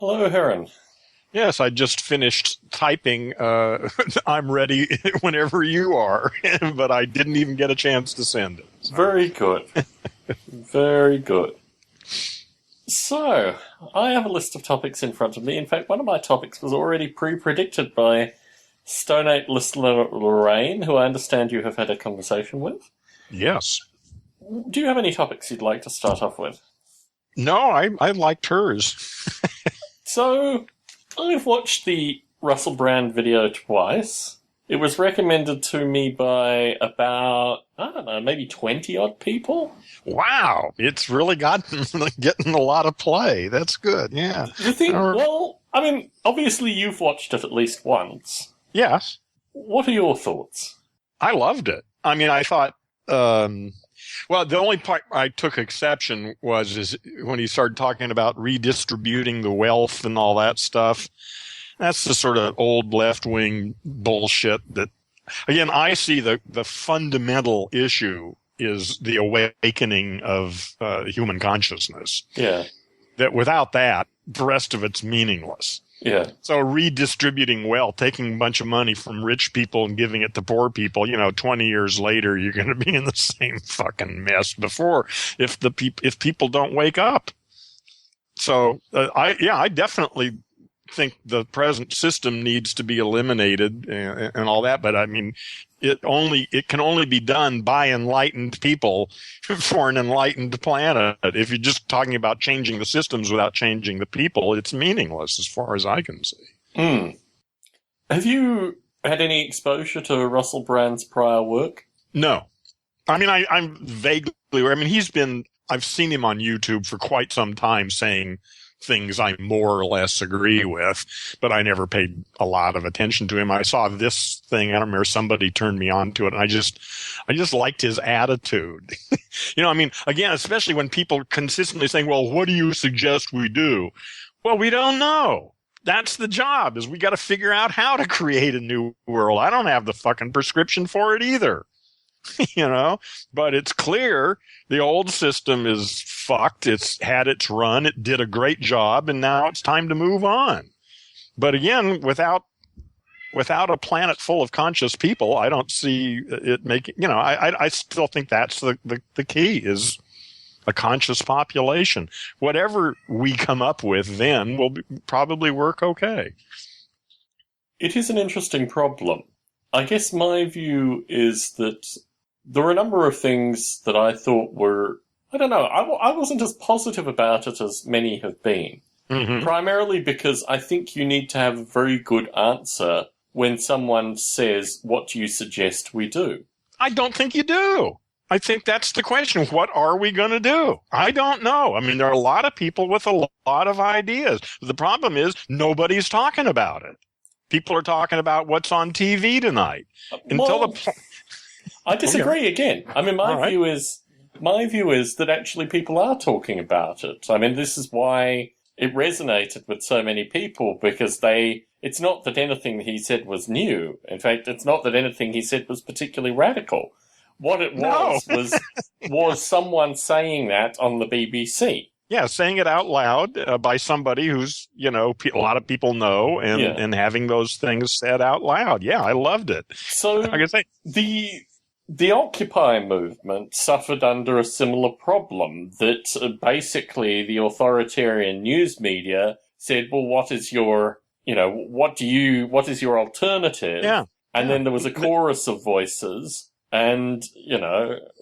Hello, Heron. Yes, I just finished typing. I'm ready whenever you are, but I didn't even get a chance to send it. So. Very good. Very good. So, I have a list of topics in front of me. In fact, one of my topics was already pre-predicted by Stone 8 listener Lorraine, who I understand you have had a conversation with. Yes. Do you have any topics you'd like to start off with? No, I liked hers. So, I've watched the Russell Brand video twice. It was recommended to me by about, I don't know, maybe 20-odd people. Wow, it's really getting a lot of play. That's good, yeah. You think, well, I mean, obviously you've watched it at least once. Yes. What are your thoughts? I loved it. I mean, I thought, well, the only part I took exception is when he started talking about redistributing the wealth and all that stuff. That's the sort of old left-wing bullshit that, again, I see the fundamental issue is the awakening of human consciousness. Yeah. That without that, the rest of it's meaningless. Yeah. So redistributing wealth, taking a bunch of money from rich people and giving it to poor people, 20 years later, you're going to be in the same fucking mess before if people don't wake up. So I definitely think the present system needs to be eliminated and all that. But I mean, it can only be done by enlightened people for an enlightened planet. If you're just talking about changing the systems without changing the people, it's meaningless as far as I can see. Have you had any exposure to Russell Brand's prior work? No. I mean, I'm vaguely aware. I mean, I've seen him on YouTube for quite some time saying things I more or less agree with, but I never paid a lot of attention to him. I saw this thing, I don't remember, somebody turned me on to it, and I just liked his attitude. I mean, again, especially when people consistently saying, well, what do you suggest we do? Well, we don't know. That's the job, is we got to figure out how to create a new world. I don't have the fucking prescription for it either. But it's clear the old system is fucked. It's had its run. It did a great job, and now it's time to move on. But again, without a planet full of conscious people, I don't see it making, I still think that's the key, is a conscious population. Whatever we come up with then will probably work okay. It is an interesting problem. I guess my view is that there were a number of things that I thought were, I don't know, I wasn't as positive about it as many have been. Mm-hmm. Primarily because I think you need to have a very good answer when someone says, what do you suggest we do? I don't think you do. I think that's the question. What are we going to do? I don't know. I mean, there are a lot of people with a lot of ideas. The problem is nobody's talking about it. People are talking about what's on TV tonight. I disagree again. I mean, my view is that actually people are talking about it. I mean, this is why it resonated with so many people, because it's not that anything he said was new. In fact, it's not that anything he said was particularly radical. What it was someone saying that on the BBC. Yeah, saying it out loud by somebody who's, a lot of people know, and having those things said out loud. Yeah, I loved it. So, like I say, the Occupy movement suffered under a similar problem, that basically the authoritarian news media said, well, what is your alternative? Yeah. And then there was a chorus of voices, and,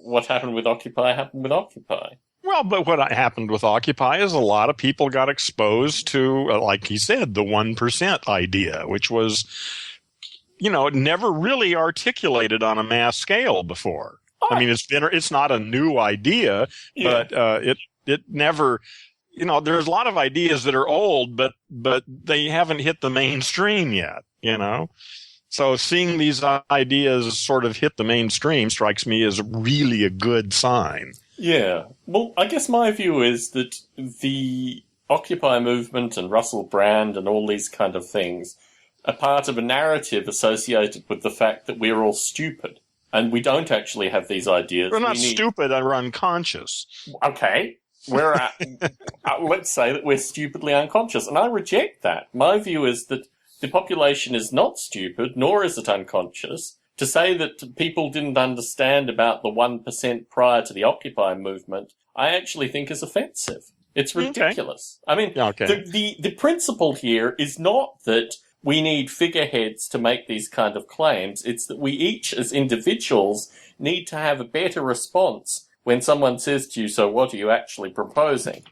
what happened with Occupy happened with Occupy. Well, but what happened with Occupy is a lot of people got exposed to, like he said, the 1% idea, which was, never really articulated on a mass scale before. I mean, it's not a new idea, but it never, there's a lot of ideas that are old, but they haven't hit the mainstream yet, So seeing these ideas sort of hit the mainstream strikes me as really a good sign. Yeah. Well, I guess my view is that the Occupy movement and Russell Brand and all these kind of things are part of a narrative associated with the fact that we're all stupid and we don't actually have these ideas. We're not stupid, we're unconscious. Okay. let's say that we're stupidly unconscious. And I reject that. My view is that the population is not stupid, nor is it unconscious. To say that people didn't understand about the 1% prior to the Occupy movement, I actually think is offensive. It's ridiculous. Okay. I mean, the principle here is not that we need figureheads to make these kind of claims. It's that we each, as individuals, need to have a better response when someone says to you, so what are you actually proposing?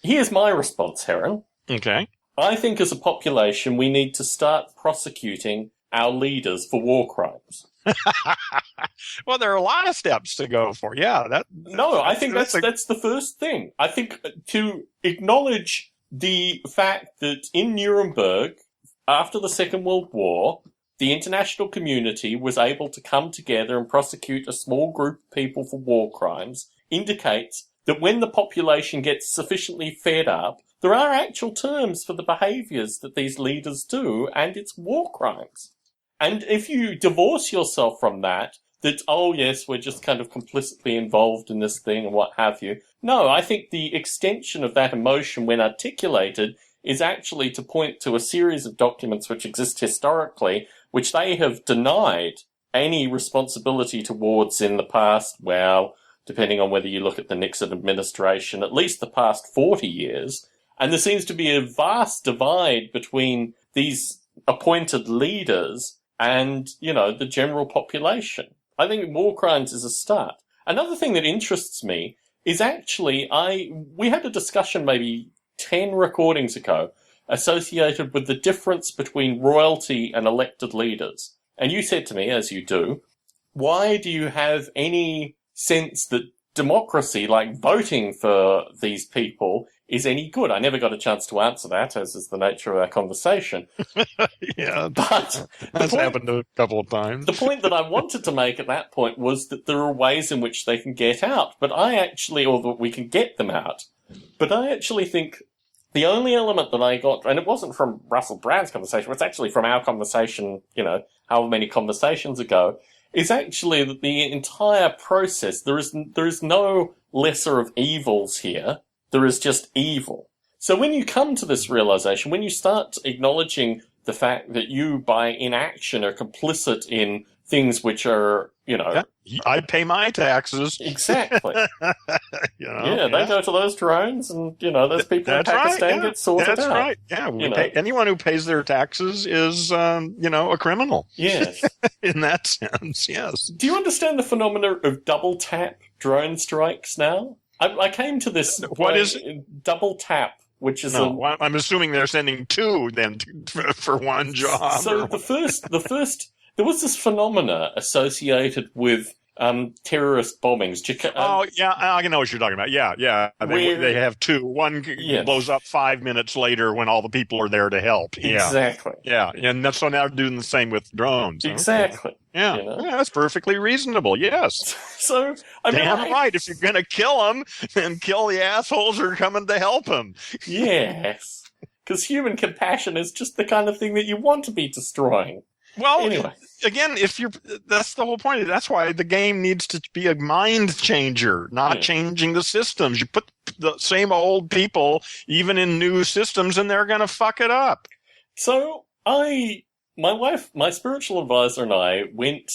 Here's my response, Heron. Okay. I think as a population, we need to start prosecuting our leaders for war crimes. Well, there are a lot of steps to go for. Yeah. I think that's the first thing. I think to acknowledge the fact that in Nuremberg, after the Second World War, the international community was able to come together and prosecute a small group of people for war crimes indicates that when the population gets sufficiently fed up, there are actual terms for the behaviours that these leaders do, and it's war crimes. And if you divorce yourself from that, oh yes, we're just kind of complicitly involved in this thing and what have you. No, I think the extension of that emotion when articulated is actually to point to a series of documents which exist historically, which they have denied any responsibility towards in the past, well, depending on whether you look at the Nixon administration, at least the past 40 years. And there seems to be a vast divide between these appointed leaders and, the general population. I think war crimes is a start. Another thing that interests me is actually we had a discussion maybe 10 recordings ago associated with the difference between royalty and elected leaders. And you said to me, as you do, why do you have any sense that democracy, like voting for these people, is any good? I never got a chance to answer that, as is the nature of our conversation. Yeah, but that's happened a couple of times. The point that I wanted to make at that point was that there are ways in which they can get out, or that we can get them out. But I actually think the only element that I got, and it wasn't from Russell Brand's conversation, it's actually from our conversation, however many conversations ago, is actually that the entire process, there is no lesser of evils here. There is just evil. So when you come to this realization, when you start acknowledging the fact that you, by inaction, are complicit in things which are, I pay my taxes. Exactly. They go to those drones and, those people in Pakistan get sorted out. That's right. Yeah. Anyone who pays their taxes is, a criminal. Yes. In that sense, yes. Do you understand the phenomena of double tap drone strikes now? I came to this. What is it? Double tap, which is I'm assuming they're sending two then for one job. So the first, there was this phenomena associated with terrorist bombings. I know what you're talking about. Yeah. They have two. One blows up 5 minutes later when all the people are there to help. Yeah. Exactly. Yeah, and so now they're doing the same with drones. Exactly. Okay. Yeah, that's perfectly reasonable. Yes. So right. If you're going to kill them, then kill the assholes who are coming to help them. Yes, because human compassion is just the kind of thing that you want to be destroying. Well, anyway. Again, that's the whole point. That's why the game needs to be a mind changer, not changing the systems. You put the same old people even in new systems and they're going to fuck it up. So my wife, my spiritual advisor and I went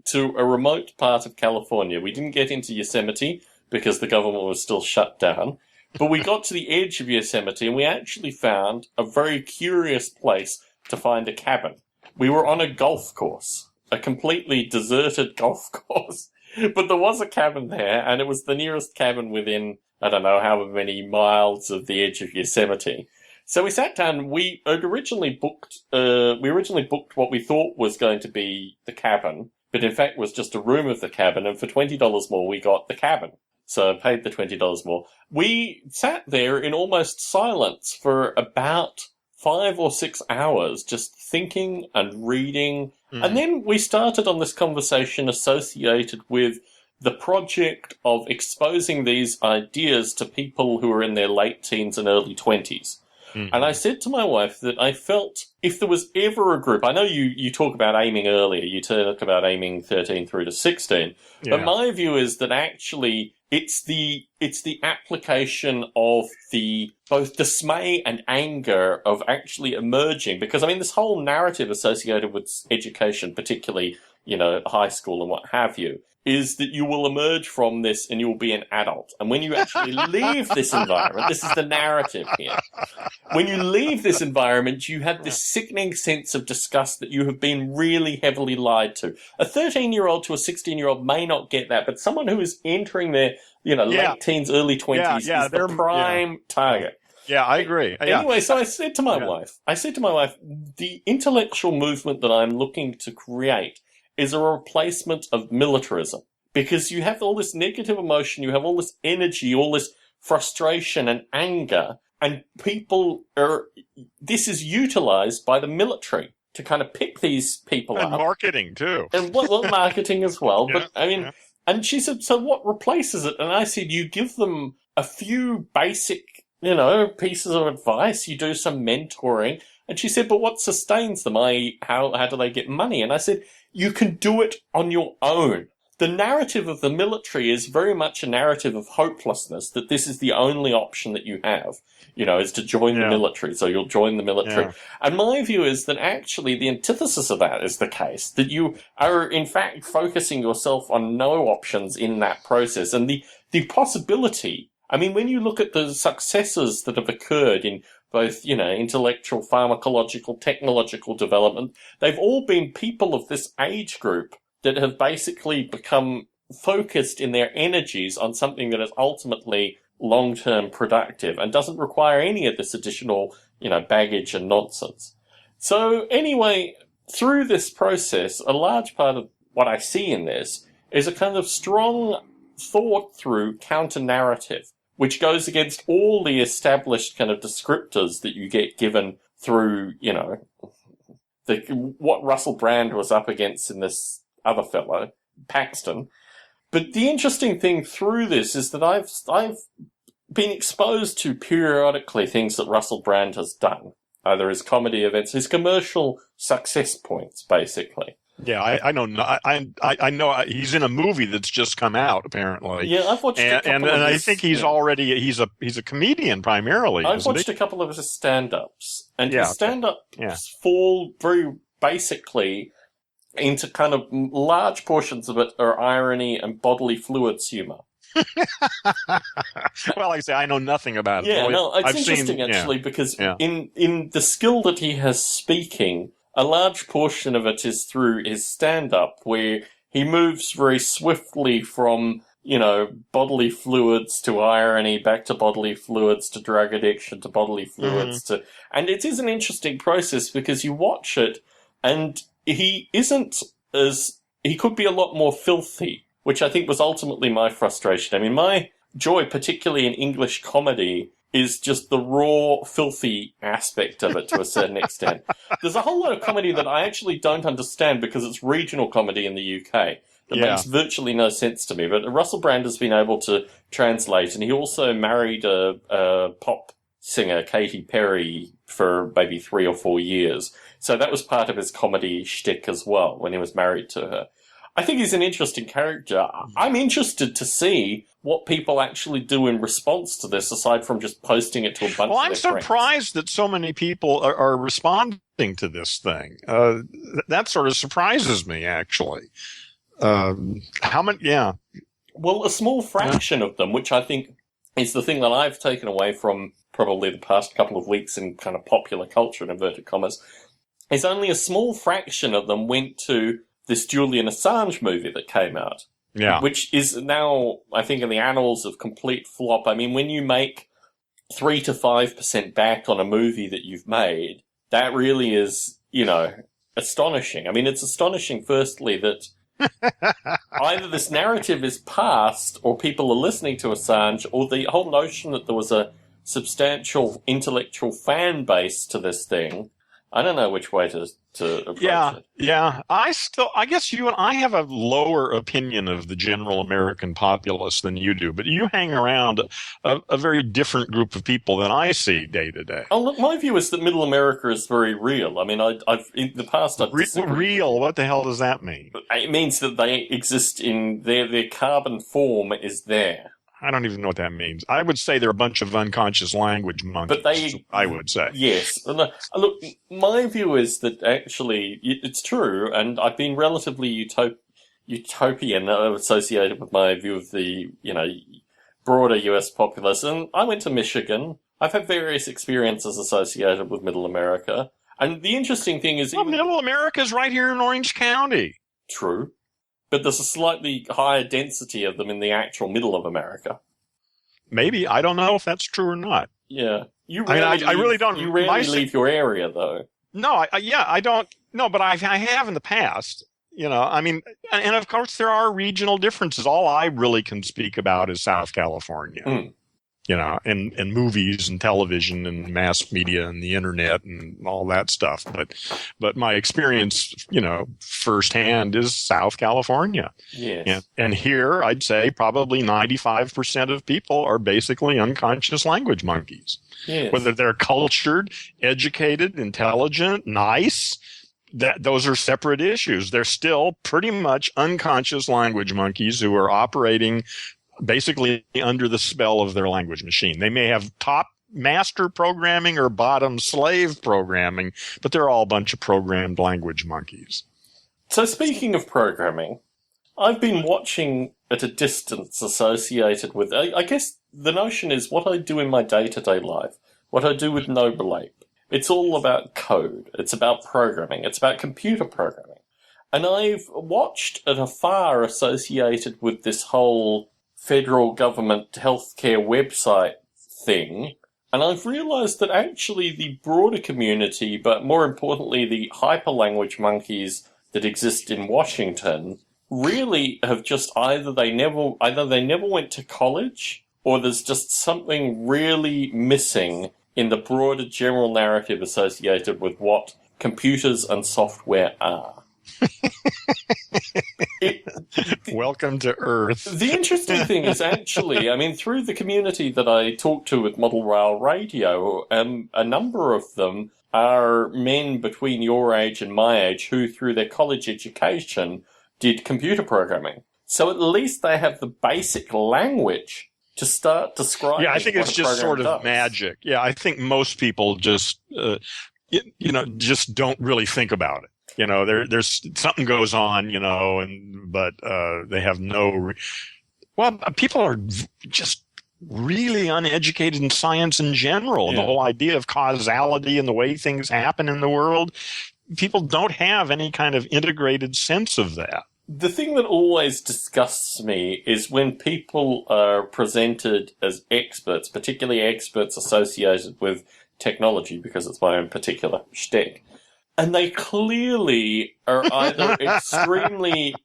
to a remote part of California. We didn't get into Yosemite because the government was still shut down, but we got to the edge of Yosemite and we actually found a very curious place to find a cabin. We were on a golf course, a completely deserted golf course, but there was a cabin there, and it was the nearest cabin within, I don't know, however many miles of the edge of Yosemite. So we sat down. We originally booked what we thought was going to be the cabin, but in fact was just a room of the cabin, and for $20 more we got the cabin. So I paid the $20 more. We sat there in almost silence for about 5 or 6 hours, just thinking and reading. And then we started on this conversation associated with the project of exposing these ideas to people who are in their late teens and early 20s. And I said to my wife that I felt if there was ever a group, I know you talk about aiming earlier, you talk about aiming 13 through to 16, but my view is that actually it's the application of the both dismay and anger of actually emerging, because I mean this whole narrative associated with education, particularly, high school and what have you, is that you will emerge from this and you will be an adult. And when you actually leave this environment, this is the narrative here. When you leave this environment, you have this sickening sense of disgust that you have been really heavily lied to. A 13-year-old to a 16-year-old may not get that, but someone who is entering their, late teens, early 20s is the prime target. Yeah, I agree. Anyway, so I said to my wife, the intellectual movement that I'm looking to create is a replacement of militarism. Because you have all this negative emotion, you have all this energy, all this frustration and anger, and this is utilized by the military to kind of pick these people up. And marketing, too. And marketing as well. But, and she said, so what replaces it? And I said, you give them a few basic, pieces of advice, you do some mentoring. And she said, but what sustains them? How do they get money? And I said, you can do it on your own. The narrative of the military is very much a narrative of hopelessness, that this is the only option that you have, is to join the military. So you'll join the military. Yeah. And my view is that actually the antithesis of that is the case, that you are in fact focusing yourself on no options in that process. And the possibility, I mean, when you look at the successes that have occurred in both, intellectual, pharmacological, technological development, they've all been people of this age group that have basically become focused in their energies on something that is ultimately long-term productive and doesn't require any of this additional, baggage and nonsense. So anyway, through this process, a large part of what I see in this is a kind of strong thought-through counter-narrative, which goes against all the established kind of descriptors that you get given through, what Russell Brand was up against in this other fellow, Paxton. But the interesting thing through this is that I've been exposed to periodically things that Russell Brand has done, either his comedy events, his commercial success points, basically. Yeah, I know. I know he's in a movie that's just come out. Apparently, yeah, I've watched a couple and I think he's already he's a comedian primarily. I've watched a couple of his stand-ups, and his stand-ups fall very basically into kind of large portions of it are irony and bodily fluids humor. Well, like I say, I know nothing about it. Yeah, it's interesting actually because in the skill that he has speaking, a large portion of it is through his stand-up, where he moves very swiftly from, bodily fluids to irony, back to bodily fluids, to drug addiction, to bodily fluids, and it is an interesting process because you watch it and he could be a lot more filthy, which I think was ultimately my frustration. I mean, my joy, particularly in English comedy, is just the raw, filthy aspect of it to a certain extent. There's a whole lot of comedy that I actually don't understand because it's regional comedy in the UK. That makes virtually no sense to me. But Russell Brand has been able to translate, and he also married a pop singer, Katy Perry, for maybe 3 or 4 years. So that was part of his comedy shtick as well, when he was married to her. I think he's an interesting character. I'm interested to see what people actually do in response to this, aside from just posting it to a bunch of their friends. Well, I'm surprised that so many people are responding to this thing. That sort of surprises me, actually. How many? Yeah. Well, a small fraction of them, which I think is the thing that I've taken away from probably the past couple of weeks in kind of popular culture, in inverted commas, is only a small fraction of them went to this Julian Assange movie that came out. Yeah. Which is now, I think, in the annals of complete flop. I mean, when you make 3 to 5% back on a movie that you've made, that really is, astonishing. I mean, it's astonishing, firstly, that either this narrative is past or people are listening to Assange, or the whole notion that there was a substantial intellectual fan base to this thing I don't know which way to approach it. Yeah. I guess you and I have a lower opinion of the general American populace than you do, but you hang around a very different group of people than I see day to day. Oh, look, my view is that Middle America is very real. I mean, I've in the past I've disagreed. Real? What the hell does that mean? It means that they exist in their carbon form is there. I don't even know what that means. I would say they're a bunch of unconscious language monkeys. I would say. Yes. Look, my view is that actually it's true, and I've been relatively utopian associated with my view of the, broader US populace. And I went to Michigan. I've had various experiences associated with Middle America. And the interesting thing is... Middle America is right here in Orange County. True. But there's a slightly higher density of them in the actual middle of America. Maybe. I don't know if that's true or not. Yeah. I really don't. You rarely leave your area, though. No, I don't. No, but I have in the past. And of course there are regional differences. All I really can speak about is South California. Mm. And movies and television and mass media and the internet and all that stuff. But my experience, firsthand is South California. Yes. And here I'd say probably 95% of people are basically unconscious language monkeys. Yes. Whether they're cultured, educated, intelligent, nice, those are separate issues. They're still pretty much unconscious language monkeys who are operating basically under the spell of their language machine. They may have top master programming or bottom slave programming, but they're all a bunch of programmed language monkeys. So speaking of programming, I've been watching at a distance associated with, I guess the notion is what I do in my day-to-day life, what I do with Noble Ape. It's all about code. It's about programming. It's about computer programming. And I've watched at afar associated with this whole federal government healthcare website thing, and I've realized that actually the broader community, but more importantly the hyperlanguage monkeys that exist in Washington, really have just either they never went to college, or there's just something really missing in the broader general narrative associated with what computers and software are. Welcome to Earth. The interesting thing is actually, through the community that I talk to with Model Rail Radio, a number of them are men between your age and my age who, through their college education, did computer programming. So at least they have the basic language to start describing. Yeah, I think it's just sort of magic. Yeah, I think most people just, just don't really think about it. There's something goes on, but they have people are just really uneducated in science in general. Yeah. The whole idea of causality and the way things happen in the world, people don't have any kind of integrated sense of that. The thing that always disgusts me is when people are presented as experts, particularly experts associated with technology, because it's my own particular shtick. And they clearly are either extremely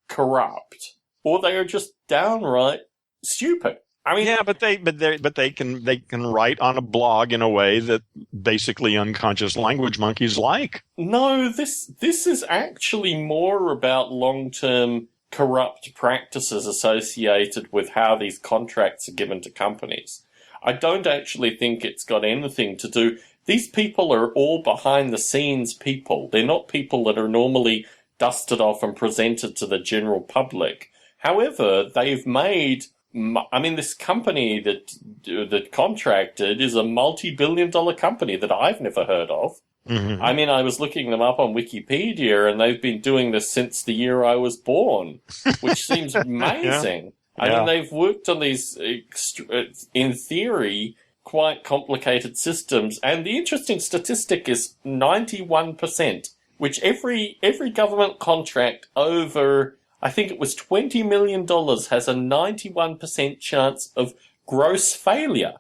corrupt or they are just downright stupid. But they can write on a blog in a way that basically unconscious language monkeys like. No, this is actually more about long-term corrupt practices associated with how these contracts are given to companies. I don't actually think it's got anything to do. These people are all behind-the-scenes people. They're not people that are normally dusted off and presented to the general public. However, they've made... this company that contracted is a multi-billion-dollar company that I've never heard of. Mm-hmm. I was looking them up on Wikipedia, and they've been doing this since the year I was born, which seems amazing. Yeah. They've worked on these, in theory, quite complicated systems, and the interesting statistic is 91%, which every government contract over, I think it was $20 million, has a 91% chance of gross failure.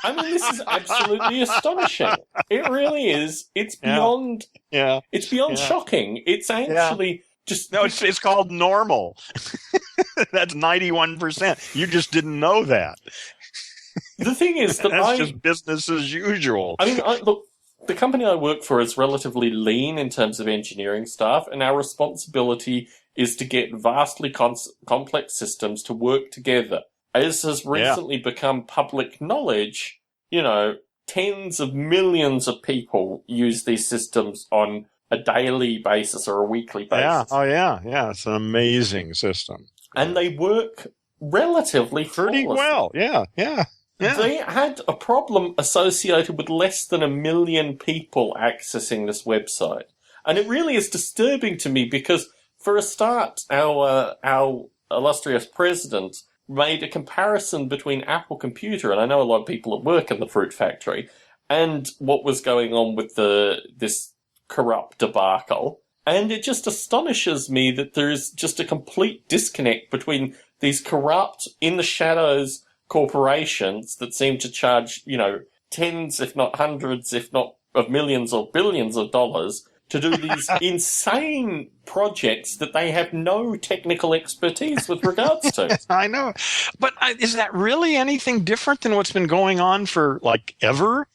This is absolutely astonishing. It really is. It's beyond. Yeah. It's beyond shocking. It's actually just. No, it's called normal. That's 91%. You just didn't know that. The thing is that that's just business as usual. Look, the company I work for is relatively lean in terms of engineering staff, and our responsibility is to get vastly complex systems to work together. As has recently become public knowledge, tens of millions of people use these systems on a daily basis or a weekly basis. Yeah. Oh, yeah. Yeah. It's an amazing system. And they work relatively pretty flawlessly. well. Yeah. Yeah. Yeah. They had a problem associated with less than 1 million people accessing this website. And it really is disturbing to me because, for a start, our illustrious president made a comparison between Apple Computer, and I know a lot of people at work in the fruit factory, and what was going on with this corrupt debacle. And it just astonishes me that there is just a complete disconnect between these corrupt, in the shadows, corporations that seem to charge, tens, if not hundreds, if not of millions or billions of dollars to do these insane projects that they have no technical expertise with regards to. I know. But is that really anything different than what's been going on for, ever?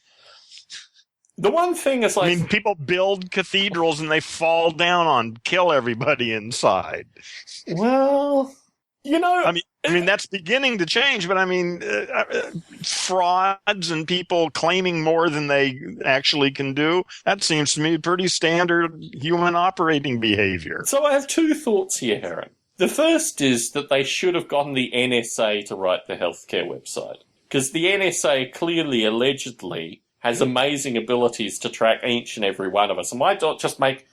The one thing is people build cathedrals and they fall down kill everybody inside. Well, that's beginning to change, but frauds and people claiming more than they actually can do, that seems to me pretty standard human operating behavior. So I have two thoughts here, Heron. The first is that they should have gotten the NSA to write the healthcare website. Because the NSA clearly, allegedly, has amazing abilities to track each and every one of us. And why not just make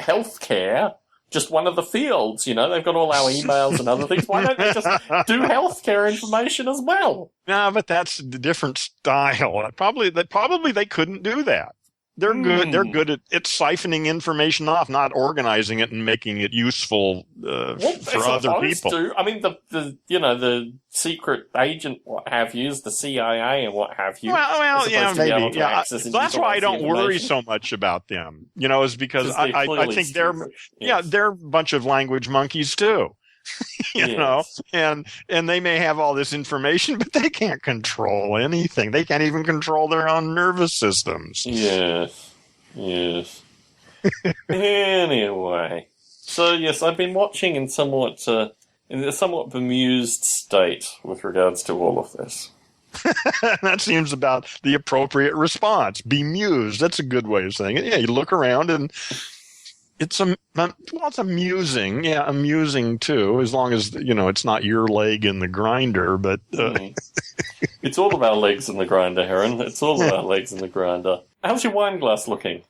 healthcare just one of the fields? They've got all our emails and other things. Why don't they just do healthcare information as well? No, but that's a different style. Probably they couldn't do that. They're good. They're good at siphoning information off, not organizing it and making it useful for other people. The secret agent, what have you, is the CIA and what have you. Well, yeah, maybe. Yeah, that's why I don't worry so much about them. Is because I think they're a bunch of language monkeys too. And they may have all this information, but they can't control anything. They can't even control their own nervous systems. Yes. Anyway, so yes, I've been watching in a somewhat bemused state with regards to all of this. That seems about the appropriate response. Bemused. That's a good way of saying it. Yeah, you look around and it's amusing. Yeah, amusing too, as long as, it's not your leg in the grinder, but... It's all of our legs in the grinder, Heron. It's all of our legs in the grinder. How's your wine glass looking?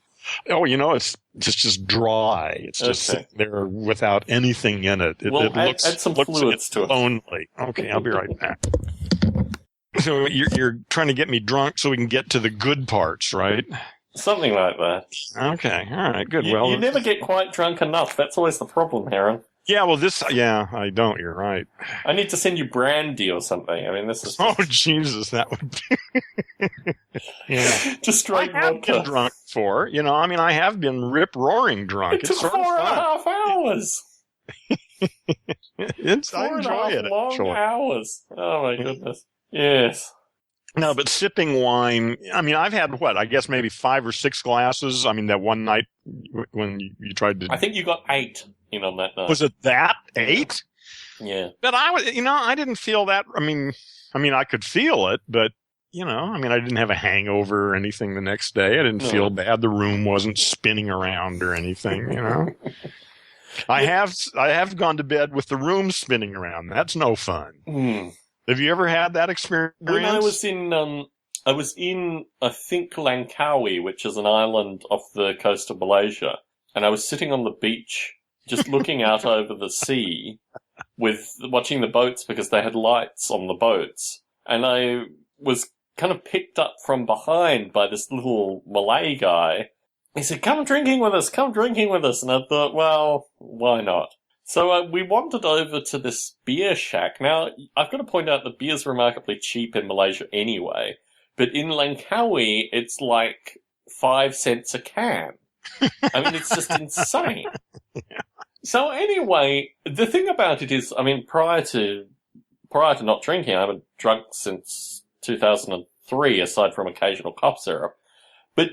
Oh, it's just dry. It's just sitting there without anything in it. It add some fluids to it. Lonely. Okay, I'll be right back. So you're trying to get me drunk so we can get to the good parts, right? Something like that. Okay. All right. Good. You never get quite drunk enough. That's always the problem, Heron. Yeah. Well, I don't. You're right. I need to send you brandy or something. This is. Oh, Jesus. That would be. Yeah. Just straight vodka. I have been drunk before. I have been rip-roaring drunk. It took 4.5 hours. I enjoy it. Long hours. Oh, my goodness. Yes. No, but sipping wine, I've had I guess maybe 5 or 6 glasses. That one night when you tried to... I think you got 8 on that night. Was it that? 8? Yeah. But I didn't feel that. I could feel it, but, I didn't have a hangover or anything the next day. I didn't feel bad. The room wasn't spinning around or anything, I have gone to bed with the room spinning around. That's no fun. Have you ever had that experience? When I was in, I think, Langkawi, which is an island off the coast of Malaysia, and I was sitting on the beach, just looking out over the sea, watching the boats because they had lights on the boats, and I was kind of picked up from behind by this little Malay guy. He said, come drinking with us, and I thought, well, why not? So we wandered over to this beer shack. Now, I've got to point out that beer's remarkably cheap in Malaysia anyway, but in Langkawi, it's like 5 cents a can. It's just insane. So anyway, the thing about it is, prior to not drinking, I haven't drunk since 2003, aside from occasional cough syrup. But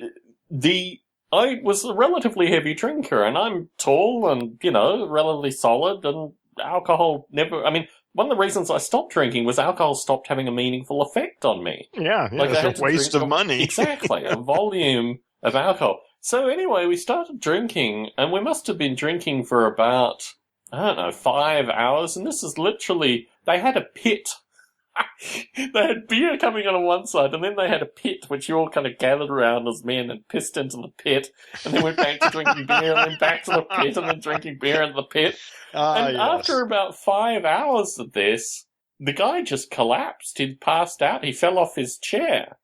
I was a relatively heavy drinker, and I'm tall and, relatively solid, and alcohol never, one of the reasons I stopped drinking was alcohol stopped having a meaningful effect on me. Yeah, Like, I had it's a to waste drink of money. Exactly, a volume of alcohol. So anyway, we started drinking, and we must have been drinking for about, 5 hours, and this is literally, they had a pit. They had beer coming on one side, and then they had a pit, which you all kind of gathered around as men and pissed into the pit, and then went back to drinking beer, and then back to the pit, and then drinking beer in the pit. And after about 5 hours of this, the guy just collapsed. He'd passed out. He fell off his chair.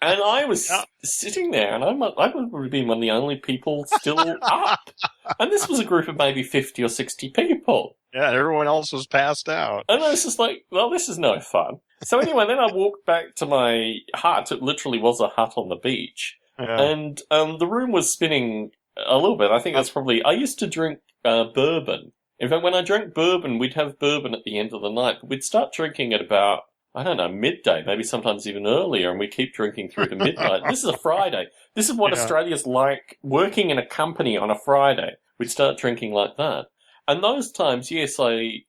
And I was sitting there, and I would have been one of the only people still up. And this was a group of maybe 50 or 60 people. Yeah, everyone else was passed out. And I was just like, well, this is no fun. So anyway, then I walked back to my hut. It literally was a hut on the beach. Yeah. And the room was spinning a little bit. I think that's probably... I used to drink bourbon. In fact, when I drank bourbon, we'd have bourbon at the end of the night. But we'd start drinking at about, midday, maybe sometimes even earlier, and we keep drinking through to midnight. This is a Friday. This is what Australia's like, working in a company on a Friday. We'd start drinking like that. And those times, yes, I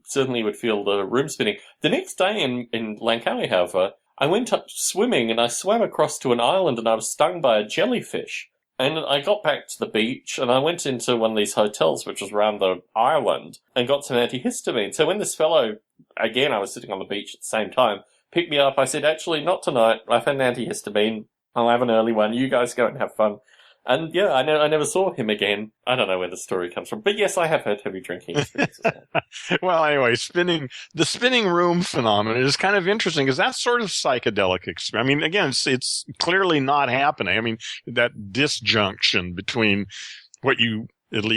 certainly would feel the room spinning. The next day in Langkawi, however, I went up swimming and I swam across to an island and I was stung by a jellyfish. And I got back to the beach and I went into one of these hotels, which was around the island, and got some antihistamine. So when this fellow, again, I was sitting on the beach at the same time, picked me up, I said, actually, not tonight. I've had an antihistamine. I'll have an early one. You guys go and have fun. And yeah, I never saw him again. I don't know where the story comes from. But yes, I have had heavy drinking experiences. Well, anyway, the spinning room phenomenon is kind of interesting because that's sort of psychedelic experience. Again, it's clearly not happening. That disjunction between what you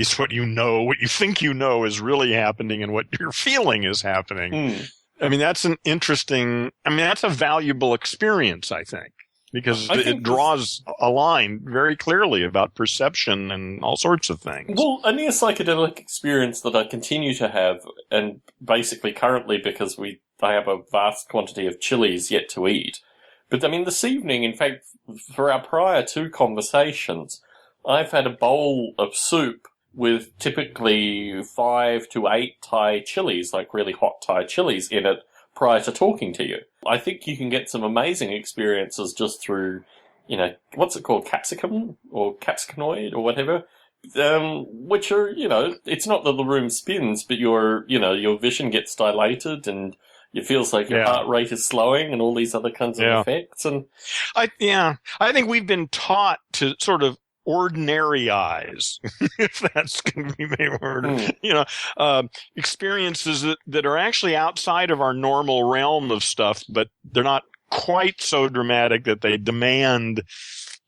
think you know is really happening and what you're feeling is happening. That's an interesting, that's a valuable experience, I think. Because it draws a line very clearly about perception and all sorts of things. Well, a near psychedelic experience that I continue to have, and basically currently because I have a vast quantity of chilies yet to eat. But this evening, in fact, for our prior 2 conversations, I've had a bowl of soup with typically 5 to 8 Thai chilies, like really hot Thai chilies in it, prior to talking to you. I think you can get some amazing experiences just through, what's it called, capsicum or capsicanoid or whatever, which are, it's not that the room spins, but your vision gets dilated and it feels like your heart rate is slowing and all these other kinds of effects. And I think we've been taught to sort of ordinaryize, if that's going to be made word, experiences that are actually outside of our normal realm of stuff, but they're not quite so dramatic that they demand,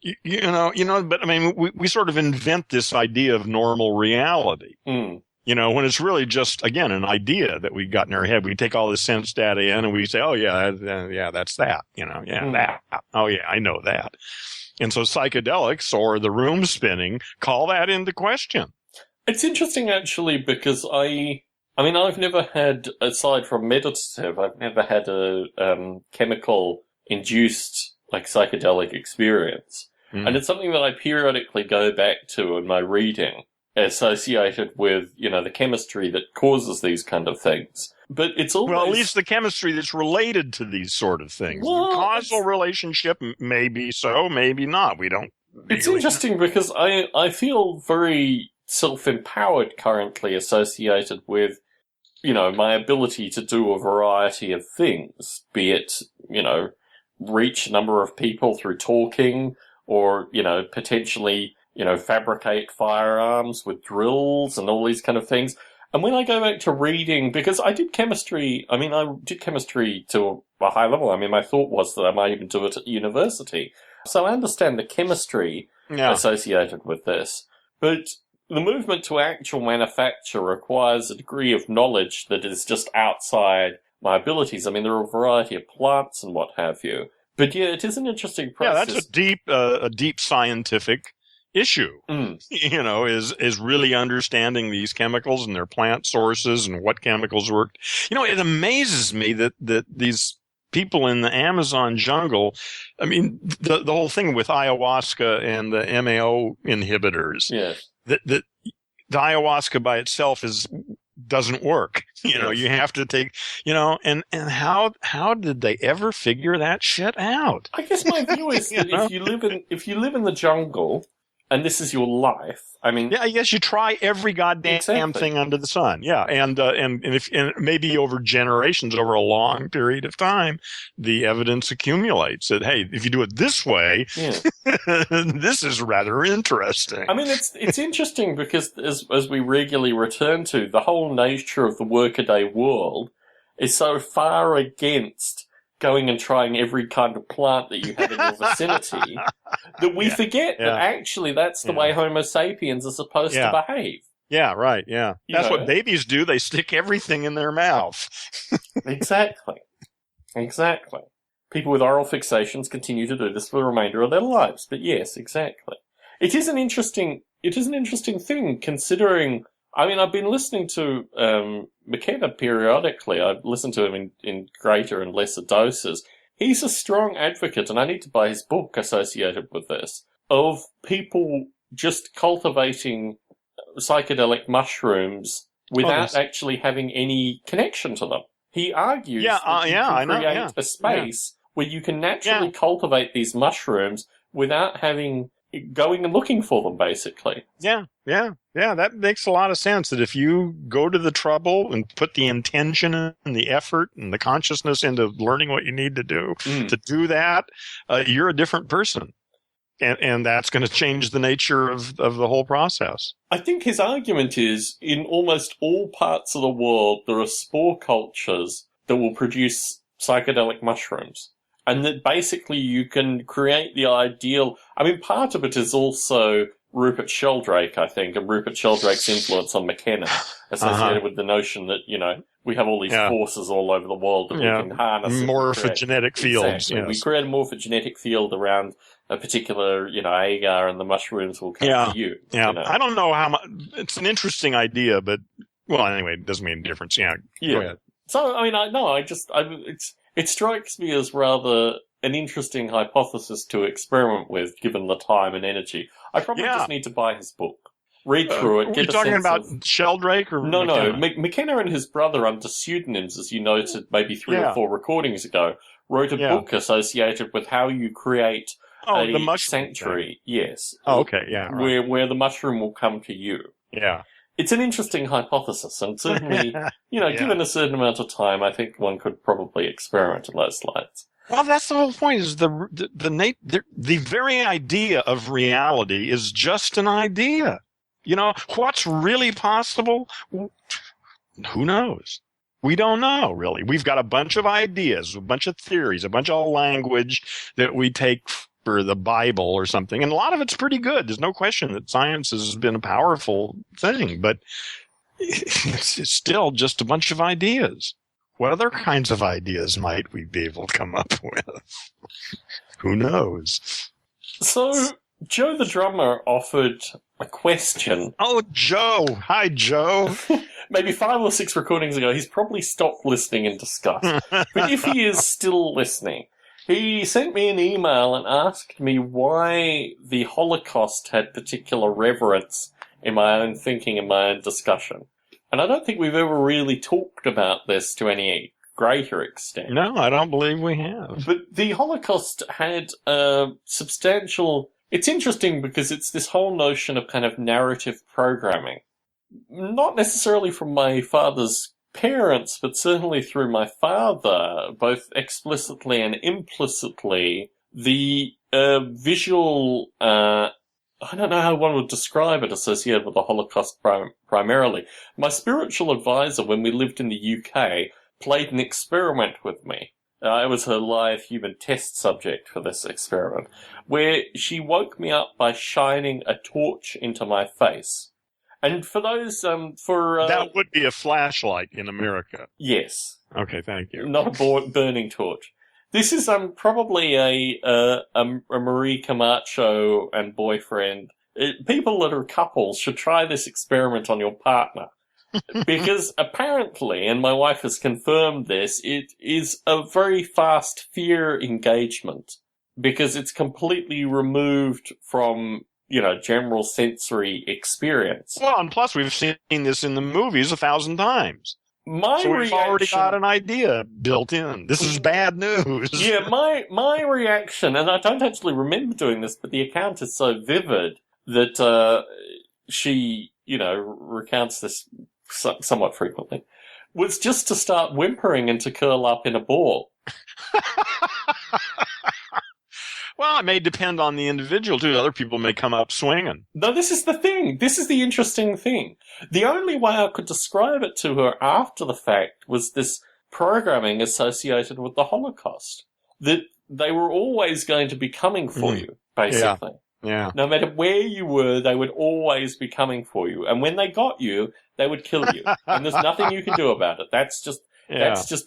but we sort of invent this idea of normal reality. When it's really just, again, an idea that we got in our head. We take all the sense data in and we say, oh yeah, that's that, that. Oh yeah, I know that. And so psychedelics or the room spinning call that into question. It's interesting, actually, because I've never had, aside from meditative, I've never had a chemical-induced, psychedelic experience. And it's something that I periodically go back to in my reading, associated with, the chemistry that causes these kind of things. But it's always... Well, at least the chemistry that's related to these sort of things. Well, the causal relationship may be so, maybe not. We don't... It's interesting because I feel very self-empowered currently associated with, my ability to do a variety of things, be it, reach a number of people through talking or, potentially, fabricate firearms with drills and all these kind of things. And when I go back to reading, because I did chemistry, I did chemistry to a high level. My thought was that I might even do it at university. So I understand the chemistry associated with this. But the movement to actual manufacture requires a degree of knowledge that is just outside my abilities. There are a variety of plants and what have you. But yeah, it is an interesting process. Yeah, that's a deep scientific issue, is really understanding these chemicals and their plant sources and what chemicals work. It amazes me that these people in the Amazon jungle. I mean, the whole thing with ayahuasca and the MAO inhibitors. Yes. The ayahuasca by itself doesn't work. You have to take, and how did they ever figure that shit out? I guess my view is that if you live in the jungle and this is your life, I mean, yeah, I guess you try every goddamn thing under the sun. Yeah. And maybe over generations, over a long period of time, the evidence accumulates that, hey, if you do it this way, this is rather interesting. I mean, it's interesting because as we regularly return to, the whole nature of the workaday world is so far against going and trying every kind of plant that you have in your vicinity that we forget that actually that's the way Homo sapiens are supposed to behave. Yeah, right, yeah. That's what babies do. They stick everything in their mouth. Exactly. People with oral fixations continue to do this for the remainder of their lives. But yes, exactly. It is an interesting thing considering, I mean, I've been listening to McKenna periodically. I've listened to him in greater and lesser doses. He's a strong advocate, and I need to buy his book associated with this, of people just cultivating psychedelic mushrooms without actually having any connection to them. He argues that you can create a space where you can naturally cultivate these mushrooms without going and looking for them, basically. Yeah, that makes a lot of sense, that if you go to the trouble and put the intention and the effort and the consciousness into learning what you need to do to do that, you're a different person. And that's going to change the nature of the whole process. I think his argument is, in almost all parts of the world, there are spore cultures that will produce psychedelic mushrooms. And that basically you can create the ideal. I mean, part of it is also Rupert Sheldrake, I think, and Rupert Sheldrake's influence on McKenna, associated with the notion that, we have all these forces all over the world that we can harness. Morphogenetic fields. Exactly. Yes. We create a morphogenetic field around a particular, agar, and the mushrooms will come to you. Yeah. I don't know how much. It's an interesting idea, but, well, anyway, it doesn't make a difference. Yeah. Go ahead. So, I mean, it strikes me as rather an interesting hypothesis to experiment with, given the time and energy. I probably just need to buy his book, read through it, get a sense of... Are you talking about Sheldrake or No. McKenna and his brother, under pseudonyms, as you noted maybe 3 or 4 recordings ago, wrote a book associated with how you create a sanctuary. Yes. Oh, okay, yeah. Right. Where the mushroom will come to you. Yeah. It's an interesting hypothesis, and certainly, given a certain amount of time, I think one could probably experiment in those lights. Well, that's the whole point, is the very idea of reality is just an idea. What's really possible? Who knows? We don't know, really. We've got a bunch of ideas, a bunch of theories, a bunch of language that we take for the Bible or something. And a lot of it's pretty good. There's no question that science has been a powerful thing, but it's still just a bunch of ideas. What other kinds of ideas might we be able to come up with? Who knows? So, Joe the drummer offered a question. Oh, Joe. Hi, Joe. Maybe 5 or 6 recordings ago, he's probably stopped listening in disgust. But if he is still listening, he sent me an email and asked me why the Holocaust had particular reverence in my own thinking and my own discussion. And I don't think we've ever really talked about this to any greater extent. No, I don't believe we have. But the Holocaust had a substantial... It's interesting because it's this whole notion of kind of narrative programming. Not necessarily from my father's parents, but certainly through my father, both explicitly and implicitly, the visual, I don't know how one would describe it, associated with the Holocaust primarily. My spiritual advisor, when we lived in the UK, played an experiment with me. I was her live human test subject for this experiment, where she woke me up by shining a torch into my face. And for those, that would be a flashlight in America. Yes. Okay, thank you. Not a burning torch. This is probably a Marie Camacho and boyfriend. People that are couples should try this experiment on your partner. Because apparently, and my wife has confirmed this, it is a very fast fear engagement because it's completely removed from, general sensory experience. Well, and plus we've seen this in the movies 1,000 times. My So we've reaction, already got an idea built in. This is bad news. Yeah, my reaction, and I don't actually remember doing this, but the account is so vivid that she, recounts this somewhat frequently, was just to start whimpering and to curl up in a ball. Well, it may depend on the individual, too. Other people may come up swinging. No, this is the thing. This is the interesting thing. The only way I could describe it to her after the fact was this programming associated with the Holocaust. That they were always going to be coming for you, basically. Yeah. No matter where you were, they would always be coming for you. And when they got you, they would kill you. And there's nothing you can do about it. That's just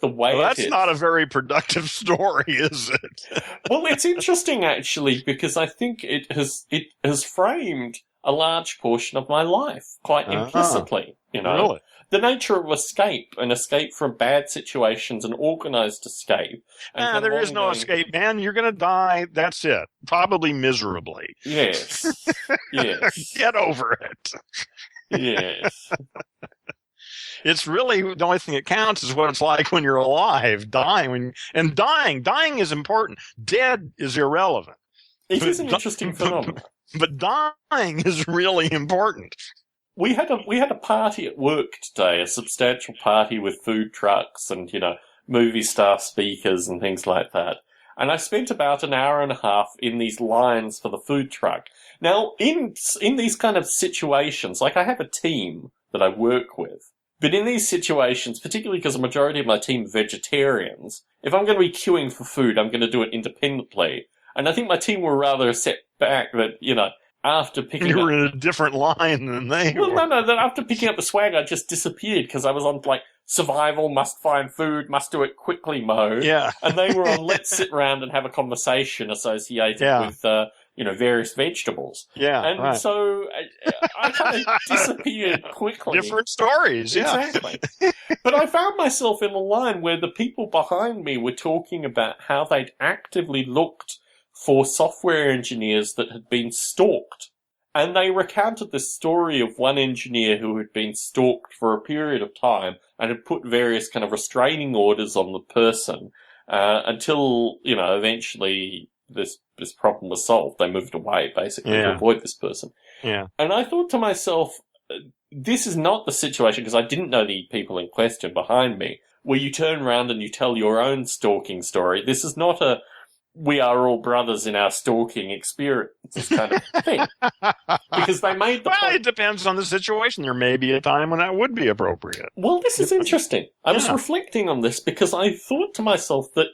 the way it is. That's not a very productive story, is it? Well, it's interesting, actually, because I think it has framed a large portion of my life quite implicitly. Really? The nature of escape, an escape from bad situations, an organized escape. There is no escape, man. You're going to die. That's it. Probably miserably. Yes. Yes. Get over it. Yes. It's really the only thing that counts is what it's like when you're alive. Dying is important. Dead is irrelevant. It is an interesting phenomenon. But dying is really important. We had a party at work today, a substantial party with food trucks and, movie star speakers and things like that. And I spent about an hour and a half in these lines for the food truck. Now, in these kind of situations, like I have a team that I work with, but in these situations, particularly because the majority of my team are vegetarians, if I'm going to be queuing for food, I'm going to do it independently. And I think my team were rather set back that, after picking You were in a different line than they were. Well, no, that after picking up the swag, I just disappeared because I was on, survival, must find food, must do it quickly mode. Yeah. And they were on let's sit around and have a conversation associated with, various vegetables. Yeah. And so I kind of disappeared quickly. Different stories, yeah. Exactly. But I found myself in a line where the people behind me were talking about how they'd actively looked for software engineers that had been stalked. And they recounted this story of one engineer who had been stalked for a period of time and had put various kind of restraining orders on the person until, eventually this problem was solved. They moved away, basically, to avoid this person. Yeah. And I thought to myself, this is not the situation, because I didn't know the people in question behind me, where you turn around and you tell your own stalking story. This is not a we are all brothers in our stalking experience kind of thing. Because they made the point. It depends on the situation. There may be a time when that would be appropriate. Well, this is interesting. I was reflecting on this because I thought to myself that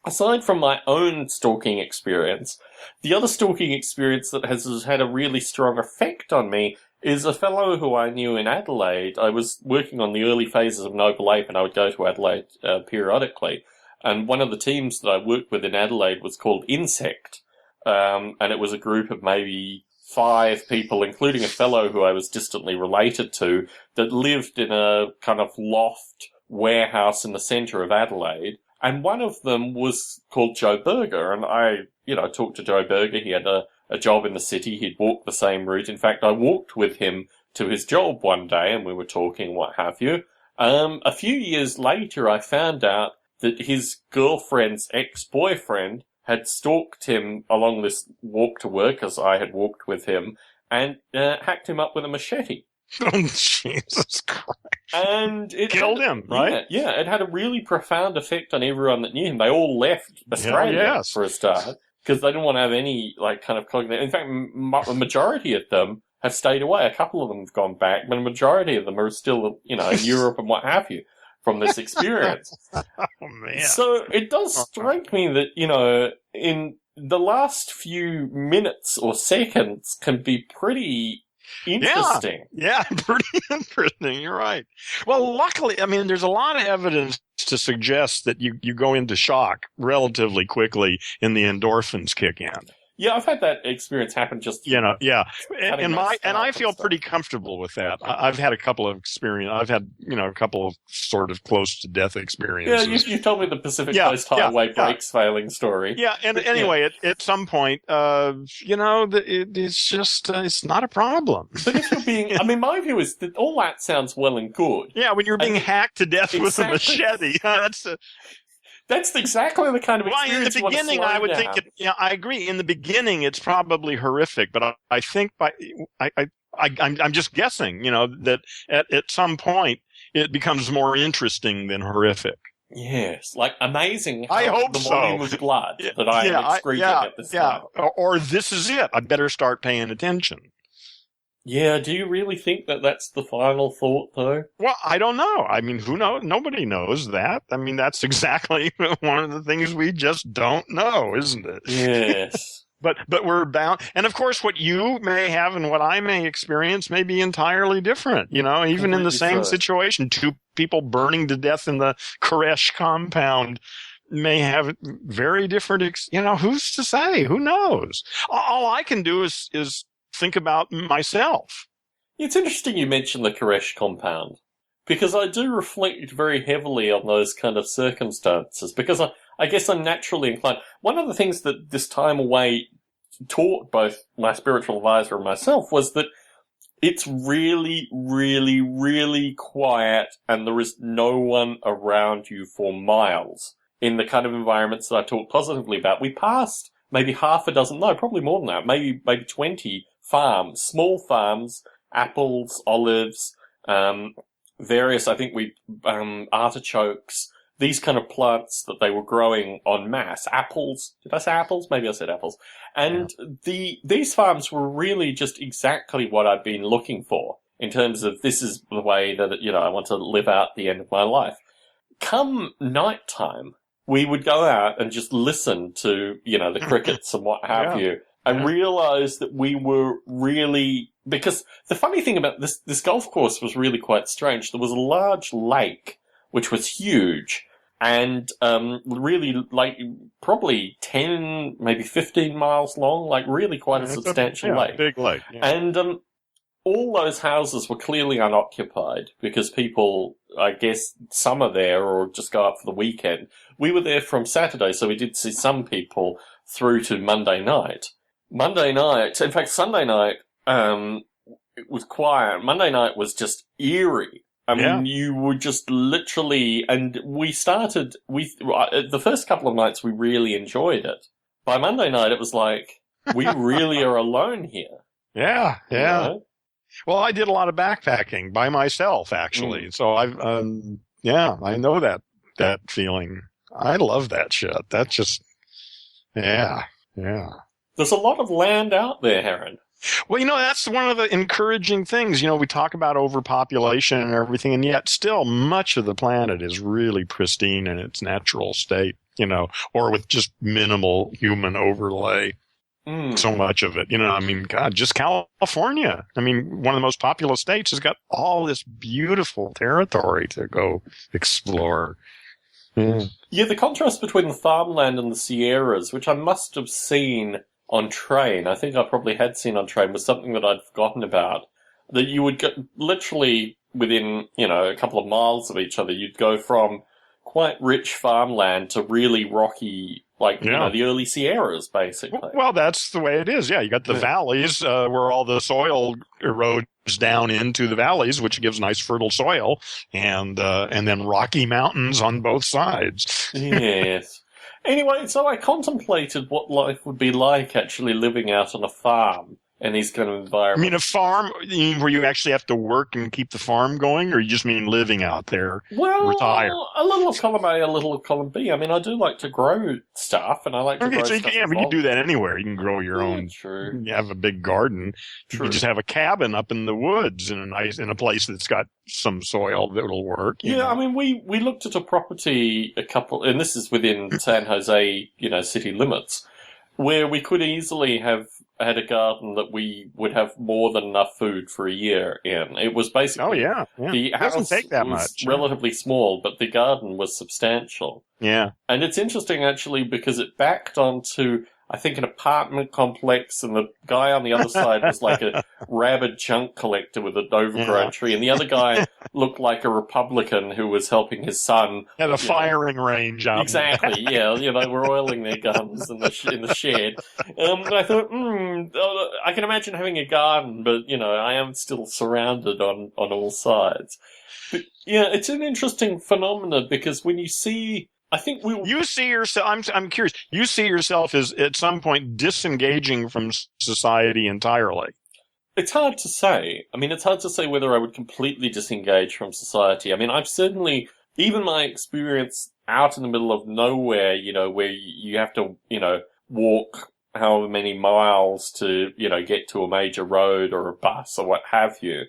aside from my own stalking experience, the other stalking experience that has had a really strong effect on me is a fellow who I knew in Adelaide. I was working on the early phases of Noble Ape and I would go to Adelaide periodically. And one of the teams that I worked with in Adelaide was called Insect. And it was a group of maybe 5 people, including a fellow who I was distantly related to, that lived in a kind of loft warehouse in the centre of Adelaide. And one of them was called Joe Berger. And I, talked to Joe Berger. He had a job in the city. He'd walked the same route. In fact, I walked with him to his job one day and we were talking, what have you. A few years later, I found out that his girlfriend's ex-boyfriend had stalked him along this walk to work, as I had walked with him, and hacked him up with a machete. Oh, Jesus Christ. And it killed him, right? Yeah, it had a really profound effect on everyone that knew him. They all left Australia, for a start, because they didn't want to have any, kind of cognitive... In fact, a majority of them have stayed away. A couple of them have gone back, but a majority of them are still, in Europe and what have you, from this experience. Oh, man. So it does strike me that, in the last few minutes or seconds can be pretty interesting. Yeah, pretty interesting. You're right. Well, luckily, there's a lot of evidence to suggest that you go into shock relatively quickly and the endorphins kick in. Yeah, I've had that experience happen just Yeah. cutting And my scalp I and feel stuff. pretty comfortable with that. I've had a couple of I've had, a couple of sort of close to death Yeah, experiences. you told me the Pacific Yeah, Coast Highway yeah. brakes failing story. Yeah, and But, anyway, at some point, it's just it's not a problem. But if you're being, I mean, my view is that all that sounds well and good. Yeah, when you're being hacked to death with a Exactly. machete, That's exactly the kind of well, in the experience you want to beginning, slow I would down. think I agree. In the beginning, it's probably horrific, but I think I'm just guessing, that at some point it becomes more interesting than horrific. Yes, like amazing. I how hope the so. volume of blood that I am excreting at this time. Or this is it. I better start paying attention. Yeah, do you really think that that's the final thought, though? Well, I don't know. I mean, who knows? Nobody knows that. I mean, that's exactly one of the things we just don't know, isn't it? Yes. But we're bound. And of course, what you may have and what I may experience may be entirely different. Even in Completely the same so. situation, two people burning to death in the Koresh compound may have very different, who's to say? Who knows? All I can do is think about myself. It's interesting you mention the Koresh compound, because I do reflect very heavily on those kind of circumstances, because I guess I'm naturally inclined. One of the things that this time away taught both my spiritual advisor and myself was that it's really, really, really quiet, and there is no one around you for miles in the kind of environments that I talked positively about. We passed maybe half a dozen, no, probably more than that, maybe 20 farms, small farms, apples, olives, various, I think artichokes, these kind of plants that they were growing en masse. Apples. Did I say apples? Maybe I said apples. And these farms were really just exactly what I'd been looking for in terms of this is the way that, I want to live out the end of my life. Come nighttime, we would go out and just listen to, the crickets and what have you, and realize that we were really, because the funny thing about this golf course was really quite strange. There was a large lake, which was huge, and really, like, probably 10, maybe 15 miles long, like really quite a substantial lake. Big lake. Yeah. And all those houses were clearly unoccupied because people, I guess, summer there or just go up for the weekend. We were there from Saturday, so we did see some people through to Monday night. Monday night, in fact, Sunday night, it was quiet. Monday night was just eerie. I mean, you were just literally, and the first couple of nights we really enjoyed it. By Monday night, it was like, we really are alone here. Yeah. You know? Well, I did a lot of backpacking by myself, actually. So I know that feeling. I love that shit. That's just, yeah. There's a lot of land out there, Heron. Well, that's one of the encouraging things. We talk about overpopulation and everything, and yet still much of the planet is really pristine in its natural state, or with just minimal human overlay. So much of it, I mean, God, just California. I mean, one of the most populous states has got all this beautiful territory to go explore. Yeah, the contrast between the farmland and the Sierras, which I must have seen on train, I think I probably had seen on train, was something that I'd forgotten about. That you would get literally within, a couple of miles of each other, you'd go from quite rich farmland to really rocky, the early Sierras, basically. Well, that's the way it is. Yeah, you got the valleys where all the soil erodes down into the valleys, which gives nice fertile soil, and then rocky mountains on both sides. Yes. Anyway, so I contemplated what life would be like actually living out on a farm in these kind of I environments. mean, a farm where you actually have to work and keep the farm going, or you just mean living out there, retire? A little of column A, a little of column B. I mean, I do like to grow stuff, and I like to grow so stuff. you can do that anywhere. You can grow your own. True. You have a big garden. True. You can just have a cabin up in the woods in a place that's got some soil that'll work. You know? I mean, we looked at a property and this is within San Jose, city limits, where we could easily have had a garden that we would have more than enough food for a year in. It was basically the house doesn't take that was much. relatively small, but the garden was substantial. Yeah. And it's interesting actually because it backed onto I think, an apartment complex, and the guy on the other side was like a rabid junk collector with an overgrown tree, and the other guy looked like a Republican who was helping his son at a firing range out exactly. Yeah, they were oiling their guns in the shed. And I thought, I can imagine having a garden, but I am still surrounded on all sides. But yeah, it's an interesting phenomenon because when you see. I think you see yourself. I'm curious. You see yourself as at some point disengaging from society entirely. It's hard to say. I mean, it's hard to say whether I would completely disengage from society. I mean, I've certainly, even my experience out in the middle of nowhere, where you have to, walk however many miles to, get to a major road or a bus or what have you.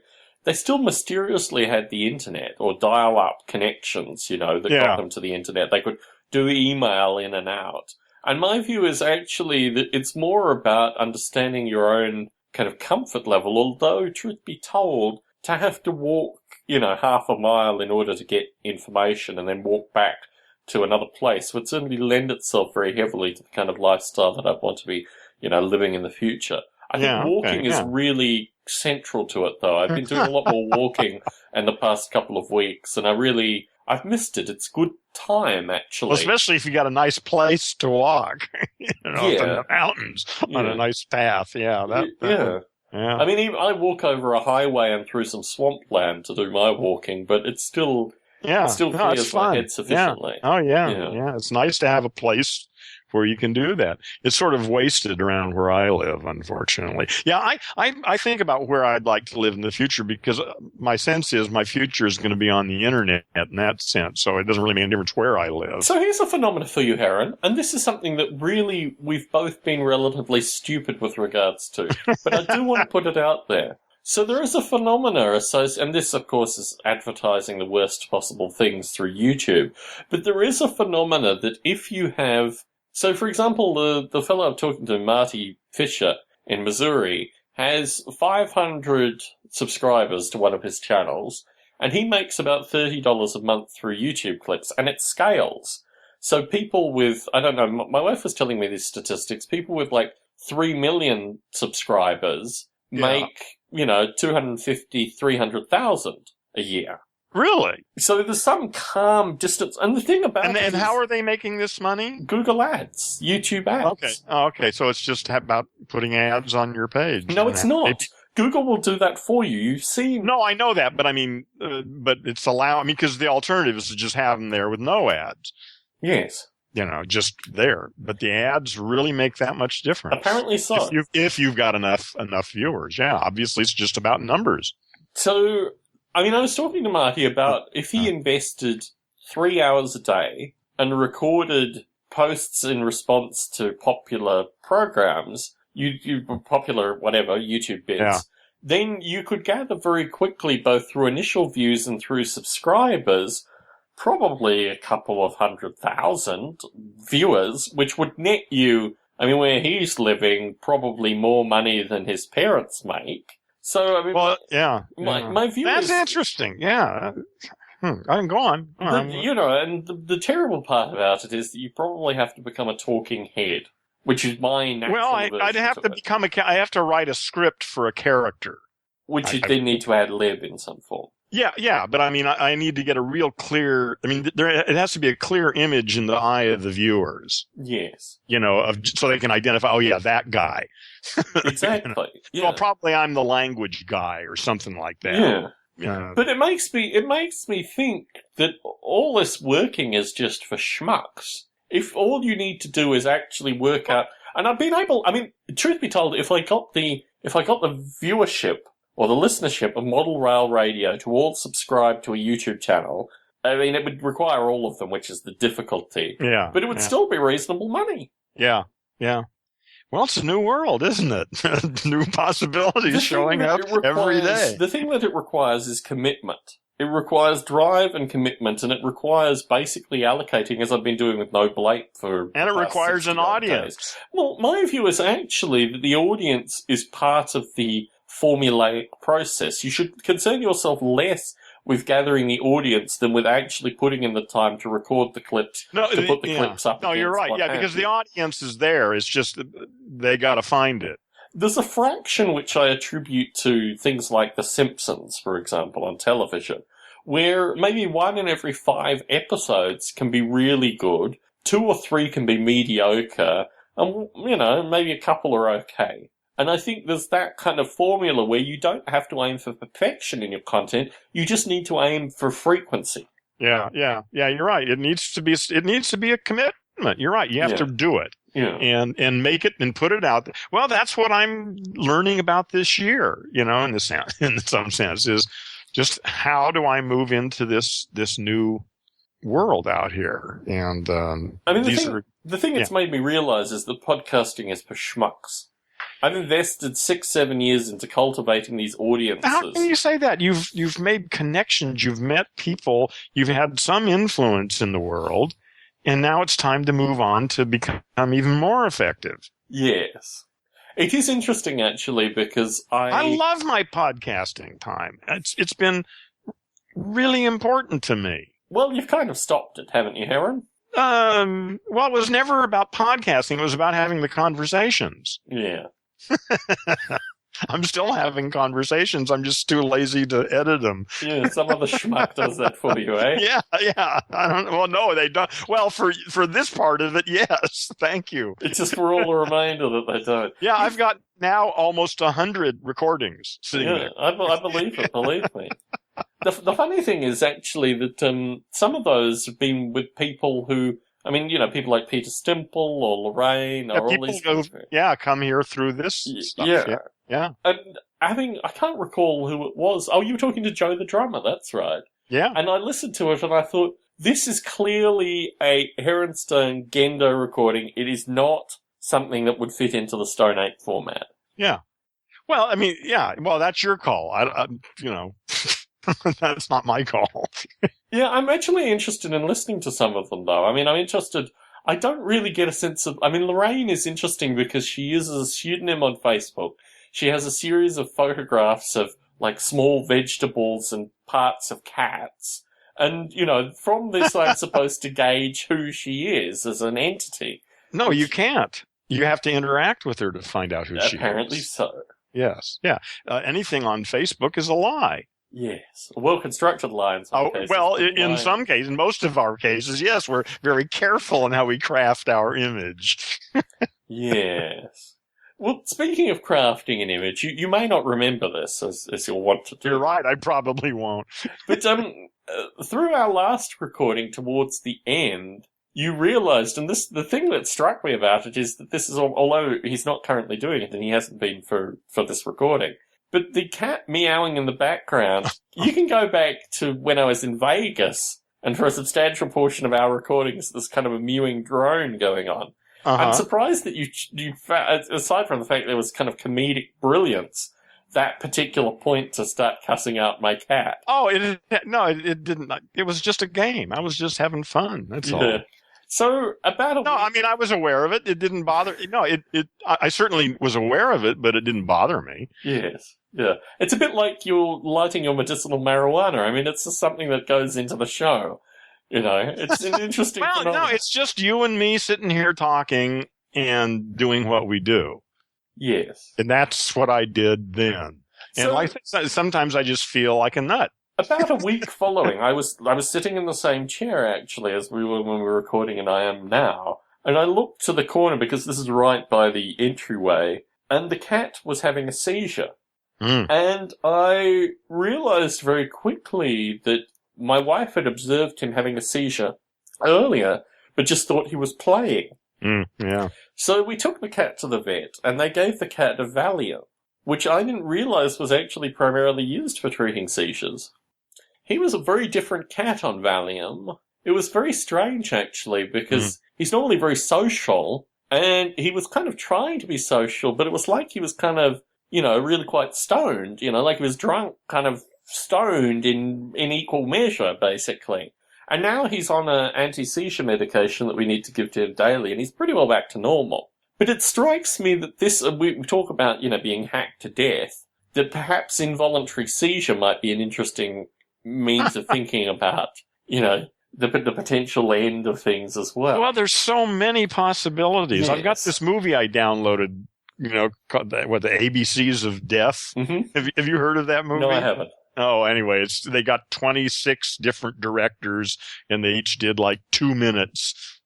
They still mysteriously had the internet or dial-up connections, that got them to the internet. They could do email in and out. And my view is actually that it's more about understanding your own kind of comfort level, although, truth be told, to have to walk, half a mile in order to get information and then walk back to another place would certainly lend itself very heavily to the kind of lifestyle that I want to be, living in the future. I think walking is really central to it, though. I've been doing a lot more walking in the past couple of weeks, and I've missed it. It's good time, actually. Well, especially if you got a nice place to walk, in the mountains on a nice path. Yeah, yeah. I mean, I walk over a highway and through some swampland to do my walking, but it still clears my head sufficiently. Yeah. Oh, yeah. It's nice to have a place where you can do that. It's sort of wasted around where I live, unfortunately. Yeah, I think about where I'd like to live in the future because my sense is my future is going to be on the internet in that sense. So it doesn't really make any difference where I live. So here's a phenomenon for you, Heron, and this is something that really we've both been relatively stupid with regards to, but I do want to put it out there. So there is a phenomena associated, and this, of course, is advertising the worst possible things through YouTube, but there is a phenomena that if you have. So, for example, the fellow I'm talking to, Marty Fisher in Missouri, has 500 subscribers to one of his channels, and he makes about $30 a month through YouTube clips, and it scales. So people with, I don't know, my wife was telling me these statistics, people with like 3 million subscribers make, 250, 300,000 a year. Really? So there's some calm distance. And the thing about and how are they making this money? Google ads, YouTube ads. Okay. So it's just about putting ads on your page. No, it's not. Google will do that for you. You've seen. No, I know that, but I mean, but it's because the alternative is to just have them there with no ads. Yes. Just there. But the ads really make that much difference. Apparently so. If you've got enough viewers. Yeah, obviously it's just about numbers. So, I mean, I was talking to Marty about if he invested 3 hours a day and recorded posts in response to popular programs, YouTube bits, then you could gather very quickly, both through initial views and through subscribers, probably a couple of 100,000 viewers, which would net you, I mean, where he's living, probably more money than his parents make. So, I mean, my view That's interesting. Yeah. I can go on. And the terrible part about it is that you probably have to become a talking head, which is my natural version. I'd have to become I have to write a script for a character. Which you then need to ad lib in some form. Yeah, but I mean, I need to get a real clear, it has to be a clear image in the eye of the viewers. Yes. So they can identify, that guy. Exactly. Yeah. Well, probably I'm the language guy or something like that. Yeah. But it makes me think that all this working is just for schmucks. If all you need to do is actually work out, and I've been able, truth be told, if I got the viewership or the listenership of Model Rail Radio to all subscribe to a YouTube channel, it would require all of them, which is the difficulty. Yeah. But it would still be reasonable money. Yeah. Well, it's a new world, isn't it? New possibilities showing up every day. The thing that it requires is commitment. It requires drive and commitment, and it requires basically allocating, as I've been doing with Noble Ape for. And it requires an audience. Days. Well, my view is actually that the audience is part of the formulaic process. You should concern yourself less with gathering the audience than with actually putting in the time to record the clips, to put the clips up. No, you're right. Yeah, because the audience is there. It's just they got to find it. There's a fraction which I attribute to things like The Simpsons, for example, on television, where maybe 1 in every 5 episodes can be really good, 2 or 3 can be mediocre, and, maybe a couple are okay. And I think there's that kind of formula where you don't have to aim for perfection in your content, you just need to aim for frequency. Yeah, you're right. It needs to be a commitment. You're right. You have to do it. Yeah. And make it and put it out there. Well, that's what I'm learning about this year, in some sense, is just how do I move into this new world out here? And the thing that's made me realize is that podcasting is for schmucks. I've invested 6-7 years into cultivating these audiences. How can you say that? You've made connections, you've met people, you've had some influence in the world. And now it's time to move on to become even more effective. Yes. It is interesting, actually, because I love my podcasting time. It's been really important to me. Well, you've kind of stopped it, haven't you, Heron? Well, it was never about podcasting. It was about having the conversations. Yeah. I'm still having conversations. I'm just too lazy to edit them. Yeah, some other schmuck does that for you, eh? Yeah. I don't. Well, no, they don't. Well, for this part of it, yes. Thank you. It's just for all the remainder that they don't. Yeah, I've got now almost 100 recordings sitting there. I believe it. Believe me. The funny thing is actually that some of those have been with people who. I mean, people like Peter Stimple or Lorraine or all these people come here through this stuff. Yeah. And I can't recall who it was. Oh, you were talking to Joe the drummer, that's right. Yeah. And I listened to it and I thought, this is clearly a Heronstone Gendo recording. It is not something that would fit into the Stone 8 format. Yeah. Well, I mean, well, that's your call. That's not my call. Yeah, I'm actually interested in listening to some of them, though. I mean, I'm interested. I don't really get a sense of. I mean, Lorraine is interesting because she uses a pseudonym on Facebook. She has a series of photographs of, like, small vegetables and parts of cats. And, from this, I'm supposed to gauge who she is as an entity. No, you can't. You have to interact with her to find out who she is. Apparently so. Yes. Yeah. Anything on Facebook is a lie. Yes. Well-constructed lines. In some cases, in most of our cases, yes, we're very careful in how we craft our image. Yes. Well, speaking of crafting an image, you may not remember this as you'll want to do. You're right, I probably won't. But through our last recording towards the end, you realized, and the thing that struck me about it is that this is, although he's not currently doing it and he hasn't been for this recording, but the cat meowing in the background, you can go back to when I was in Vegas, and for a substantial portion of our recordings, there's kind of a mewing drone going on. Uh-huh. I'm surprised that you, aside from the fact there was kind of comedic brilliance, that particular point to start cussing out my cat. Oh, it didn't. It was just a game. I was just having fun. That's all. So I mean, I was aware of it. It didn't bother. No, I certainly was aware of it, but it didn't bother me. Yes. Yeah. It's a bit like you're lighting your medicinal marijuana. I mean, it's just something that goes into the show. It's an interesting phenomenon. No, it's just you and me sitting here talking and doing what we do. Yes. And that's what I did then. And sometimes I just feel like a nut. About a week following, I was sitting in the same chair, actually, as we were when we were recording, and I am now. And I looked to the corner, because this is right by the entryway, and the cat was having a seizure. Mm. And I realized very quickly that my wife had observed him having a seizure earlier, but just thought he was playing. Yeah. So we took the cat to the vet, and they gave the cat a Valium, which I didn't realize was actually primarily used for treating seizures. He was a very different cat on Valium. It was very strange, actually, because he's normally very social, and he was kind of trying to be social, but it was like he was kind of, really quite stoned, like he was drunk, kind of stoned in equal measure, basically. And now he's on an anti-seizure medication that we need to give to him daily, and he's pretty well back to normal. But it strikes me that this, we talk about, being hacked to death, that perhaps involuntary seizure might be an interesting means of thinking about, the potential end of things as well. Well, there's so many possibilities. Yes. I've got this movie I downloaded, called the ABCs of Death. Mm-hmm. Have you heard of that movie? No, I haven't. Oh, anyway, they got 26 different directors, and they each did like 2 minutes,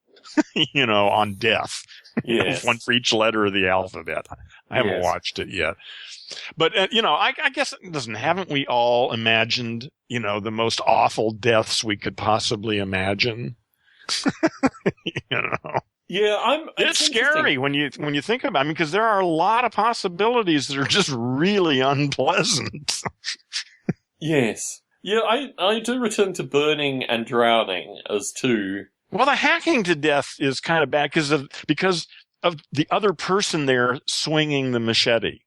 on death. Yes. One for each letter of the alphabet. I haven't watched it yet. But, I guess haven't we all imagined, the most awful deaths we could possibly imagine? Yeah, it's scary when you think about it, because there are a lot of possibilities that are just really unpleasant. Yes. Yeah, I do return to burning and drowning as two. Well, the hacking to death is kind of bad because of the other person there swinging the machete.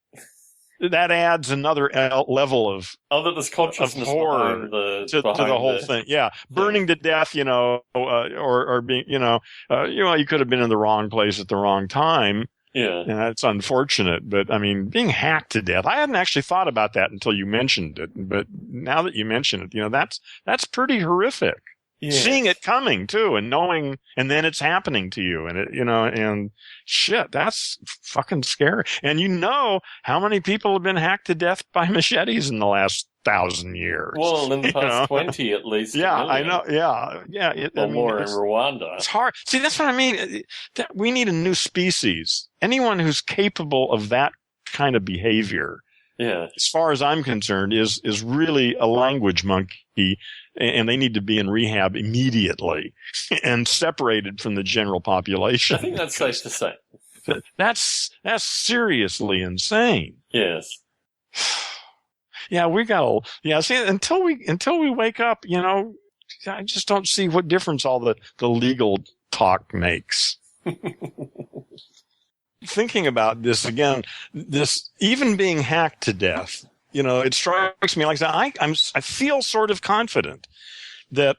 That adds another level of that there's consciousness horror behind to the whole thing. Yeah, burning to death, or being, you could have been in the wrong place at the wrong time. Yeah, and that's unfortunate. But I mean, being hacked to death, I hadn't actually thought about that until you mentioned it. But now that you mention it, that's pretty horrific. Yes. Seeing it coming too, and knowing, and then it's happening to you, and and shit, that's fucking scary. And how many people have been hacked to death by machetes in the last 1,000 years? Well, in the past 20 at least. Yeah, I know. Yeah. More in Rwanda. It's hard. See, that's what I mean. We need a new species. Anyone who's capable of that kind of behavior, as far as I'm concerned, is really a language monkey. And they need to be in rehab immediately and separated from the general population. I think that's safe to say. That's seriously insane. Yes. Yeah, see, until we wake up, I just don't see what difference all the legal talk makes. Thinking about this again, this even being hacked to death, it strikes me like that. I feel sort of confident that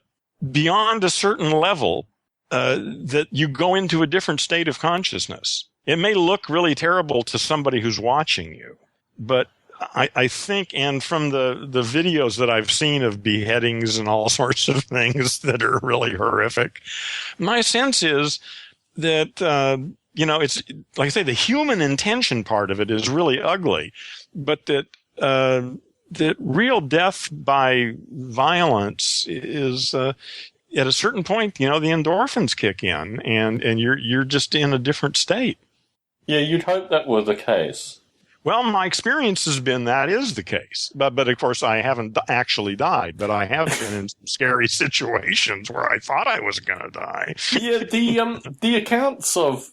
beyond a certain level, that you go into a different state of consciousness. It may look really terrible to somebody who's watching you, but I think, and from the videos that I've seen of beheadings and all sorts of things that are really horrific, my sense is that, it's like I say, the human intention part of it is really ugly, but that real death by violence is, at a certain point, the endorphins kick in and you're just in a different state. Yeah, you'd hope that were the case. Well, my experience has been that is the case. But of course, I haven't actually died, but I have been in some scary situations where I thought I was going to die. Yeah, the accounts of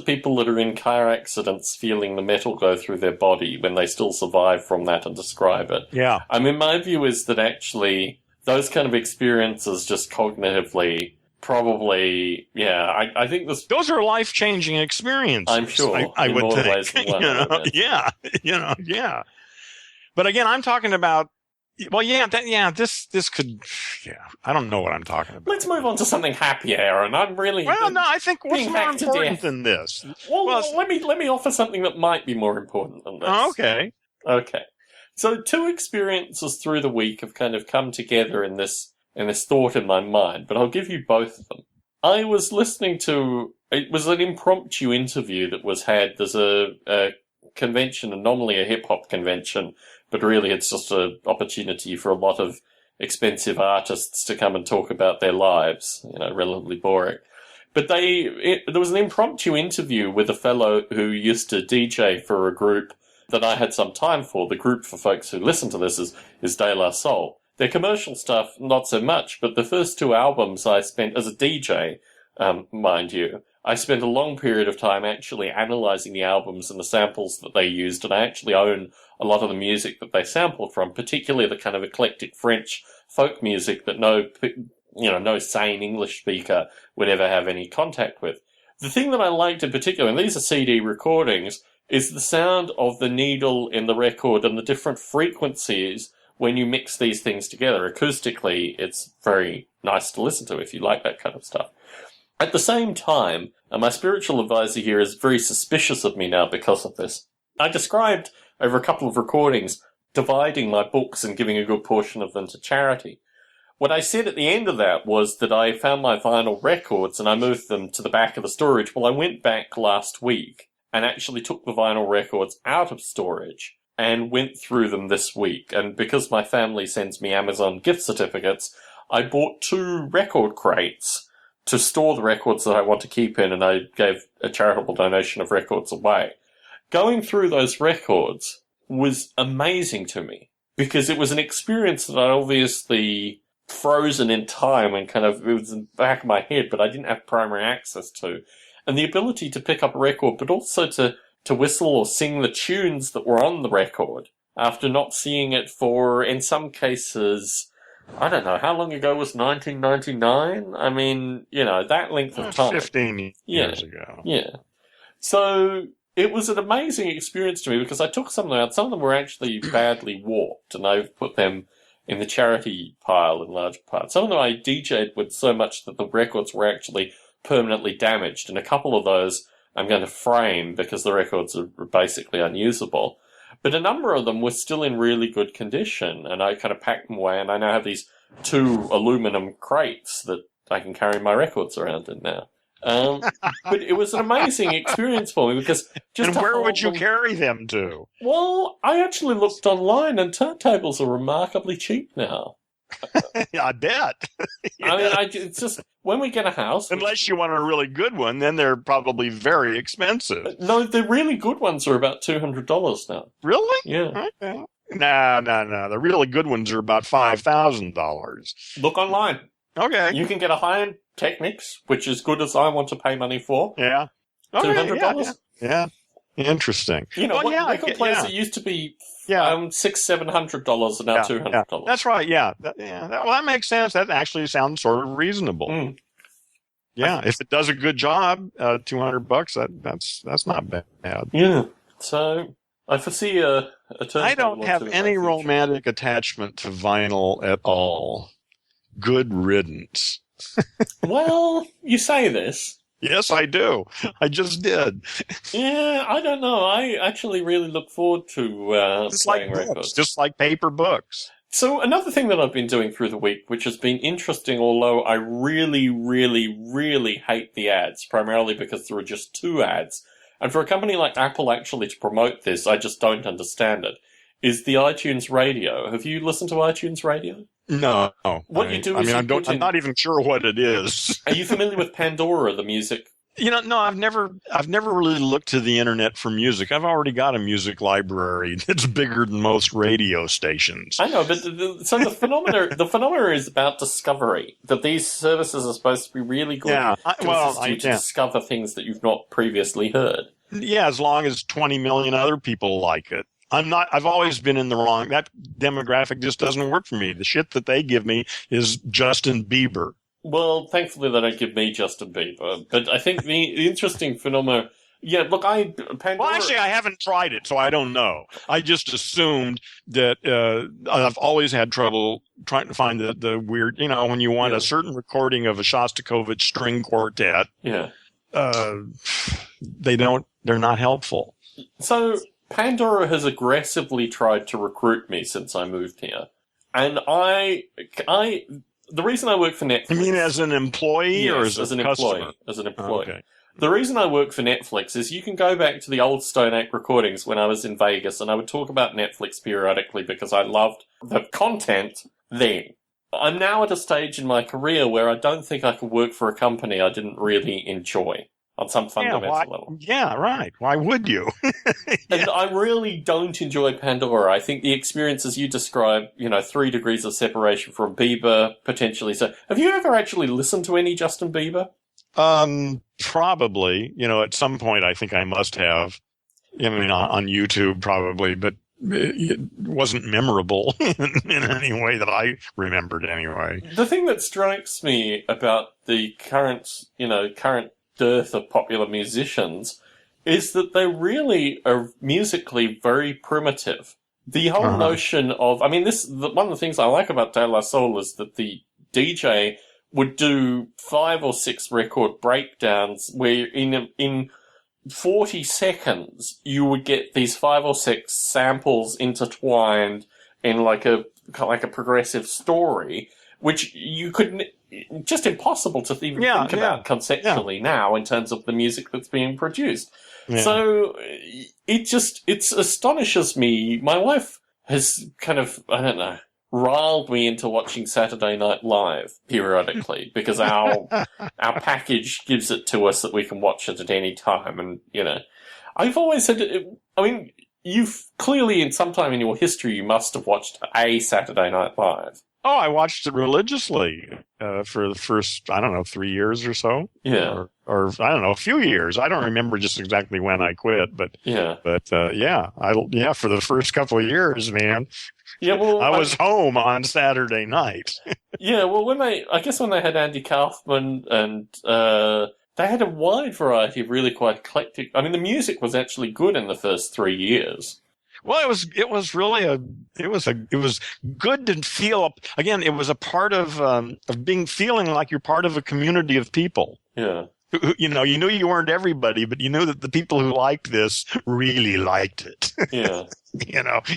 people that are in car accidents feeling the metal go through their body when they still survive from that and describe it. Yeah. I mean, my view is that actually those kind of experiences just cognitively probably, I think those are life-changing experiences. I'm sure. I would think. Ways than one, yeah. But again, I'm talking about, this could, I don't know what I'm talking about. Let's move on to something happier, Aaron. I think what's more important than this? Well, let me offer something that might be more important than this. Oh, okay. Okay. So 2 experiences through the week have kind of come together in this thought in my mind, but I'll give you both of them. I was listening to, it was an impromptu interview that was had. There's a convention, and normally a hip-hop convention, but really it's just an opportunity for a lot of expensive artists to come and talk about their lives, relatively boring. But there was an impromptu interview with a fellow who used to DJ for a group that I had some time for. The group, for folks who listen to this, is De La Soul. Their commercial stuff, not so much, but the first 2 albums I spent as a DJ, mind you, I spent a long period of time actually analysing the albums and the samples that they used, and I actually own a lot of the music that they sampled from, particularly the kind of eclectic French folk music that no sane English speaker would ever have any contact with. The thing that I liked in particular, and these are CD recordings, is the sound of the needle in the record and the different frequencies when you mix these things together. Acoustically, it's very nice to listen to if you like that kind of stuff. At the same time, my spiritual advisor here is very suspicious of me now because of this. I described over a couple of recordings dividing my books and giving a good portion of them to charity. What I said at the end of that was that I found my vinyl records and I moved them to the back of the storage. Well, I went back last week and actually took the vinyl records out of storage and went through them this week. And because my family sends me Amazon gift certificates, I bought 2 record crates to store the records that I want to keep in, and I gave a charitable donation of records away. Going through those records was amazing to me because it was an experience that I obviously frozen in time and kind of, it was in the back of my head, but I didn't have primary access to. And the ability to pick up a record, but also to whistle or sing the tunes that were on the record after not seeing it for, in some cases, I don't know, how long ago was 1999? I mean, that length of time. 15 years ago. Yeah. So it was an amazing experience to me because I took some of them out. Some of them were actually badly warped, and I've put them in the charity pile in large part. Some of them I DJ'd with so much that the records were actually permanently damaged, and a couple of those I'm going to frame because the records are basically unusable. But a number of them were still in really good condition, and I kind of packed them away, and I now have these 2 aluminum crates that I can carry my records around in now. But it was an amazing experience for me because just. And where would you carry them to? Well, I actually looked online, and turntables are remarkably cheap now. I bet. I mean, it's just when we get a house. Unless you want a really good one, then they're probably very expensive. No, the really good ones are about $200 now. Really? Yeah. Okay. No. The really good ones are about $5,000. Look online. Okay. You can get a high-end Technics, which is good as I want to pay money for. Yeah. Okay, $200. Yeah. Interesting. Record players that used to be $600-700 and now $200. Yeah. That's right. Yeah. That makes sense. That actually sounds sort of reasonable. Mm. Yeah. If it does a good job, $200, that's not bad. Yeah. So I foresee a turntable. I don't have any romantic attachment to vinyl at all. Good riddance. Well, you say this. Yes, I do. I just did. Yeah, I don't know. I actually really look forward to playing records. Just like paper books. So another thing that I've been doing through the week, which has been interesting, although I really, really, really hate the ads, primarily because there are just 2 ads. And for a company like Apple actually to promote this, I just don't understand it, is the iTunes Radio. Have you listened to iTunes Radio? No. What you do is I'm not even sure what it is. Are you familiar with Pandora, the music? No, I've never really looked to the internet for music. I've already got a music library that's bigger than most radio stations. I know, but so the phenomena is about discovery. That these services are supposed to be really good to assist you to discover things that you've not previously heard. Yeah, as long as 20 million other people like it. I've always been in the wrong. That demographic just doesn't work for me. The shit that they give me is Justin Bieber. Well, thankfully they don't give me Justin Bieber. But I think the interesting phenomena. Yeah, look, Pandora. Well, actually, I haven't tried it, so I don't know. I just assumed that I've always had trouble trying to find the weird. When you want a certain recording of a Shostakovich string quartet. Yeah. They're not helpful. So Pandora has aggressively tried to recruit me since I moved here. And the reason I work for Netflix... You mean as an employee or as an customer? Employee? As an employee. Okay. The reason I work for Netflix is you can go back to the old Stone Ape recordings when I was in Vegas, and I would talk about Netflix periodically because I loved the content then. I'm now at a stage in my career where I don't think I could work for a company I didn't really enjoy. On some fundamental level. Yeah, right. Why would you? And I really don't enjoy Pandora. I think the experiences you describe, 3 degrees of separation from Bieber, potentially. So, have you ever actually listened to any Justin Bieber? Probably. At some point I think I must have. On YouTube probably, but it wasn't memorable in any way that I remembered anyway. The thing that strikes me about the current dearth of popular musicians is that they really are musically very primitive. The whole notion of, one of the things I like about De La Soul is that the DJ would do 5 or 6 record breakdowns where in 40 seconds, you would get these 5 or 6 samples intertwined in like a progressive story, which you couldn't, just impossible to even think about conceptually now in terms of the music that's being produced. Yeah. So it astonishes me. My wife has kind of, I don't know, riled me into watching Saturday Night Live periodically because our package gives it to us that we can watch it at any time. And, I've always said, you've clearly in some time in your history, you must have watched a Saturday Night Live. Oh, I watched it religiously for the first, 3 years or so. Yeah. Or I don't know, a few years. I don't remember just exactly when I quit, but yeah. But for the first couple of years, man. Yeah, well, I was home on Saturday night. Yeah, well, when they had Andy Kaufman and they had a wide variety of really quite eclectic. I mean, the music was actually good in the first 3 years. Well, it was good to feel. Again, it was a part of feeling like you're part of a community of people. Yeah. You knew you weren't everybody, but you knew that the people who liked this really liked it. Yeah.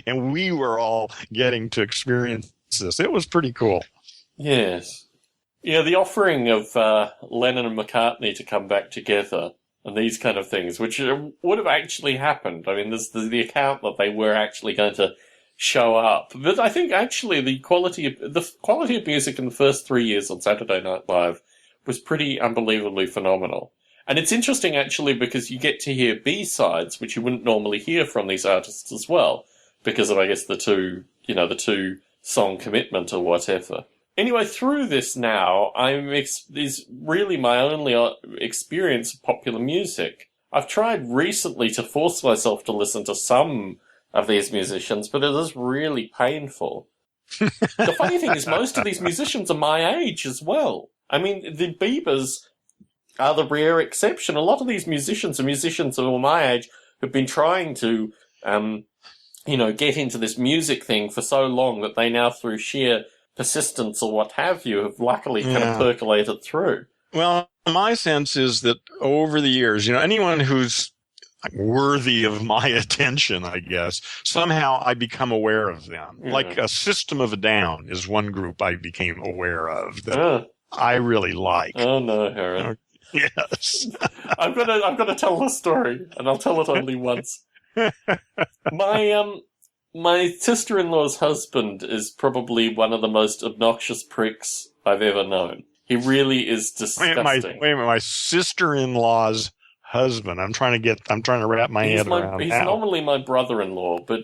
And we were all getting to experience this. It was pretty cool. Yes. Yeah, the offering of Lennon and McCartney to come back together and these kind of things, which would have actually happened. I mean, there's the account that they were actually going to show up. But I think actually the quality of music in the first 3 years on Saturday Night Live was pretty unbelievably phenomenal. And it's interesting actually because you get to hear B-sides, which you wouldn't normally hear from these artists as well, because of, I guess, the two song commitment or whatever. Anyway, through this now, is really my only experience of popular music. I've tried recently to force myself to listen to some of these musicians, but it is really painful. The funny thing is most of these musicians are my age as well. I mean, the Biebers are the rare exception. A lot of these musicians are musicians of my age who've been trying to, get into this music thing for so long that they now, through sheer persistence or what have you, have luckily kind of percolated through. Well, my sense is that over the years, anyone who's worthy of my attention, I guess, somehow I become aware of them. Yeah. Like a System of a Down is one group I became aware of that I really like. Oh no, Heron. Yes. I've got to tell the story, and I'll tell it only once. My sister-in-law's husband is probably one of the most obnoxious pricks I've ever known. He really is disgusting. Wait a minute, my sister-in-law's husband. I'm trying to wrap my head around. He's normally my brother-in-law, but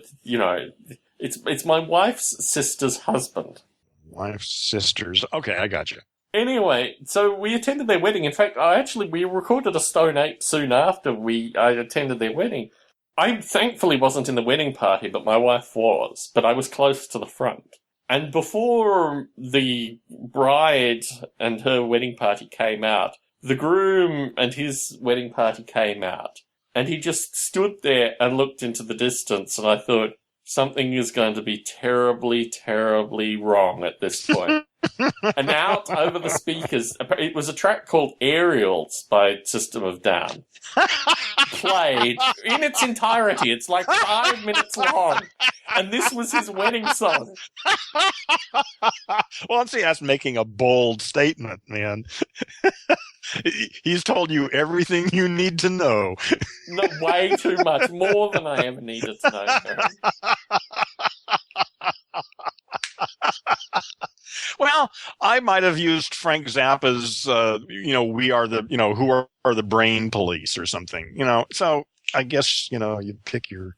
it's my wife's sister's husband. Wife's sister's. Okay, I got you. Anyway, so we attended their wedding. In fact, we recorded a Stone Ape soon after I attended their wedding. I thankfully wasn't in the wedding party, but my wife was, but I was close to the front. And before the bride and her wedding party came out, the groom and his wedding party came out. And he just stood there and looked into the distance, and I thought, something is going to be terribly, terribly wrong at this point. And out over the speakers, it was a track called Aerials by System of Down. Played in its entirety. It's like 5 minutes long. And this was his wedding song. Well, see, that's making a bold statement, man. He's told you everything you need to know. No, way too much. More than I ever needed to know. Well, I might have used Frank Zappa's, we are the, who are the brain police or something, So I guess, you'd pick your...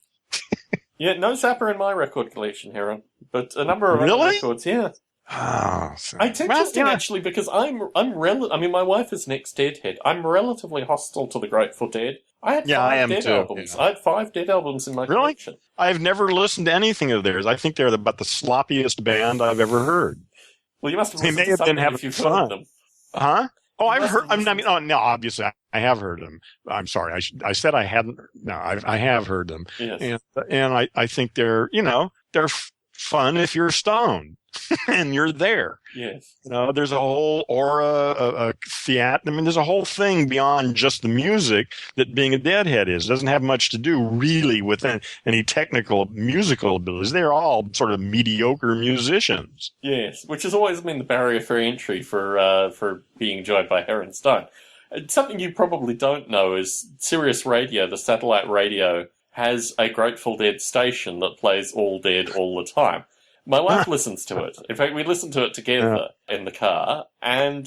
Yeah, no Zappa in my record collection, Heron. But a number of other records, yeah. Oh, so, it's interesting actually because my wife is an ex-Deadhead. I'm relatively hostile to the Grateful Dead. I had 5 Dead albums. Yeah. I had 5 Dead albums in my collection. I've never listened to anything of theirs. I think they're about the sloppiest band I've ever heard. Well, you must have listened to something if you've heard them. Huh? Oh, I've heard. No, obviously I have heard them. I'm sorry. I said I hadn't. No, I have heard them. Yes. And I think they're they're fun if you're stoned and you're there. Yes. There's a whole aura, a theater. I mean, there's a whole thing beyond just the music that being a Deadhead is. It doesn't have much to do really with any technical musical abilities. They're all sort of mediocre musicians. Yes, which has always been the barrier for entry for being enjoyed by Heron Stone. Something you probably don't know is Sirius Radio, the satellite radio, has a Grateful Dead station that plays All Dead all the time. My wife listens to it. In fact, we listened to it together in the car, and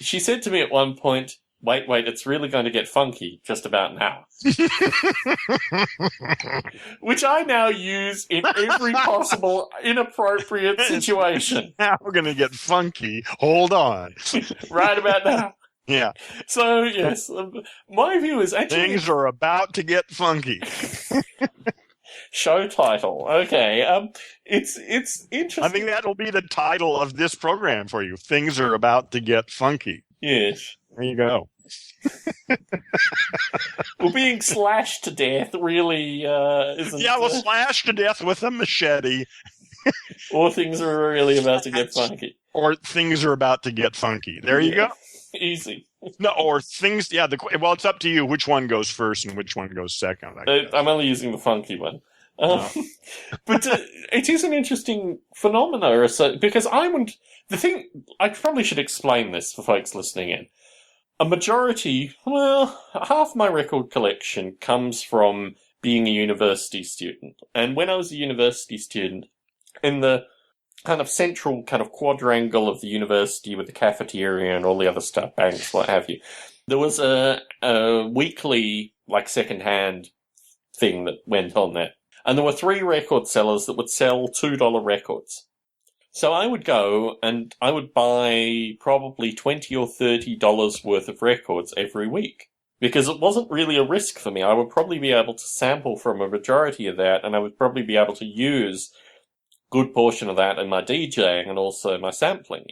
she said to me at one point, wait, it's really going to get funky just about now. Which I now use in every possible inappropriate situation. Now we're going to get funky. Hold on. Right about now. Yeah. So, yes, my view is actually... Things are about to get funky. Show title. Okay. It's interesting. I think that'll be the title of this program for you. Things are about to get funky. Yes. There you go. Well, being slashed to death really isn't... Yeah, well, slashed to death with a machete. Or things are really about to get funky. Or things are about to get funky. There you go. Easy. No, or things, yeah, well, it's up to you which one goes first and which one goes second. I'm only using the funky one. But it is an interesting phenomena, because I probably should explain this for folks listening in. A majority, half my record collection comes from being a university student. And when I was a university student, in the kind of central kind of quadrangle of the university with the cafeteria and all the other stuff, banks, what have you, there was a weekly, like, second-hand thing that went on there. And there were 3 record sellers that would sell $2 records. So I would go and I would buy probably $20 or $30 worth of records every week. Because it wasn't really a risk for me. I would probably be able to sample from a majority of that, and I would probably be able to use good portion of that in my DJing and also my sampling,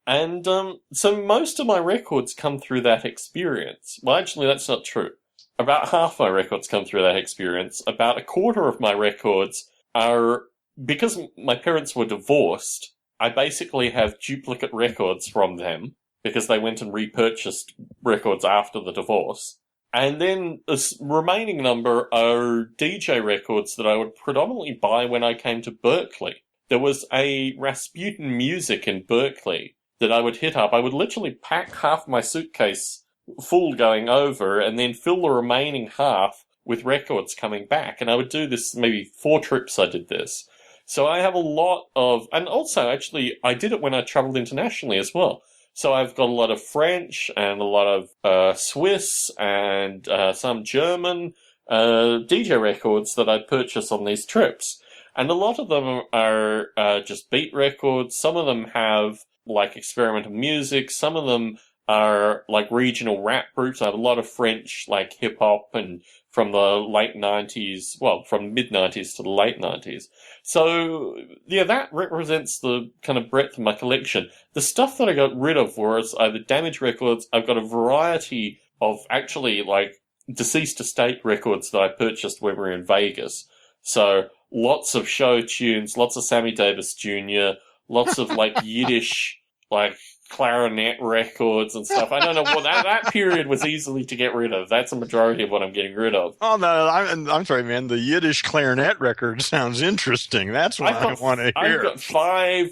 And so most of my records come through that experience. Well, actually, that's not true. About half my records come through that experience. About a quarter of my records are, because my parents were divorced, I basically have duplicate records from them because they went and repurchased records after the divorce. And then the remaining number are DJ records that I would predominantly buy when I came to Berkeley. There was a Rasputin Music in Berkeley that I would hit up. I would literally pack half my suitcase full going over and then fill the remaining half with records coming back. And I would do this, maybe 4 trips I did this. So I have a lot of, and also actually I did it when I traveled internationally as well. So I've got a lot of French and a lot of Swiss and some German DJ records that I purchase on these trips. And a lot of them are just beat records. Some of them have like experimental music. Some of them are like regional rap groups. I have a lot of French like hip hop and from the late 90s, well, from mid 90s to the late 90s. So, yeah, that represents the kind of breadth of my collection. The stuff that I got rid of was either damaged records. I've got a variety of actually like deceased estate records that I purchased when we were in Vegas. So, lots of show tunes, lots of Sammy Davis Jr., lots of like Yiddish, like clarinet records and stuff. I don't know what that period was easily to get rid of. That's a majority of what I'm getting rid of. Oh no, I'm sorry, man. The Yiddish clarinet record sounds interesting. That's what I want to hear.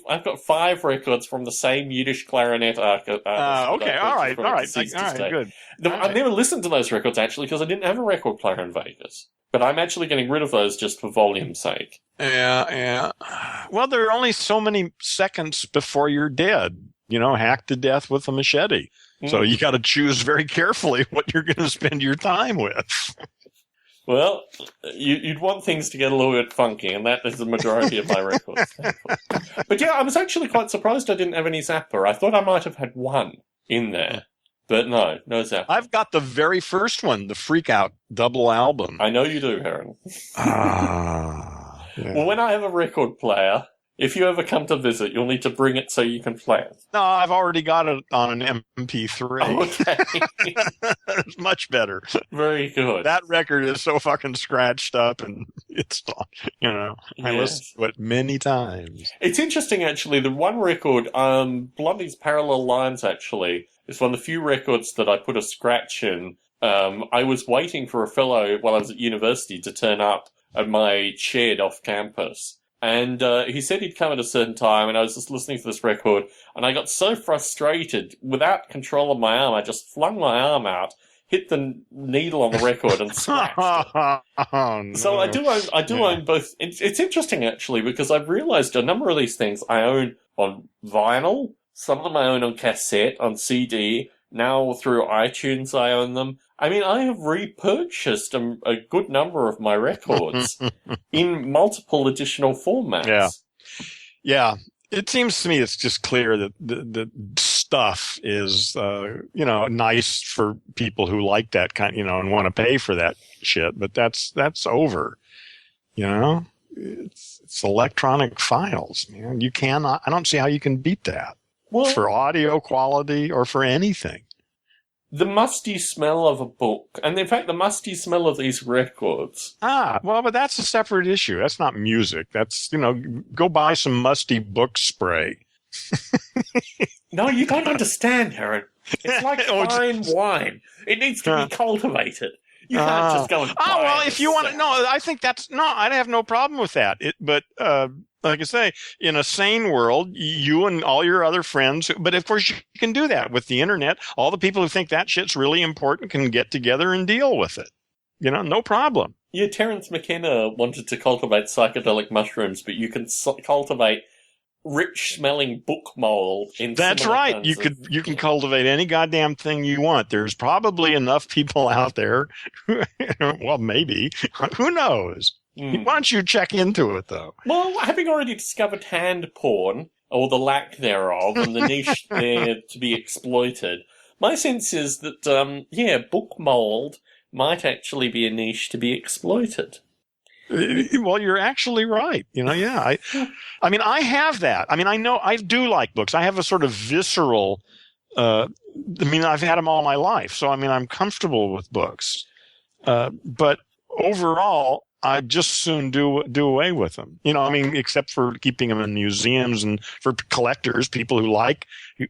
I've got 5 records from the same Yiddish clarinet artist. Okay, all right, good. I've never listened to those records actually because I didn't have a record player in Vegas. But I'm actually getting rid of those just for volume's sake. Yeah. Well, there are only so many seconds before you're dead. Hacked to death with a machete. So you got to choose very carefully what you're going to spend your time with. Well, you'd want things to get a little bit funky, and that is the majority of my records. But yeah, I was actually quite surprised I didn't have any Zappa. I thought I might have had one in there. But no Zappa. I've got the very first one, the Freak Out double album. I know you do, Heron. Yeah. Well, when I have a record player, If you ever come to visit, you'll need to bring it so you can play it. No, I've already got it on an MP3. Oh, okay. It's much better. Very good. That record is so fucking scratched up, and it's, I listened to it many times. It's interesting, actually. The one record, Blondie's Parallel Lines, actually, is one of the few records that I put a scratch in. I was waiting for a fellow while I was at university to turn up at my shed off campus. And he said he'd come at a certain time, and I was just listening to this record, and I got so frustrated, without control of my arm, I just flung my arm out, hit the needle on the record, and scratched it. Oh, no. So I do own both. It's interesting, actually, because I've realized a number of these things I own on vinyl, some of them I own on cassette, on CD, now through iTunes I own them. I mean, I have repurchased a good number of my records in multiple additional formats. Yeah. It seems to me it's just clear that the stuff is, nice for people who like that kind, and want to pay for that shit. But that's over, It's electronic files, man. You cannot, I don't see how you can beat that. Well, for audio quality or for anything. The musty smell of a book, and in fact, the musty smell of these records. But that's a separate issue. That's not music. That's, go buy some musty book spray. No, you don't understand, Heron. It's like fine wine. It needs to be cultivated. You can't just go and buy if you want to, I think I have no problem with that. But like I say, in a sane world, you and all your other friends, but of course you can do that with the internet. All the people who think that shit's really important can get together and deal with it. No problem. Yeah, Terence McKenna wanted to cultivate psychedelic mushrooms, but you can cultivate rich-smelling book mold. That's right. You can cultivate any goddamn thing you want. There's probably enough people out there. Well, maybe. Who knows? Why don't you check into it, though? Well, having already discovered hand porn, or the lack thereof, and the niche there to be exploited, my sense is that, book mold might actually be a niche to be exploited. Well, you're actually right. I mean, I have that. I mean, I know I do like books. I have a sort of visceral, I've had them all my life. So, I'm comfortable with books. But overall, I'd just soon do away with them. Except for keeping them in museums and for collectors, people who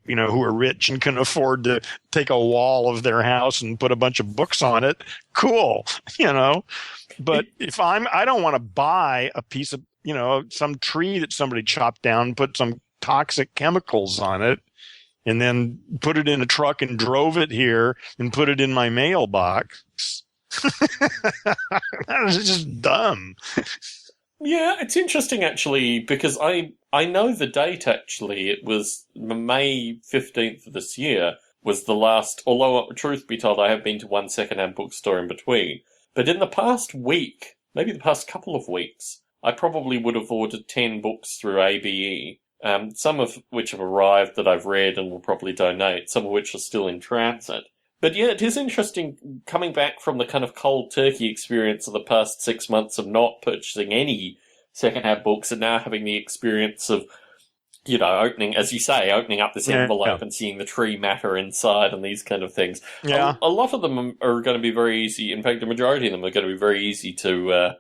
who are rich and can afford to take a wall of their house and put a bunch of books on it. Cool. But if I don't want to buy a piece of, some tree that somebody chopped down, put some toxic chemicals on it, and then put it in a truck and drove it here and put it in my mailbox. That is just dumb. Yeah, it's interesting, actually, because I know the date, actually. It was May 15th of this year was the last, although, truth be told, I have been to one second-hand bookstore in between. But in the past week, maybe the past couple of weeks, I probably would have ordered 10 books through ABE, some of which have arrived that I've read and will probably donate, some of which are still in transit. But yeah, it is interesting coming back from the kind of cold turkey experience of the past 6 months of not purchasing any second-hand books and now having the experience of, opening up this envelope and seeing the tree matter inside and these kind of things. Yeah. A lot of them are going to be very easy. In fact, the majority of them are going to be very easy to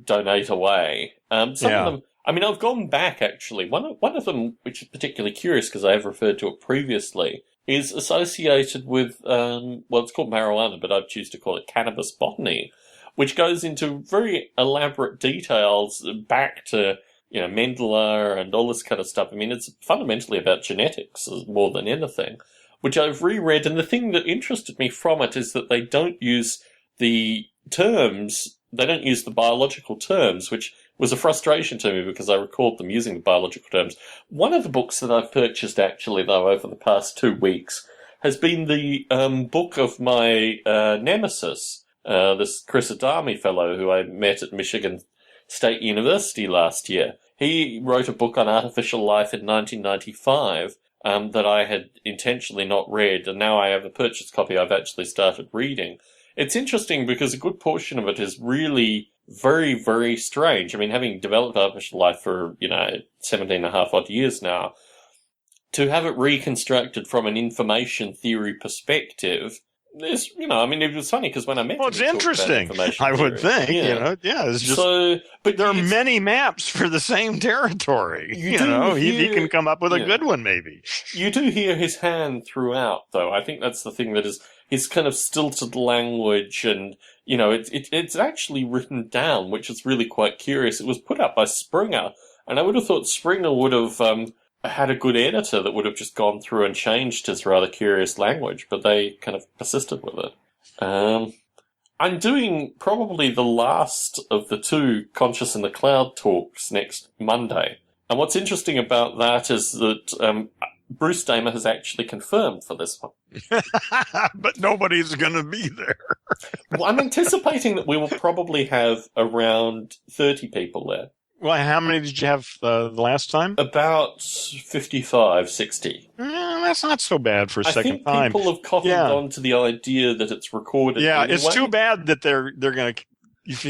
donate away. Some of them, I've gone back, actually. One of them, which is particularly curious because I have referred to it previously, is associated with, it's called marijuana, but I choose to call it cannabis botany, which goes into very elaborate details back to, Mendele and all this kind of stuff. It's fundamentally about genetics more than anything, which I've reread. And the thing that interested me from it is that they don't use the terms, they don't use the biological terms, which was a frustration to me because I recalled them using the biological terms. One of the books that I've purchased, actually, though, over the past 2 weeks has been the book of my nemesis, this Chris Adami fellow who I met at Michigan State University last year. He wrote a book on artificial life in 1995 that I had intentionally not read, and now I have a purchased copy I've actually started reading. It's interesting because a good portion of it is really very, very strange. I mean, having developed artificial life for, 17 and a half odd years now, to have it reconstructed from an information theory perspective, there's, it was funny because when I met him, it's he talked about interesting. information I would theory. think, it's just but there are many maps for the same territory. He can come up with a good one, maybe. You do hear his hand throughout, though. I think that's the thing that is his kind of stilted language, and it's actually written down, which is really quite curious. It was put up by Springer, and I would have thought Springer would have had a good editor that would have just gone through and changed his rather curious language, but they kind of persisted with it. I'm doing probably the last of the 2 Conscious in the Cloud talks next Monday. And what's interesting about that is that Bruce Damer has actually confirmed for this one. But nobody's going to be there. Well, I'm anticipating that we will probably have around 30 people there. Well, how many did you have the last time? About 55, 60. That's not so bad for a second time. I think people have cottoned on to the idea that it's recorded. Yeah, anyway. It's too bad that they're going to.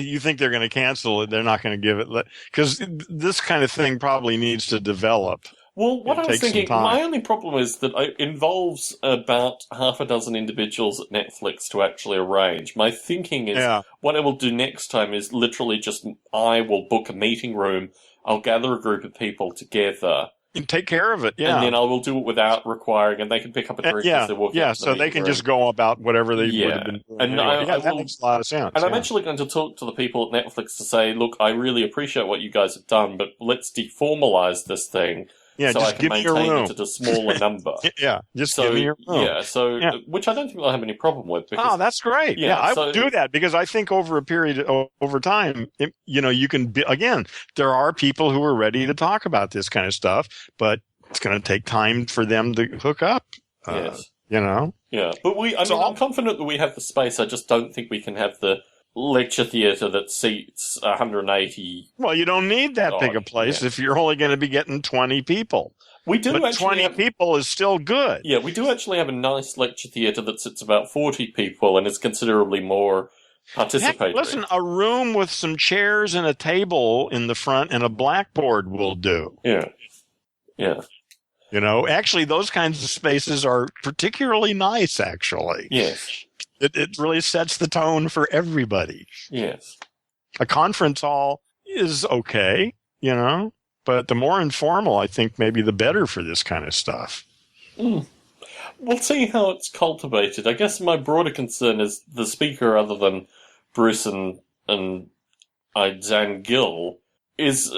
You think they're going to cancel it? They're not going to give it, because this kind of thing probably needs to develop. Well, what I was thinking, my only problem is that it involves about half a dozen individuals at Netflix to actually arrange. My thinking is what I will do next time is literally just I will book a meeting room, I'll gather a group of people together. And take care of it, And then I will do it without requiring, and they can pick up a drink as they're walking up to the so they can just go about whatever they would have been doing. And that makes a lot of sense. And I'm actually going to talk to the people at Netflix to say, look, I really appreciate what you guys have done, but let's deformalize this thing. Yeah, so just I can give me your maintain room. it at a smaller number. Just give me your room. Which I don't think they'll have any problem with. Because, that's great. I would do that because I think over a period, over time, you can be, again, there are people who are ready to talk about this kind of stuff, but it's going to take time for them to hook up. Yes. Yeah, but I'm confident that we have the space. I just don't think we can have the lecture theatre that seats 180. Well, you don't need that big a place if you're only going to be getting 20 people. We do but 20 people is still good. Yeah, we do actually have a nice lecture theatre that sits about 40 people and is considerably more participatory. Heck, listen, a room with some chairs and a table in the front and a blackboard will do. Yeah. Actually, those kinds of spaces are particularly nice, actually. Yes. It really sets the tone for everybody. Yes. A conference hall is okay, but the more informal, I think, maybe the better for this kind of stuff. We'll see how it's cultivated. I guess my broader concern is the speaker, other than Bruce and Zan Gill, is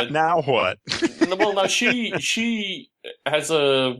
now what? Well, no, she has a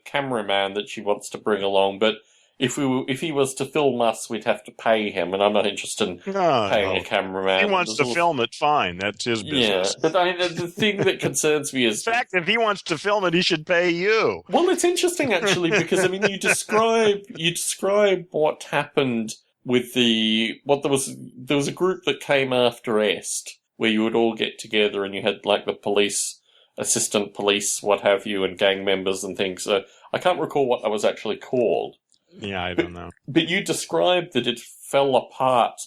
cameraman that she wants to bring along, but if he was to film us, we'd have to pay him, and I'm not interested in paying a cameraman. If he wants to film it, fine. That's his business. Yeah, but the thing that concerns me is... In fact, if he wants to film it, he should pay you. Well, it's interesting, actually, because, you describe what happened with there was a group that came after Est, where you would all get together and you had, the police, assistant police, what have you, and gang members and things. So I can't recall what that was actually called. Yeah, I don't know. But you described that it fell apart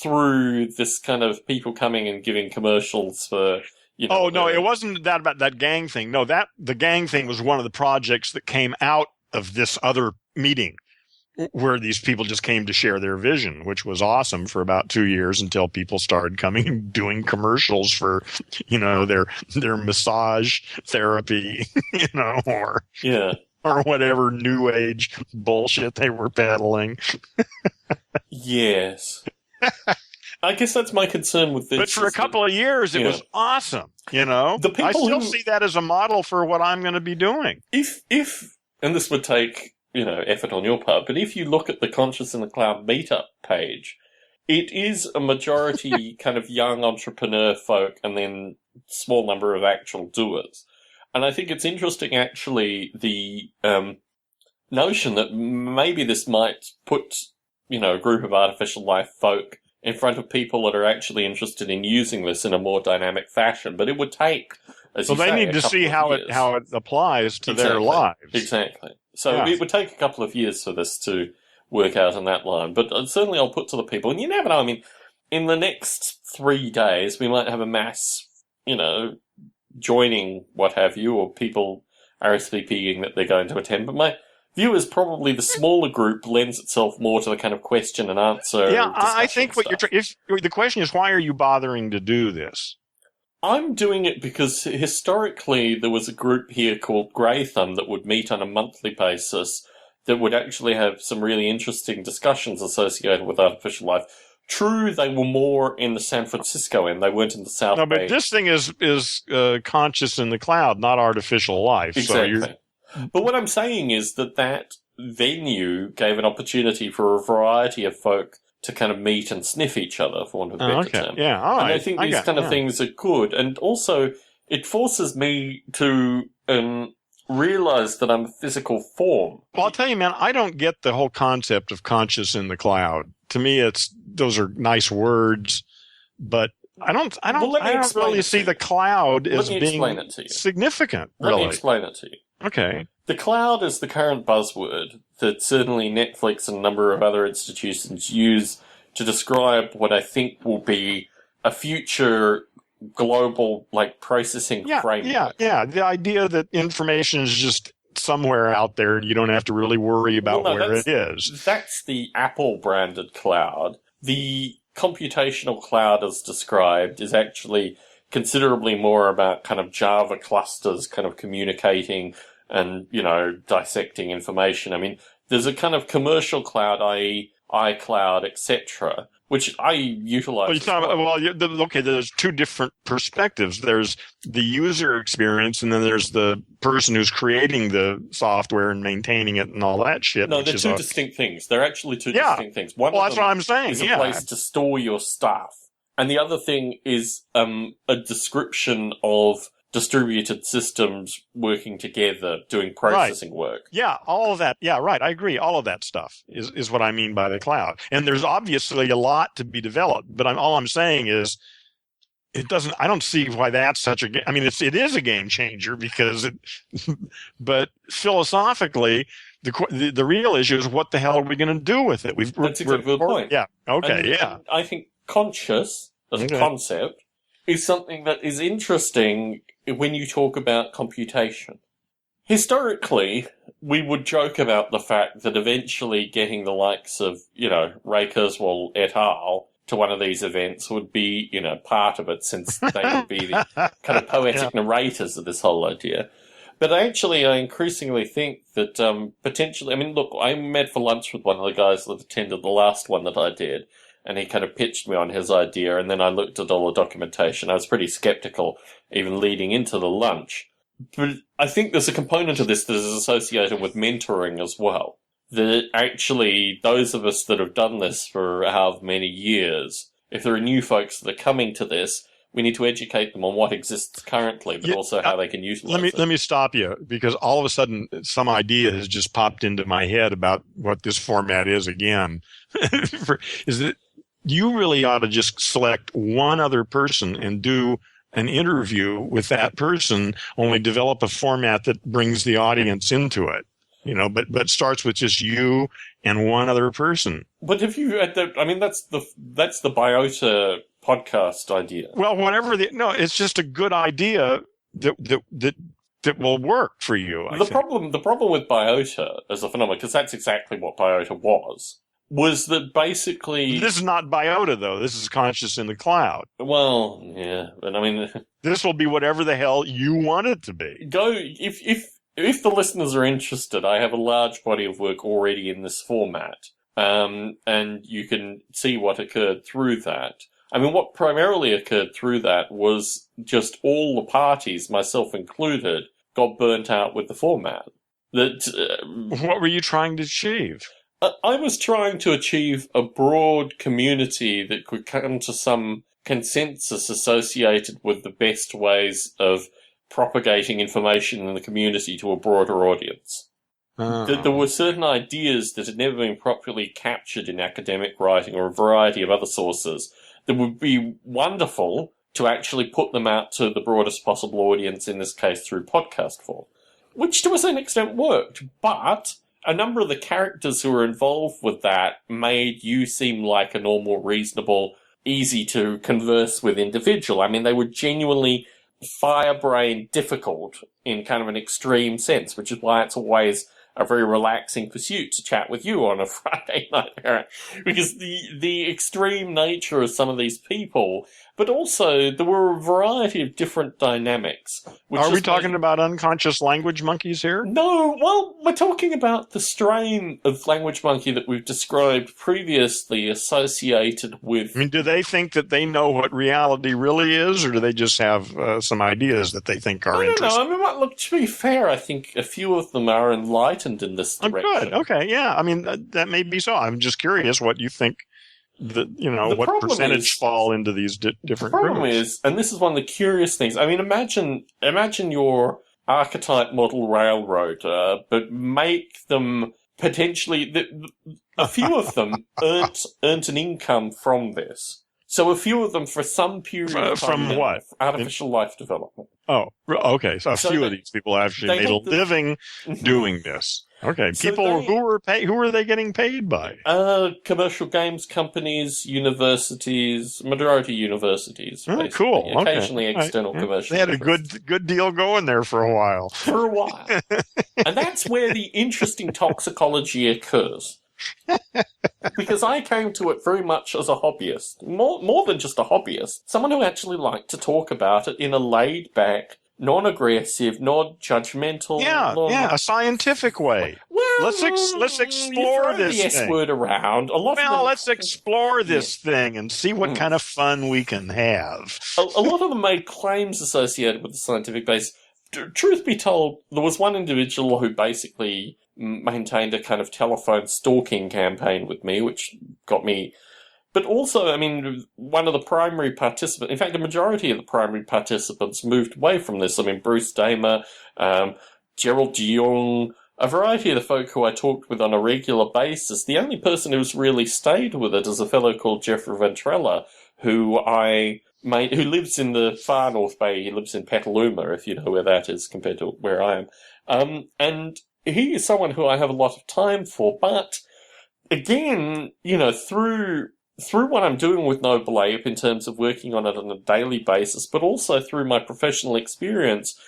through this kind of people coming and giving commercials for, no, it wasn't that about that gang thing. No, the gang thing was one of the projects that came out of this other meeting where these people just came to share their vision, which was awesome for about 2 years until people started coming and doing commercials for, their massage therapy, or whatever new age bullshit they were peddling. Yes. I guess that's my concern with this. But for a couple of years, it was awesome. I still see that as a model for what I'm going to be doing. If, and this would take, effort on your part, but if you look at the Conscious in the Cloud meetup page, it is a majority kind of young entrepreneur folk and then small number of actual doers. And I think it's interesting, actually, the notion that maybe this might put, a group of artificial life folk in front of people that are actually interested in using this in a more dynamic fashion. But it would take, they need to see how it applies to their lives. Exactly. So it would take a couple of years for this to work out in that line. But certainly I'll put to the people, and you never know, in the next 3 days, we might have a mass, joining, what have you, or people RSVPing that they're going to attend. But my view is probably the smaller group lends itself more to the kind of question and answer. Yeah, I think what the question is, why are you bothering to do this? I'm doing it because historically there was a group here called Grey Thumb that would meet on a monthly basis that would actually have some really interesting discussions associated with artificial life. True, they were more in the San Francisco end. They weren't in the South Bay. No, but this thing is conscious in the cloud, not artificial life. Exactly. So but what I'm saying is that venue gave an opportunity for a variety of folk to kind of meet and sniff each other, for want of a better term. Yeah, all right. And I think these kind of things are good. And also, it forces me to realize that I'm a physical form. Well, I'll tell you, man, I don't get the whole concept of conscious in the cloud. To me, those are nice words, but I don't really see the cloud as being significant. Let me explain it to you. Okay. The cloud is the current buzzword that certainly Netflix and a number of other institutions use to describe what I think will be a future global, processing framework. Yeah. The idea that information is just somewhere out there and you don't have to really worry about where it is. That's the Apple-branded cloud. The computational cloud, as described, is actually considerably more about kind of Java clusters kind of communicating and, dissecting information. I mean, there's a kind of commercial cloud, i.e. iCloud, etc., which I utilize. There's two different perspectives. There's the user experience, and then there's the person who's creating the software and maintaining it and all that shit. No, they're two distinct things. They're actually two distinct things. One that's what I'm saying. Is a place to store your stuff. And the other thing is a description of distributed systems working together, doing processing work. Yeah, all of that. Yeah, right. I agree. All of that stuff is what I mean by the cloud. And there's obviously a lot to be developed, but all I'm saying is I don't see why that's such a, it is a game changer because but philosophically, the real issue is what the hell are we going to do with it? That's exactly the point. Yeah. Okay. And I think conscious as a concept is something that is interesting when you talk about computation. Historically, we would joke about the fact that eventually getting the likes of, Ray Kurzweil et al. To one of these events would be, part of it, since they would be the kind of poetic narrators of this whole idea. But actually, I increasingly think that potentially, I met for lunch with one of the guys that attended the last one that I did, and he kind of pitched me on his idea, and then I looked at all the documentation. I was pretty skeptical, even leading into the lunch. But I think there's a component of this that is associated with mentoring as well. That actually, those of us that have done this for however many years, if there are new folks that are coming to this, we need to educate them on what exists currently, but also how they can utilize it. Let me stop you, because all of a sudden some idea has just popped into my head about what this format is again. Is that you really ought to just select one other person and do an interview with that person, only develop a format that brings the audience into it. But starts with just you and one other person. But if you, that's the Biota podcast idea. Well, it's just a good idea that will work for you. The problem with Biota as a phenomenon, because that's exactly what Biota was that basically... This is not Biota, though. This is conscious in the cloud. Well, yeah, but this will be whatever the hell you want it to be. If the listeners are interested, I have a large body of work already in this format, and you can see what occurred through that. What primarily occurred through that was just all the parties, myself included, got burnt out with the format. What were you trying to achieve? I was trying to achieve a broad community that could come to some consensus associated with the best ways of propagating information in the community to a broader audience. There were certain ideas that had never been properly captured in academic writing or a variety of other sources that would be wonderful to actually put them out to the broadest possible audience, in this case through podcast form, which to a certain extent worked, but a number of the characters who were involved with that made you seem like a normal, reasonable easy to converse with individual. I mean, they were genuinely firebrain difficult in kind of an extreme sense, which is why it's always a very relaxing pursuit to chat with you on a Friday night, Aaron, because the extreme nature of some of these people, but also there were a variety of different dynamics. Are we talking about unconscious language monkeys here? No, well, we're talking about the strain of language monkey that we've described previously associated with... I mean, do they think that they know what reality really is, or do they just have some ideas that they think are interesting? I don't know. I mean, look, to be fair, I think a few of them are enlightened in this direction. Oh, good. Okay, yeah. I mean, that may be so. I'm just curious what you think, what percentage fall into these different groups. The problem is, and this is one of the curious things, I mean, imagine your archetype model railroader, but make them potentially... a few of them earned an income from this. So a few of them, for some period of time... From what? Artificial life development. Oh, okay. So a few of these people actually made a living doing this. Okay. So people who were they getting paid by? Commercial games companies, universities, majority universities. Oh, cool. Occasionally external commercial. They had a good deal going there for a while. For a while. And that's where the interesting toxicology occurs. Because I came to it very much as a hobbyist. More than just a hobbyist. Someone who actually liked to talk about it in a laid-back, non-aggressive, non-judgmental... a scientific way. Well, let's explore this the S word around. Let's explore this thing and see what kind of fun we can have. A lot of them made claims associated with the scientific base. Truth be told, there was one individual who basically maintained a kind of telephone stalking campaign with me, which got me... But also, I mean, one of the primary participants... In fact, the majority of the primary participants moved away from this. I mean, Bruce Damer, Gerald Jung, a variety of the folk who I talked with on a regular basis. The only person who's really stayed with it is a fellow called Jeffrey Ventrella, who lives in the far North Bay. He lives in Petaluma, if you know where that is compared to where I am. And he is someone who I have a lot of time for, but again, through what I'm doing with Noble Ape in terms of working on it on a daily basis, but also through my professional experience,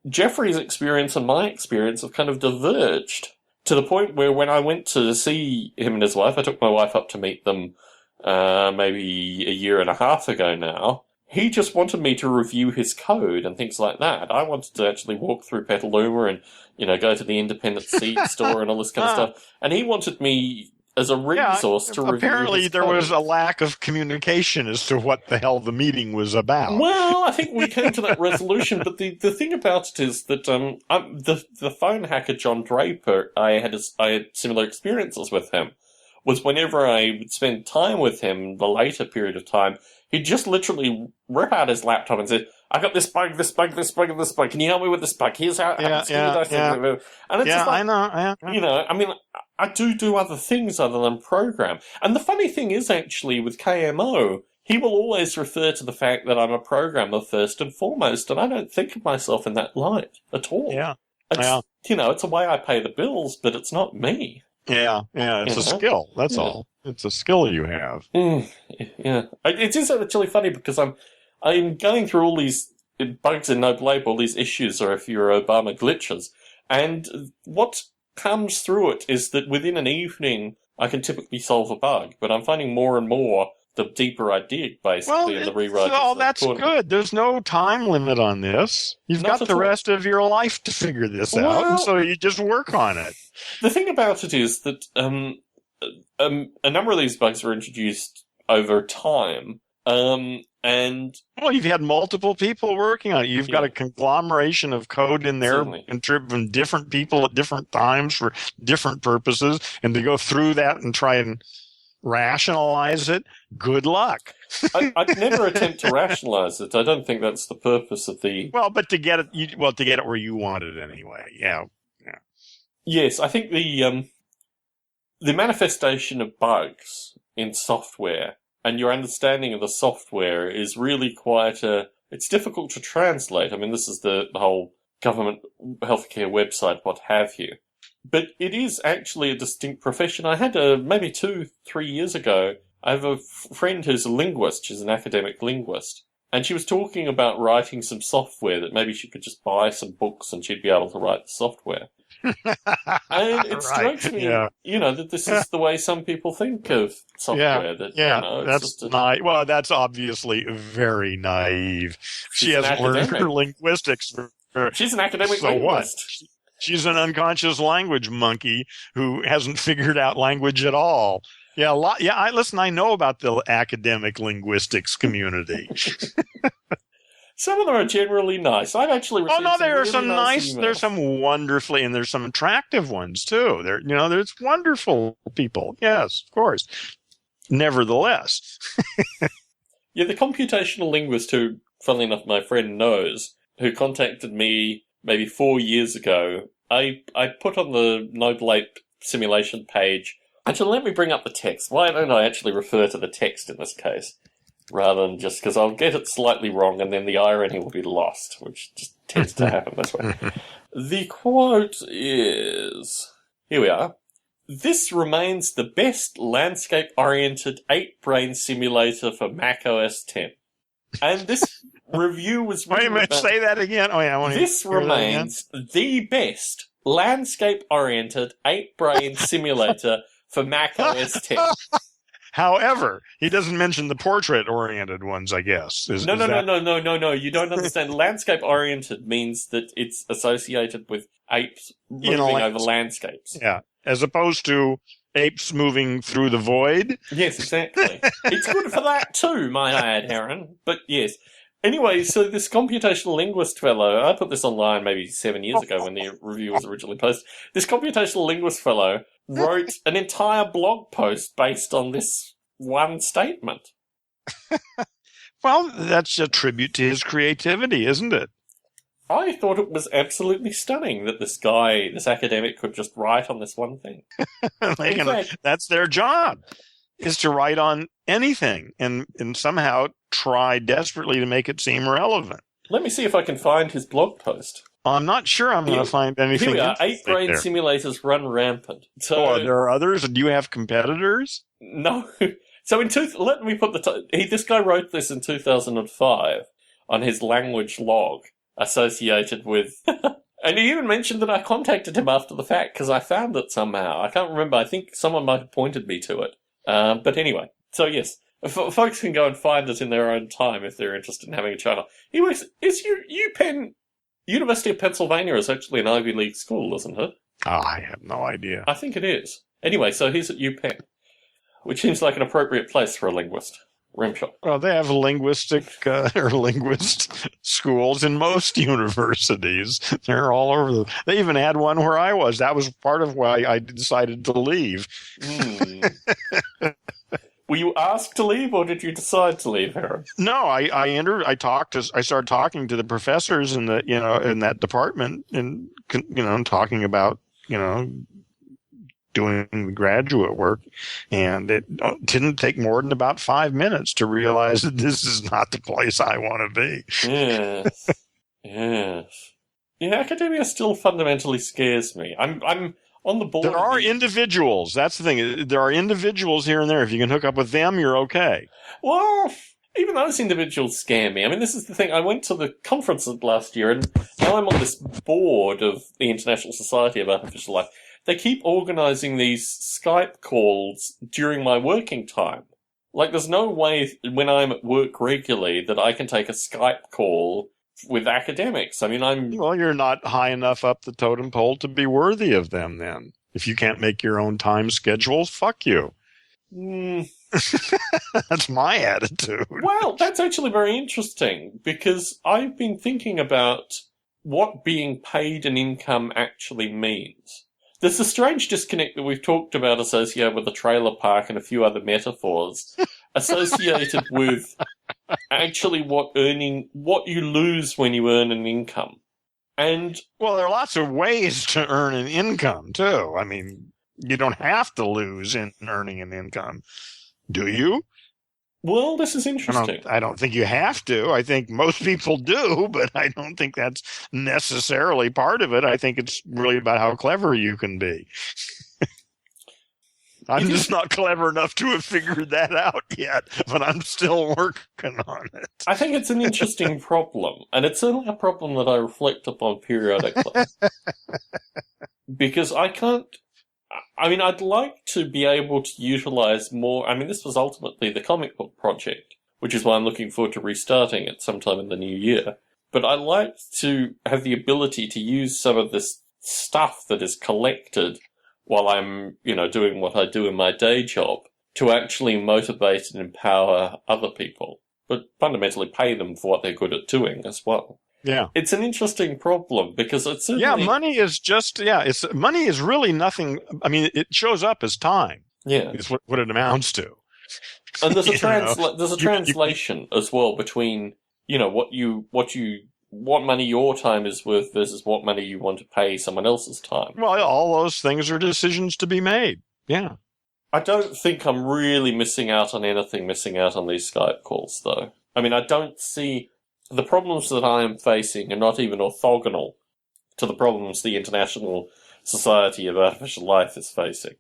Jeffrey's experience and my experience have kind of diverged to the point where when I went to see him and his wife, I took my wife up to meet them maybe a year and a half ago now. He just wanted me to review his code and things like that. I wanted to actually walk through Petaluma and, go to the independent seed store and all this kind of stuff. And he wanted me as a resource to review apparently his there code. was a lack of communication as to what the hell the meeting was about. Well, I think we came to that resolution, but the thing about it is that the phone hacker John Draper, I had similar experiences with him. Was whenever I would spend time with him, the later period of time, he'd just literally rip out his laptop and say, "I got this bug, this bug, this bug, and this bug. Can you help me with this bug? Here's how." And it's just like, I know. I mean, I do other things other than program. And the funny thing is, actually, with KMO, he will always refer to the fact that I'm a programmer first and foremost, and I don't think of myself in that light at all. Yeah. It's a way I pay the bills, but it's not me. Yeah, it's a skill. That's all. It's a skill you have. Yeah, it is actually funny because I'm going through all these bugs in Noble Ape, all these issues, or if you're Obama glitches, and what comes through it is that within an evening I can typically solve a bug, but I'm finding more and more the deeper I dig, basically, in the rewrites. Well, that's good. There's no time limit on this. You've got the rest of your life to figure this out, and so you just work on it. The thing about it is that a number of these bugs were introduced over time, and... Well, you've had multiple people working on it. You've got a conglomeration of code in there from different people at different times for different purposes, and to go through that and try and rationalize it, good luck. I'd never attempt to rationalize it. I don't think that's the purpose of the... Well, but to get it where you want it anyway. Yeah. Yes, I think the manifestation of bugs in software and your understanding of the software is really quite it's difficult to translate. I mean, this is the whole government healthcare website, what have you. But it is actually a distinct profession. I had maybe 2-3 years ago, I have a friend who's a linguist. She's an academic linguist. And she was talking about writing some software that maybe she could just buy some books and she'd be able to write the software. And it strikes me, that this is the way some people think of software. That's well, that's obviously very naive. She hasn't learned her linguistics. She's an academic linguist. What? She's an unconscious language monkey who hasn't figured out language at all. Yeah, I know about the academic linguistics community. Some of them are generally nice. I've actually received there are really some nice. emails. There's some wonderfully, and there's some attractive ones too. There's wonderful people. Yes, of course. Nevertheless, the computational linguist who, funnily enough, my friend knows, who contacted me maybe 4 years ago. I put on the Noble Ape simulation page. Actually, let me bring up the text. Why don't I actually refer to the text in this case? Rather than just because I'll get it slightly wrong and then the irony will be lost, which just tends to happen this way. The quote is... Here we are. This remains the best landscape-oriented 8-brain simulator for Mac OS X. And this review was... Wait a minute, say that again. Oh, yeah, I want to This remains the best landscape-oriented 8-brain simulator for Mac OS X. However, he doesn't mention the portrait-oriented ones, I guess. No. You don't understand. Landscape-oriented means that it's associated with apes moving over landscapes. Yeah, as opposed to apes moving through the void. Yes, exactly. It's good for that too, might I add, Aaron. But yes. Anyway, so this computational linguist fellow, I put this online maybe 7 years ago when the review was originally posted. This computational linguist fellow wrote an entire blog post based on this one statement. Well, that's a tribute to his creativity, isn't it? I thought it was absolutely stunning that this guy, this academic, could just write on this one thing. That's their job, is to write on anything and somehow try desperately to make it seem relevant. Let me see if I can find his blog post. I'm not sure I'm going to find anything. Here we are. 8-brain simulators run rampant. So, there are others? Do you have competitors? No. So let me put this guy wrote this in 2005 on his language log associated with... And he even mentioned that I contacted him after the fact because I found it somehow. I can't remember. I think someone might have pointed me to it. But anyway, so yes, folks can go and find it in their own time if they're interested in having a channel. He works. Is UPenn, University of Pennsylvania, is actually an Ivy League school, isn't it? Oh, I have no idea. I think it is. Anyway, so he's at UPenn, which seems like an appropriate place for a linguist. Rimshot. Well, they have linguistic or linguist schools in most universities. They're all over. They even had one where I was. That was part of why I decided to leave. Were you asked to leave, or did you decide to leave, Aaron? No, I started talking to the professors in that department, and talking about doing the graduate work, and it didn't take more than about 5 minutes to realize that this is not the place I want to be. Yes. Yes. Yeah, academia still fundamentally scares me. I'm on the board. There are individuals. That's the thing. There are individuals here and there. If you can hook up with them, you're okay. Well, even those individuals scare me. I mean, this is the thing. I went to the conference last year, and now I'm on this board of the International Society of Artificial Life. They keep organizing these Skype calls during my working time. Like, there's no way when I'm at work regularly that I can take a Skype call with academics. I mean, Well, you're not high enough up the totem pole to be worthy of them, then. If you can't make your own time schedules, fuck you. That's my attitude. Well, that's actually very interesting, because I've been thinking about what being paid an income actually means. There's a strange disconnect that we've talked about associated with the trailer park and a few other metaphors associated with actually what you lose when you earn an income. And well, there are lots of ways to earn an income too. I mean, you don't have to lose in earning an income, do you? Well, this is interesting. I don't think you have to. I think most people do, but I don't think that's necessarily part of it. I think it's really about how clever you can be. I'm just not clever enough to have figured that out yet, but I'm still working on it. I think it's an interesting problem, and it's certainly a problem that I reflect upon periodically. Because I can't... I mean, I'd like to be able to utilize more... I mean, this was ultimately the comic book project, which is why I'm looking forward to restarting it sometime in the new year. But I'd like to have the ability to use some of this stuff that is collected while I'm, doing what I do in my day job to actually motivate and empower other people, but fundamentally pay them for what they're good at doing as well. Yeah. It's an interesting problem because it's certainly... Yeah, money is really nothing. I mean, it shows up as time. Yeah. It's what it amounts to. And there's a translation as well between, what money your time is worth versus what money you want to pay someone else's time. Well, all those things are decisions to be made. Yeah. I don't think I'm really missing out on these Skype calls, though. I mean, I don't see... The problems that I am facing are not even orthogonal to the problems the International Society of Artificial Life is facing.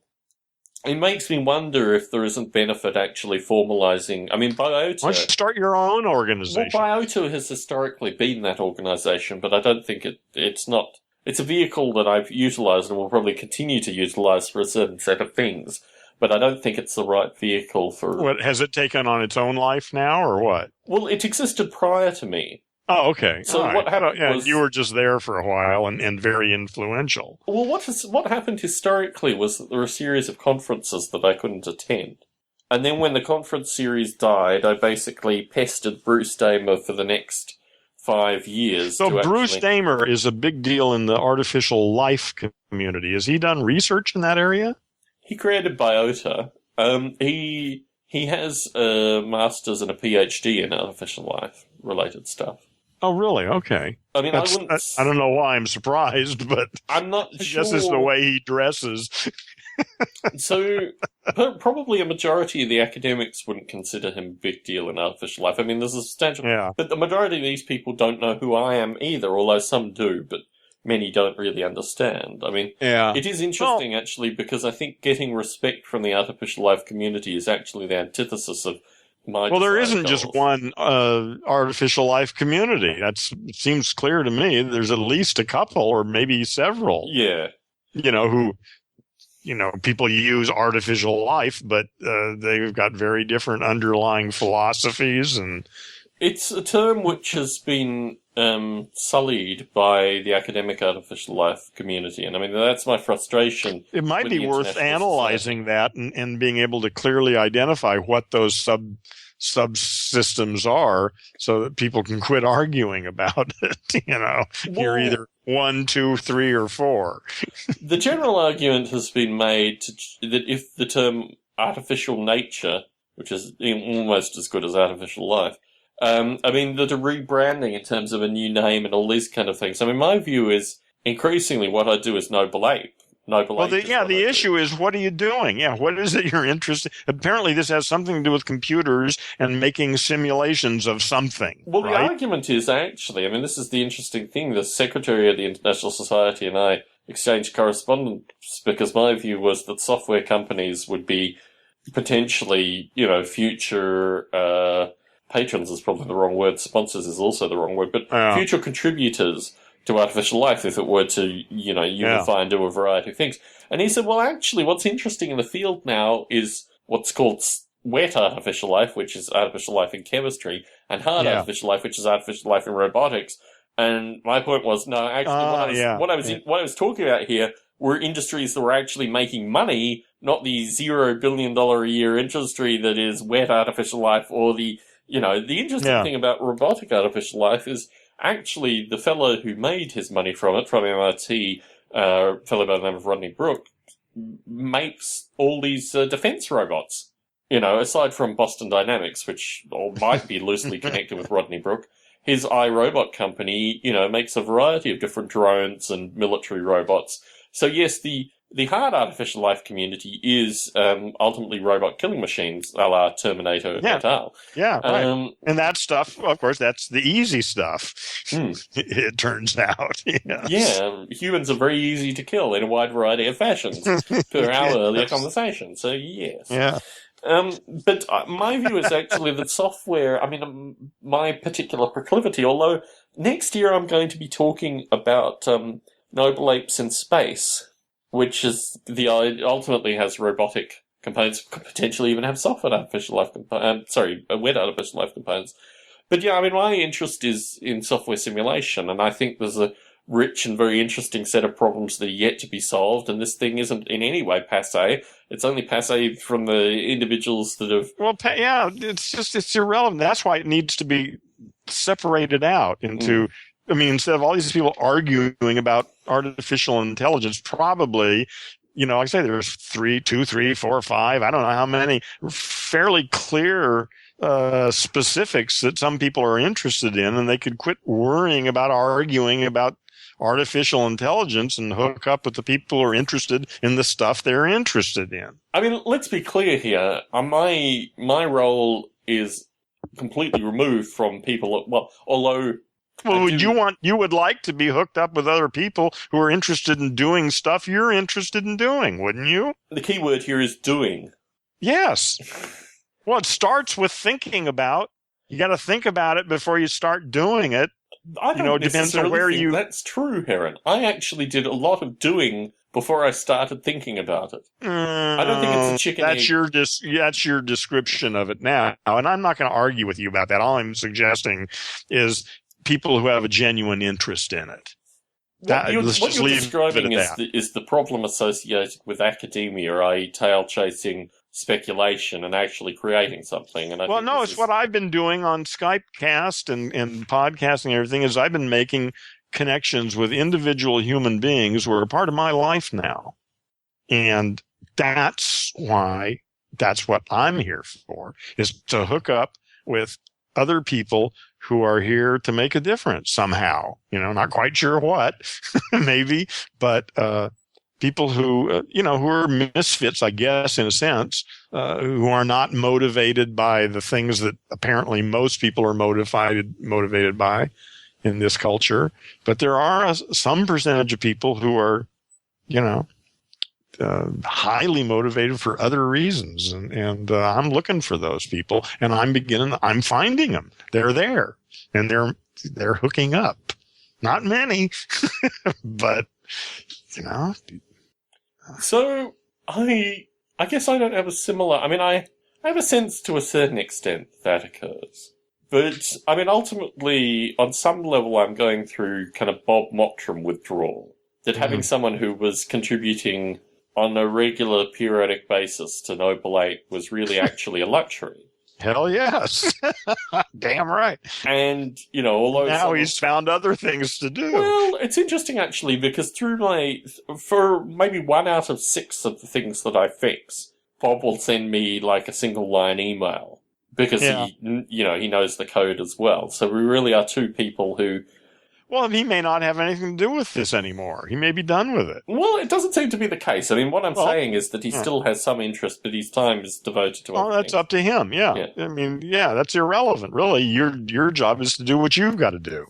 It makes me wonder if there isn't benefit actually formalizing... I mean, Biota... Why don't you start your own organization? Well, Biota has historically been that organization, but I don't think it's not... It's a vehicle that I've utilized and will probably continue to utilize for a certain set of things, but I don't think it's the right vehicle for... What, has it taken on its own life now, or what? Well, it existed prior to me. Oh, okay. So what happened was... You were just there for a while and very influential. Well, what happened historically was that there were a series of conferences that I couldn't attend. And then when the conference series died, I basically pestered Bruce Damer for the next 5 years. So Bruce Damer is a big deal in the artificial life community. Has he done research in that area? He created Biota. He has a master's and a PhD in artificial life related stuff. Oh, really? Okay. I mean, I don't know why I'm surprised, but I'm not sure. I guess it's the way he dresses. So, probably a majority of the academics wouldn't consider him a big deal in artificial life. I mean, there's a substantial... Yeah. But the majority of these people don't know who I am either, although some do, but many don't really understand. I mean, It is interesting, actually, because I think getting respect from the artificial life community is actually the antithesis of my... Well, there isn't just one artificial life community. It seems clear to me. There's at least a couple, or maybe several. Yeah. People use artificial life, but they've got very different underlying philosophies. And it's a term which has been sullied by the academic artificial life community. And I mean, that's my frustration. It might be worth analyzing that and being able to clearly identify what those subsystems are so that people can quit arguing about it. You're either 1, 2, 3, or 4. The general argument has been made that if the term artificial nature, which is almost as good as artificial life, that a rebranding in terms of a new name and all these kind of things. I mean, my view is increasingly what I do is Noble Ape. The issue is, what are you doing? Yeah, what is it you're interested in? Apparently, this has something to do with computers and making simulations of something. Well, right? The argument is actually, this is the interesting thing. The secretary of the International Society and I exchanged correspondence because my view was that software companies would be potentially, future patrons is probably the wrong word. Sponsors is also the wrong word, but future contributors to artificial life if it were to, unify and do a variety of things. And he said, well, actually, what's interesting in the field now is what's called wet artificial life, which is artificial life in chemistry, and hard artificial life, which is artificial life in robotics. And my point was, no, actually, what I was talking about here were industries that were actually making money, not the $0 billion a year industry that is wet artificial life, or the interesting thing about robotic artificial life is actually the fellow who made his money from it, from MIT, a fellow by the name of Rodney Brook, makes all these defense robots. Aside from Boston Dynamics, which might be loosely connected with Rodney Brook, his iRobot company, makes a variety of different drones and military robots. So yes, the the hard artificial life community is ultimately robot killing machines, a la Terminator Yeah. et al. Yeah, right. And that stuff, of course, that's the easy stuff. It turns out. Yes. Yeah, humans are very easy to kill in a wide variety of fashions, per our earlier conversation. So, yes. Yeah. But my view is actually that software, my particular proclivity, although next year I'm going to be talking about Noble Apes in Space, which is ultimately has robotic components, could potentially even have soft artificial life components, wet artificial life components. But yeah, my interest is in software simulation, and I think there's a rich and very interesting set of problems that are yet to be solved, and this thing isn't in any way passé. It's only passé from the individuals that have... Well, it's irrelevant. That's why it needs to be separated out into... instead of all these people arguing about artificial intelligence, probably, like I say, there's 2, 3, 4, 5, I don't know how many, fairly clear specifics that some people are interested in, and they could quit worrying about arguing about artificial intelligence and hook up with the people who are interested in the stuff they're interested in. Let's be clear here. My role is completely removed from people. Although... Well, you would like to be hooked up with other people who are interested in doing stuff you're interested in doing, wouldn't you? The key word here is doing. Yes. Well, it starts with thinking about. You got to think about it before you start doing it. I don't necessarily think that's true, Heron. I actually did a lot of doing before I started thinking about it. I don't think it's a chicken egg. That's your description of it now, and I'm not going to argue with you about that. All I'm suggesting is people who have a genuine interest in it. What you're describing is the problem associated with academia, i.e. tail-chasing speculation and actually creating something. And it's what I've been doing on Skypecast and podcasting and everything is I've been making connections with individual human beings who are a part of my life now. And that's what I'm here for, is to hook up with other people who are here to make a difference somehow. Not quite sure what, maybe, but people who, who are misfits, I guess, in a sense, who are not motivated by the things that apparently most people are motivated by in this culture. But there are some percentage of people who are, highly motivated for other reasons. And I'm looking for those people, and I'm finding them. They're there, and they're hooking up. Not many, but, So, I guess I don't have a similar... I have a sense to a certain extent that occurs. But, ultimately, on some level, I'm going through kind of Bob Mottram withdrawal. That having someone who was contributing on a regular, periodic basis to Noble Ape was really actually a luxury. Hell yes. Damn right. And, although... Now he's found other things to do. Well, it's interesting, actually, because for maybe 1 out of 6 of the things that I fix, Bob will send me, a single-line email. Because he knows the code as well. So we really are 2 people who... Well, he may not have anything to do with this anymore. He may be done with it. Well, it doesn't seem to be the case. What I'm saying is that he still has some interest, but his time is devoted to other things. That's up to him, yeah. That's irrelevant, really. Your job is to do what you've got to do.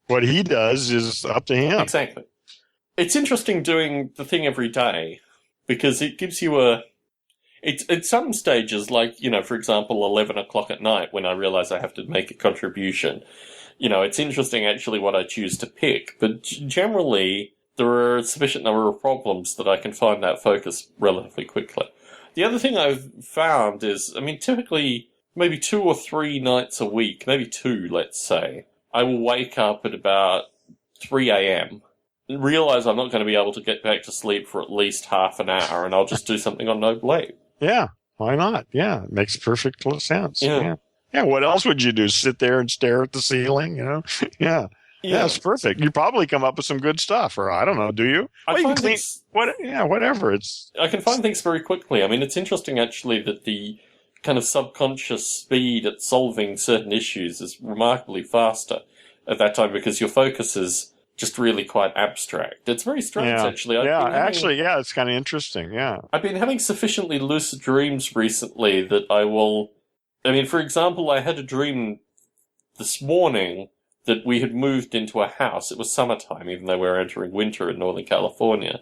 What he does is up to him. Exactly. It's interesting doing the thing every day, because it gives you It's at some stages, for example, 11 o'clock at night, when I realize I have to make a contribution. It's interesting actually what I choose to pick, but generally there are a sufficient number of problems that I can find that focus relatively quickly. The other thing I've found is, typically maybe 2 or 3 nights a week, maybe 2, let's say, I will wake up at about 3 a.m. and realize I'm not going to be able to get back to sleep for at least half an hour, and I'll just do something on Noble Ape. Yeah, why not? Yeah, it makes perfect sense. Yeah. Yeah, what else would you do? Sit there and stare at the ceiling, Yeah. Yeah, it's perfect. You probably come up with some good stuff, or I don't know, do you? Whatever. I can find things very quickly. It's interesting actually that the kind of subconscious speed at solving certain issues is remarkably faster at that time because your focus is just really quite abstract. It's very strange, Yeah. actually. It's kind of interesting. Yeah. I've been having sufficiently lucid dreams recently that I will. I mean, for example, I had a dream this morning that we had moved into a house. It was summertime, even though we were entering winter in Northern California.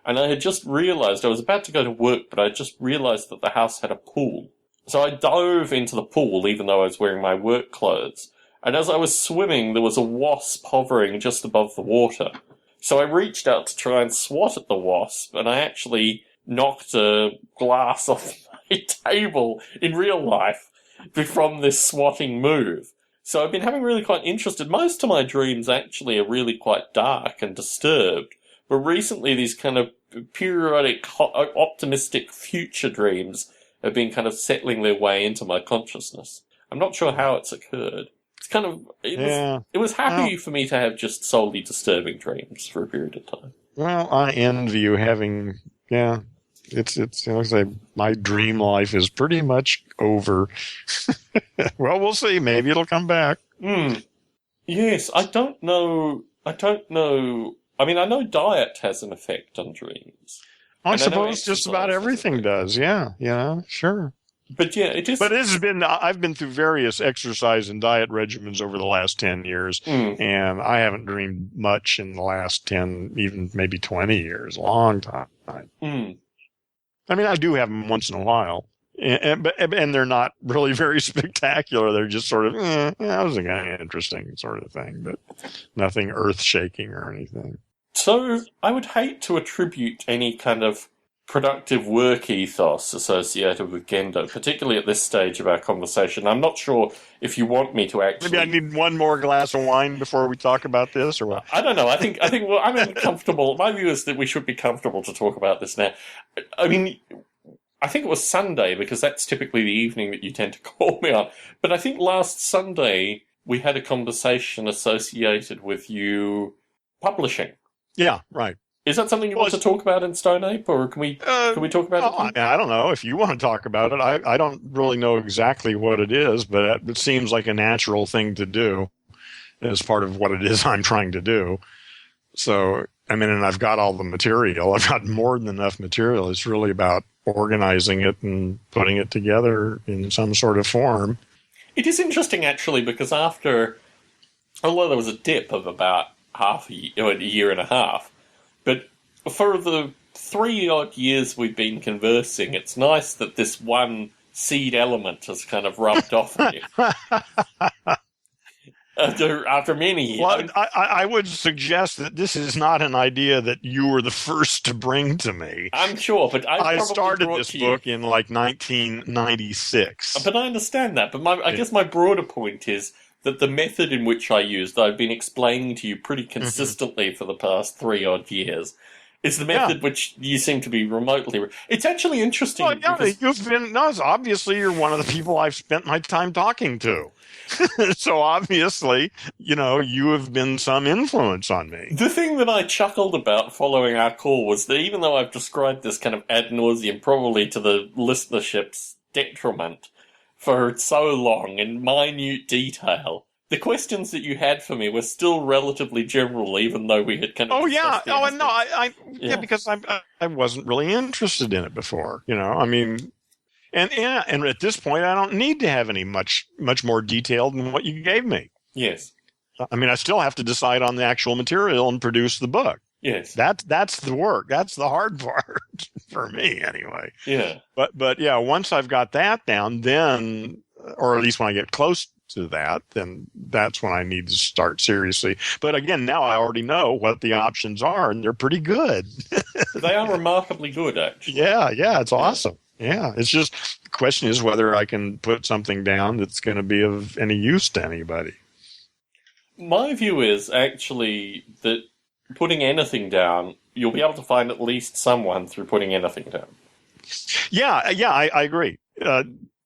And I had just realized, I was about to go to work, but I just realized that the house had a pool. So I dove into the pool, even though I was wearing my work clothes. And as I was swimming, there was a wasp hovering just above the water. So I reached out to try and swat at the wasp, and I actually knocked a glass off my table in real life from this swatting move. So I've been having really quite interested. Most of my dreams actually are really quite dark and disturbed. But recently, these kind of periodic, optimistic future dreams have been kind of settling their way into my consciousness. I'm not sure how it's occurred. It's kind of, it was happy for me to have just solely disturbing dreams for a period of time. Well, I envy you having, it's like my dream life is pretty much over. Well, we'll see. Maybe it'll come back. Yes, I don't know. I mean, I know diet has an effect on dreams. I suppose just about everything does. Yeah, sure. But yeah, it is. But I've been through various exercise and diet regimens over the last 10 years, and I haven't dreamed much in the last 10, even maybe 20 years. Long time. I mean, I do have them once in a while, and they're not really very spectacular. They're just sort of, that was a kind of interesting sort of thing, but nothing earth-shaking or anything. So I would hate to attribute any kind of productive work ethos associated with Gendo, particularly at this stage of our conversation. I'm not sure if you want me to actually... Maybe I need one more glass of wine before we talk about this, or what? I don't know. I think well, I'm uncomfortable. My view is that we should be comfortable to talk about this now. I mean, I think it was Sunday, because that's typically the evening that you tend to call me on. But I think last Sunday we had a conversation associated with you publishing. Yeah, right. Is that something you want to talk about in Stone Ape, or can we talk about it? I don't know. If you want to talk about it, I don't really know exactly what it is, but it seems like a natural thing to do as part of what it is I'm trying to do. So, I mean, and I've got all the material. I've got more than enough material. It's really about organizing it and putting it together in some sort of form. It is interesting, actually, because although there was a dip of about a year and a half, but for the 3-odd years we've been conversing, it's nice that this one seed element has kind of rubbed off on you. After many years. Well, I would suggest that this is not an idea that you were the first to bring to me. I'm sure, but I started this book in like 1996. But I understand that. But I guess my broader point is that the method in which I used, that I've been explaining to you pretty consistently for the past 3-odd years, is the method which you seem to be remotely... It's actually interesting. Well, obviously you're one of the people I've spent my time talking to. So obviously, you have been some influence on me. The thing that I chuckled about following our call was that even though I've described this kind of ad nauseum, probably to the listenership's detriment, for so long in minute detail, the questions that you had for me were still relatively general, even though we had kind of... because I wasn't really interested in it before. I mean, and at this point, I don't need to have any much more detailed than what you gave me. Yes. I mean, I still have to decide on the actual material and produce the book. Yes. That's the work. That's the hard part for me, anyway. Yeah. But yeah, once I've got that down, then, or at least when I get close to that, then that's when I need to start seriously. But again, now I already know what the options are, and they're pretty good. They are remarkably good, actually. Yeah, it's awesome. Yeah, it's just the question is whether I can put something down that's going to be of any use to anybody. My view is actually that putting anything down, you'll be able to find at least someone through putting anything down. Yeah, I agree.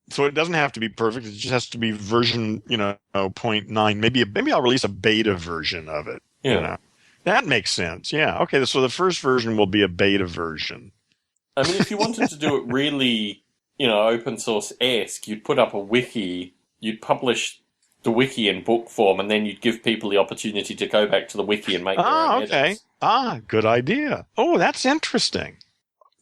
So it doesn't have to be perfect. It just has to be version, 0.9. Maybe I'll release a beta version of it. Yeah. That makes sense. Yeah. Okay. So the first version will be a beta version. I mean, if you wanted to do it really, open source-esque, you'd put up a wiki, you'd publish the wiki in book form, and then you'd give people the opportunity to go back to the wiki and make their own edits. Good idea. Oh, that's interesting.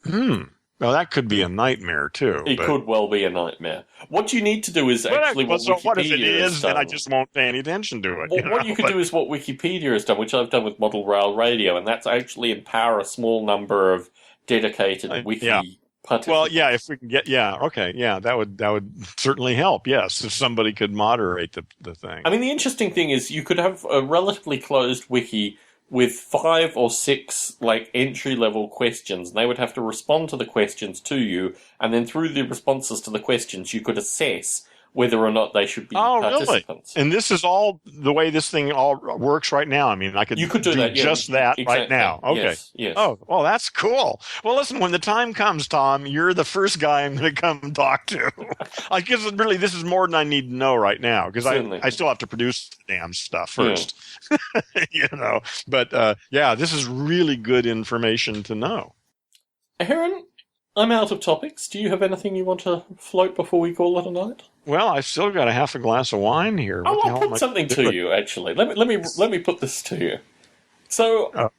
Well, that could be a nightmare too. It could well be a nightmare. What you need to do is actually what Wikipedia what if it is, has done. then I just won't pay any attention to it. Well, what you could do is what Wikipedia has done, which I've done with Model Rail Radio, and that's actually empower a small number of dedicated wiki participants. Well, yeah, if we can get, that would certainly help. Yes, if somebody could moderate the thing. I mean, the interesting thing is you could have a relatively closed wiki with 5 or 6 entry-level questions, and they would have to respond to the questions to you, and then through the responses to the questions, you could assess whether or not they should be participants. Really? And this is all the way this thing all works right now. I mean, you could do that, just that exactly. Right now. Okay. Yes. Oh, well, that's cool. Well, listen, when the time comes, Tom, you're the first guy I'm going to come talk to. I guess really this is more than I need to know right now, because I still have to produce the damn stuff first. Yeah. But this is really good information to know. Aaron, I'm out of topics. Do you have anything you want to float before we call it a night? Well, I've still got a half a glass of wine here. I'll put something to you, actually. Let me put this to you. So,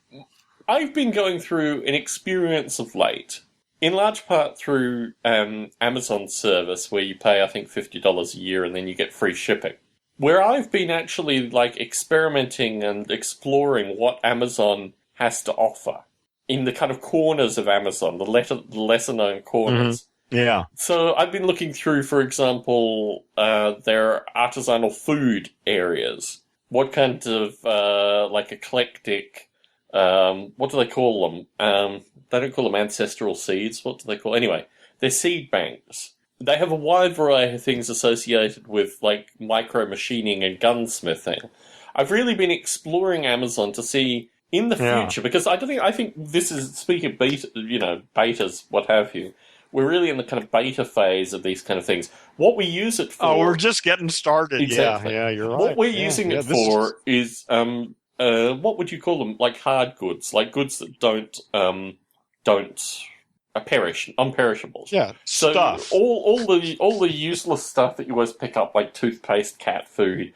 I've been going through an experience of late, in large part through Amazon service, where you pay, I think, $50 a year and then you get free shipping, where I've been actually experimenting and exploring what Amazon has to offer in the kind of corners of Amazon, the lesser-known corners. Mm-hmm. Yeah. So I've been looking through, for example, their artisanal food areas. What kind of, eclectic, what do they call them? They don't call them ancestral seeds. What do they call? Anyway, they're seed banks. They have a wide variety of things associated with, micro machining and gunsmithing. I've really been exploring Amazon to see in the future, because I think this is, speaking of beta, betas, what have you, we're really in the kind of beta phase of these kind of things. What we use it for... Oh, we're just getting started. Exactly. Yeah, you're right. What we're using it for is, what would you call them? Like hard goods, like goods that don't perish, unperishables. Yeah, so stuff. All the useless stuff that you always pick up, like toothpaste, cat food,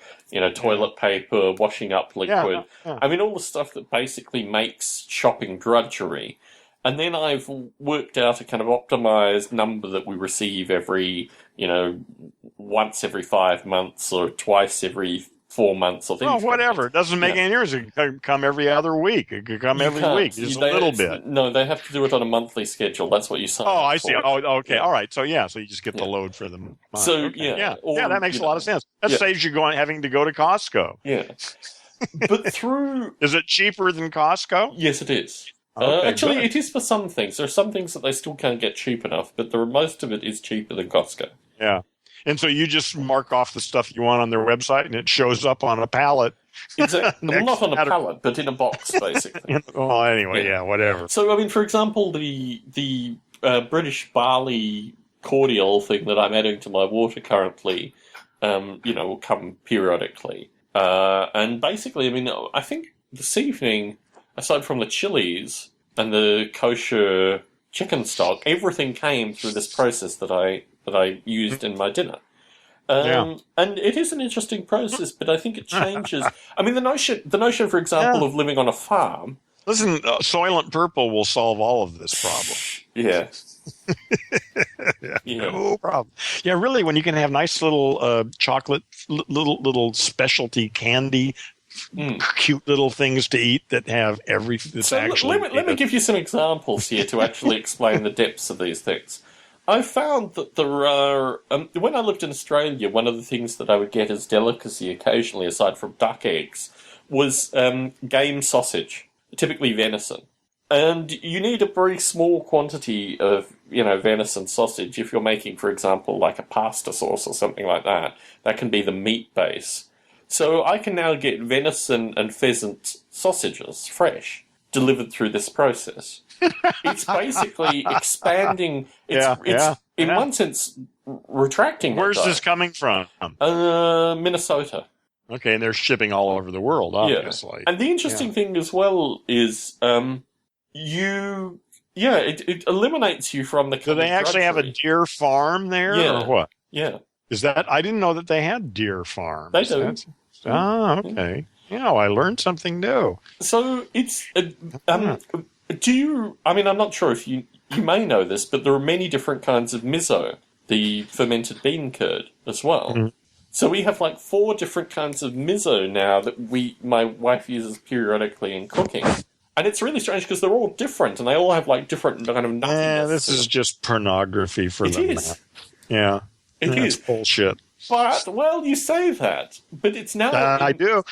toilet paper, washing up liquid. Yeah. I mean, all the stuff that basically makes shopping drudgery. And then I've worked out a kind of optimized number that we receive every, once every 5 months or twice every 4 months or things. Well, whatever. It doesn't make any difference. It could come every other week. It could come every week. Just a little bit. No, they have to do it on a monthly schedule. That's what you sign. Oh, I see. Oh, okay. Yeah. All right. So, so you just get the load for them. So, okay. That makes a lot of sense. That saves you having to go to Costco. Yeah. But through... Is it cheaper than Costco? Yes, it is. Okay, actually, good. It is for some things. There are some things that they still can't get cheap enough, but most of it is cheaper than Costco. Yeah. And so you just mark off the stuff you want on their website, and it shows up on a pallet. Exactly. Well, not on a pallet, but in a box, basically. Well, anyway, whatever. So, I mean, for example, the British barley cordial thing that I'm adding to my water currently, will come periodically. And basically, I mean, I think this evening, aside from the chilies and the kosher chicken stock, everything came through this process that I used in my dinner. And it is an interesting process, but I think it changes. I mean, the notion, for example, of living on a farm. Listen, Soylent Purple will solve all of this problem. Yeah. No problem. Yeah, really, when you can have nice little chocolate, little specialty candy, cute little things to eat that have everything. So let me give you some examples here to actually explain the depths of these things. I found that there are... when I lived in Australia, one of the things that I would get as delicacy occasionally, aside from duck eggs, was game sausage, typically venison. And you need a very small quantity of, venison sausage if you're making, for example, like a pasta sauce or something like that. That can be the meat base. So I can now get venison and pheasant sausages, fresh, delivered through this process. It's basically expanding. It's in one sense retracting. Where's this coming from? Minnesota. Okay, and they're shipping all over the world, obviously. Yeah. And the interesting thing as well is it eliminates you from the. Do they actually have a deer farm there, or what? Yeah. Is that? I didn't know that they had deer farms. They do. Okay. Yeah, I learned something new. So it's do you? I mean, I'm not sure if you may know this, but there are many different kinds of miso, the fermented bean curd, as well. Mhm. So we have like 4 different kinds of miso now that my wife uses periodically in cooking. And it's really strange because they're all different and they all have like different kind of nothingness. Yeah, this is just pornography for It them. is. Yeah. It That's is. bullshit. But, well, you say that. But it's now... I do.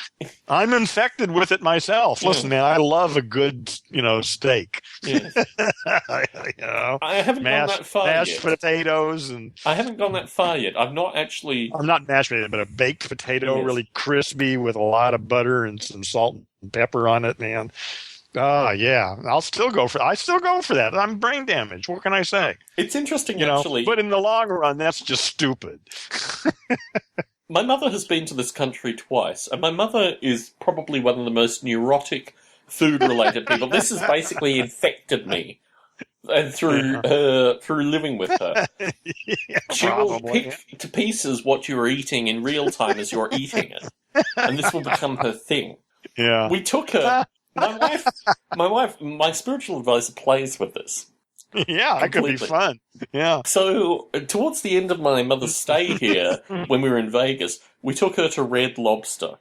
I'm infected with it myself. Yeah. Listen, man, I love a good, steak. Yes. I haven't gone that far mashed yet. potatoes and I haven't gone that far yet. I've not actually... I'm not mashed potato, but a baked potato, Yes. really crispy with a lot of butter and some salt and pepper on it, man. Yeah. I still go for that. I'm brain damaged. What can I say? It's interesting, actually. But in the long run, that's just stupid. My mother has been to this country twice, and my mother is probably one of the most neurotic food-related people. This has basically infected me, and through living with her. Yeah, She will pick to pieces what you're eating in real time as you're eating it, and this will become her thing. Yeah. We took her. My spiritual advisor plays with this. Yeah, that could be Completely. fun. Yeah. So, towards the end of my mother's stay here, when we were in Vegas, we took her to Red Lobster.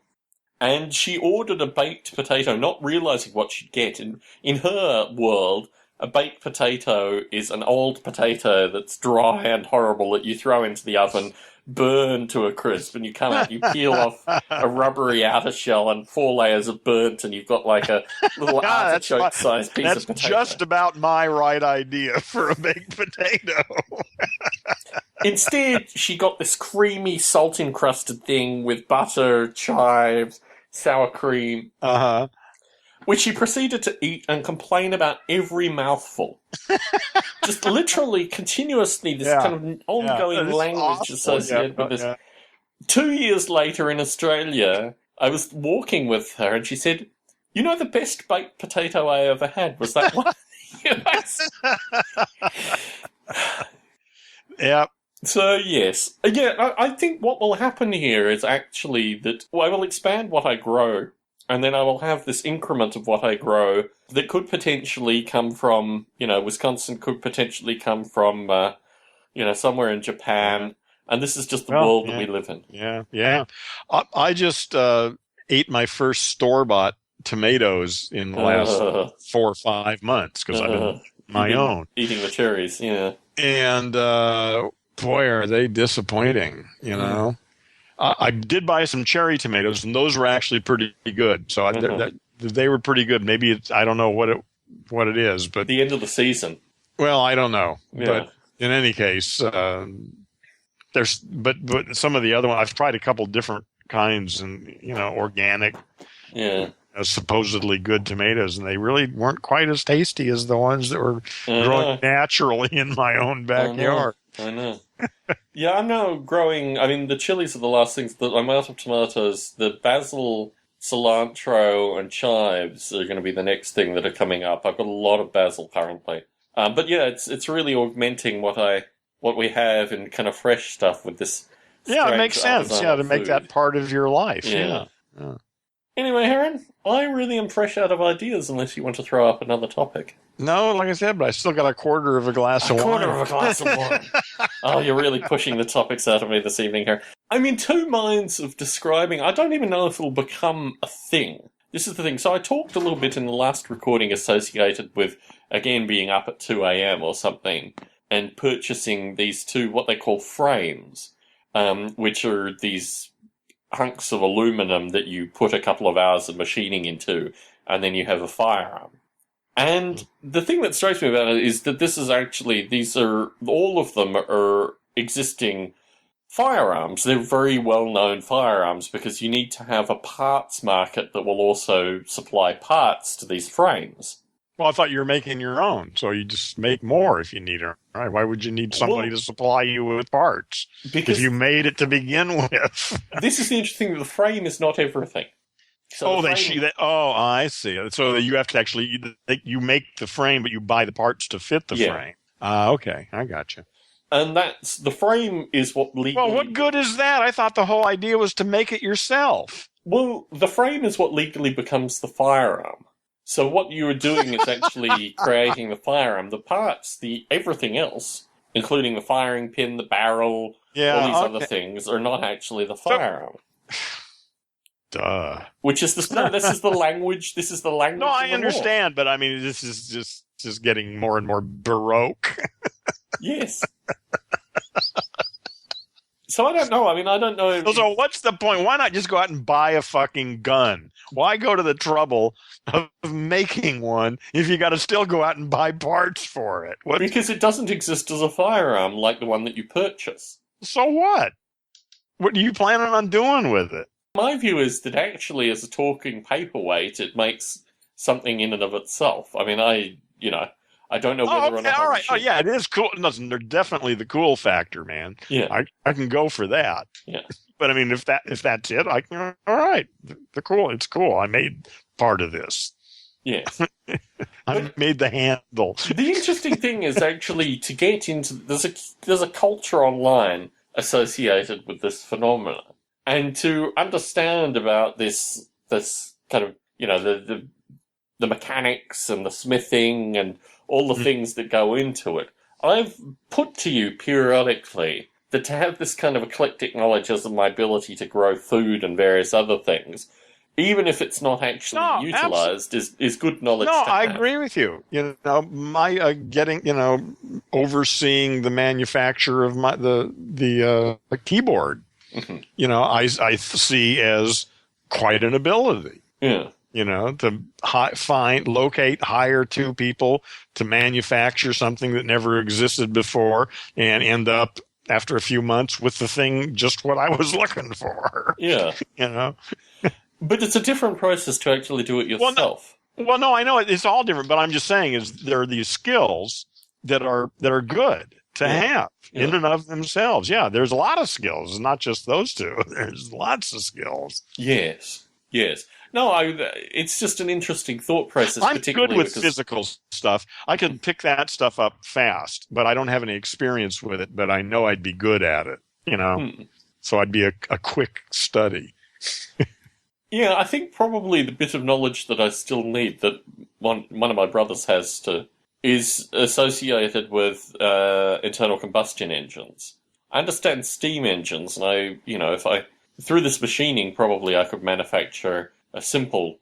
And she ordered a baked potato, not realizing what she'd get. In her world, a baked potato is an old potato that's dry and horrible that you throw into the oven, burn to a crisp, and you come out, you peel off a rubbery outer shell and 4 layers of burnt, and you've got like a little artichoke-sized piece of potato. That's just about my right idea for a baked potato. Instead, she got this creamy, salt-encrusted thing with butter, chives, sour cream, Uh-huh. which she proceeded to eat and complain about every mouthful. Just literally, continuously, this kind of ongoing It's language awful. associated with this. Yeah. 2 years later in Australia, I was walking with her and she said, "You know, the best baked potato I ever had was that one." Yes. Yep. So, yes. Yeah, I think what will happen here is actually that I will expand what I grow, and then I will have this increment of what I grow that could potentially come from, Wisconsin could potentially come from, somewhere in Japan, and this is just the world that we live in. Yeah. I just ate my first store-bought tomatoes in the last 4 or 5 months because I've been my own. Eating the cherries, yeah. And boy, are they disappointing, I did buy some cherry tomatoes, and those were actually pretty good. So they were pretty good. Maybe I don't know what it is, but the end of the season. Well, I don't know. Yeah. But in any case, there's but some of the other ones I've tried a couple different kinds, and organic, supposedly good tomatoes, and they really weren't quite as tasty as the ones that were growing naturally in my own backyard. I know. Yeah, I'm now growing. I mean, the chilies are the last things. I'm out of tomatoes. The basil, cilantro, and chives are going to be the next thing that are coming up. I've got a lot of basil currently. But yeah, it's really augmenting what we have in kind of fresh stuff with this. Yeah, it makes sense. Yeah, to make food. that part of your life. Yeah. Anyway, Heron, I really am fresh out of ideas unless you want to throw up another topic. No, like I said, but I still got a quarter of a glass of wine. A quarter of a glass of wine. Oh, you're really pushing the topics out of me this evening here. I'm in two minds of describing. I don't even know if it'll become a thing. This is the thing. So I talked a little bit in the last recording associated with, again, being up at 2 a.m. or something and purchasing these two, what they call frames, which are these hunks of aluminum that you put a couple of hours of machining into, and then you have a firearm. And the thing that strikes me about it is that all of them are existing firearms. They're very well-known firearms because you need to have a parts market that will also supply parts to these frames. Well, I thought you were making your own, so you just make more if you need them, right? Why would you need somebody to supply you with parts if you made it to begin with? This is the interesting thing. The frame is not everything. So I see. So you have to actually, you make the frame, but you buy the parts to fit the frame. Okay, I got you. And that's the frame is what legally. Well, what good is that? I thought the whole idea was to make it yourself. Well, the frame is what legally becomes the firearm. So what you are doing is actually creating the firearm. The parts, everything else, including the firing pin, the barrel, all these other things, are not actually the firearm. Duh. Which is this is the language. This is the language. No, I of the understand, but I mean, this is just getting more and more baroque. Yes. So I don't know. I mean, I don't know. So what's the point? Why not just go out and buy a fucking gun? Why go to the trouble of making one if you got to still go out and buy parts for it? Because it doesn't exist as a firearm like the one that you purchase. So what? What are you planning on doing with it? My view is that actually, as a talking paperweight, it makes something in and of itself. I mean, I don't know whether or not. All right. Oh, yeah, it is cool. Listen, they're definitely the cool factor, man. Yeah, I can go for that. Yeah, but I mean, if that's it, I can. All right, they're cool. It's cool. I made part of this. Yes, I made the handle. The interesting thing is actually to get into there's a culture online associated with this phenomenon, and to understand about this kind of the mechanics and the smithing and all the things that go into it. I've put to you periodically that to have this kind of eclectic knowledge as my ability to grow food and various other things, even if it's not actually utilized, is good knowledge. No, to I have. agree with you. My overseeing the manufacture of the keyboard, I see as quite an ability. Yeah. To hire two people to manufacture something that never existed before and end up after a few months with the thing just what I was looking for. Yeah. But it's a different process to actually do it yourself. Well, no, I know it's all different, but I'm just saying is there are these skills that are good to have in and of themselves. Yeah, there's a lot of skills, not just those two. There's lots of skills. Yes. No, it's just an interesting thought process. I'm good with physical stuff. I can pick that stuff up fast, but I don't have any experience with it, but I know I'd be good at it, So I'd be a quick study. Yeah, I think probably the bit of knowledge that I still need that one of my brothers has is associated with internal combustion engines. I understand steam engines, and through this machining, probably I could manufacture a simple,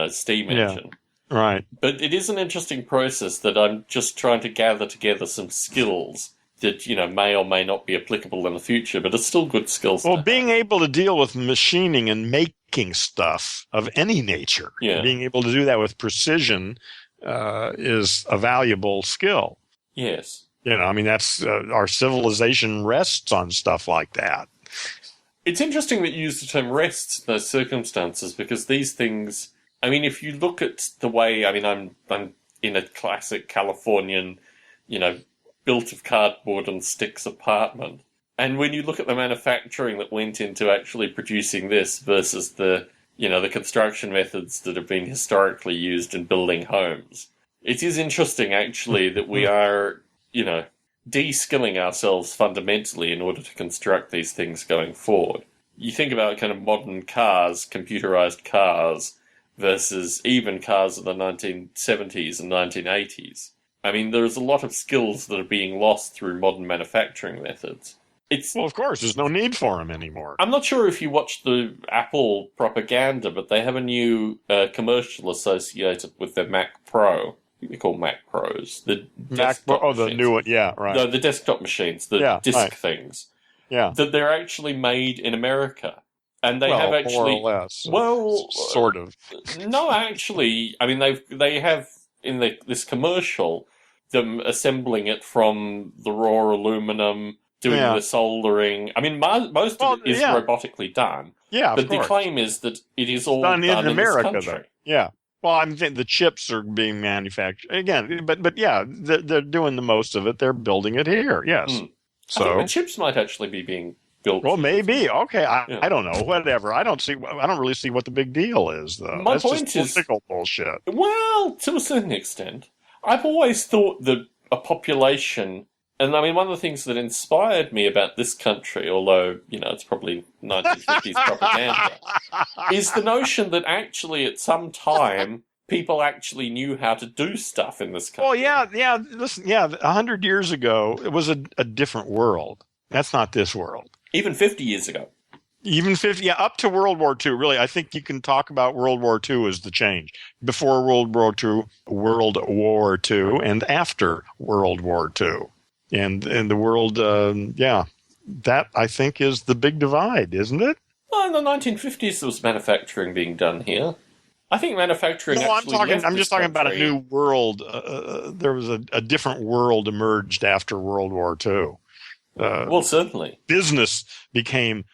steam engine. Right. But it is an interesting process that I'm just trying to gather together some skills that, may or may not be applicable in the future, but it's still good skills. Well, being able to deal with machining and making stuff of any nature, being able to do that with precision is a valuable skill. Yes. That's our civilization rests on stuff like that. It's interesting that you use the term rests in those circumstances because these things, if you look at the way, I'm in a classic Californian, built of cardboard and sticks apartment. And when you look at the manufacturing that went into actually producing this versus the construction methods that have been historically used in building homes, it is interesting actually that we are, de-skilling ourselves fundamentally in order to construct these things going forward. You think about kind of modern cars, computerized cars, versus even cars of the 1970s and 1980s. There's a lot of skills that are being lost through modern manufacturing methods. Well, of course, there's no need for them anymore. I'm not sure if you watched the Apple propaganda, but they have a new commercial associated with their Mac Pro. They call Mac Pros. The new one, yeah, right. No, the desktop machines, the disk things. Yeah. That they're actually made in America. And they have actually... more or less. Sort of. No, actually, they have, in this commercial, them assembling it from the raw aluminum, doing the soldering. Most of it is robotically done. Yeah, but the claim is that it is all done in America, this country. Though. Yeah. Well, I'm thinking the chips are being manufactured again, but yeah, they're doing the most of it. They're building it here. Yes. So I think the chips might actually be being built. Well, maybe. Okay, I don't know. Whatever. I don't really see what the big deal is, though. My That's point just political bullshit. Well, to a certain extent, I've always thought that a population And I mean, one of the things that inspired me about this country, although, it's probably 1950s propaganda, is the notion that actually at some time people actually knew how to do stuff in this country. Well, yeah. Listen, 100 years ago, it was a different world. That's not this world. Even 50 years ago. Even 50, up to World War II. Really, I think you can talk about World War II as the change. Before World War II, and after World War II. And the world, that I think is the big divide, isn't it? Well, in the 1950s, there was manufacturing being done here. I think manufacturing. No, I'm just talking about a new world. There was a different world emerged after World War II. Well, certainly. Business became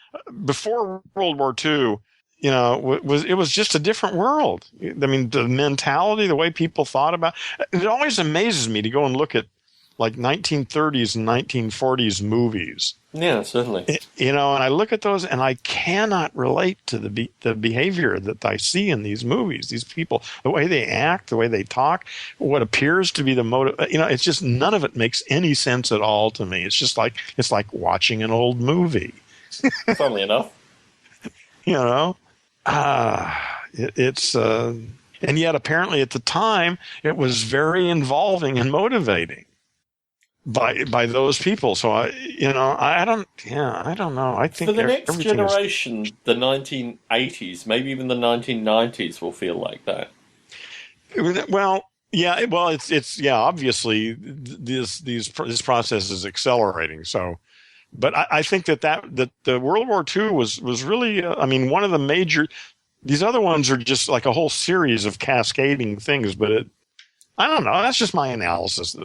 before World War II. It was just a different world. I mean, the mentality, the way people thought about it always amazes me to go and look at like 1930s and 1940s movies. Yeah, certainly. And I look at those and I cannot relate to the behavior that I see in these movies. These people, the way they act, the way they talk, what appears to be the motive. It's just none of it makes any sense at all to me. It's just like watching an old movie. Funnily enough. And yet apparently at the time it was very involving and motivating by those people. So I don't know. I think for the next generation, the 1980s, maybe even the 1990s will feel like that. Well, yeah. Well, it's obviously this process is accelerating. So, but I think that the World War II was really, one of the major. These other ones are just like a whole series of cascading things, but I don't know. That's just my analysis.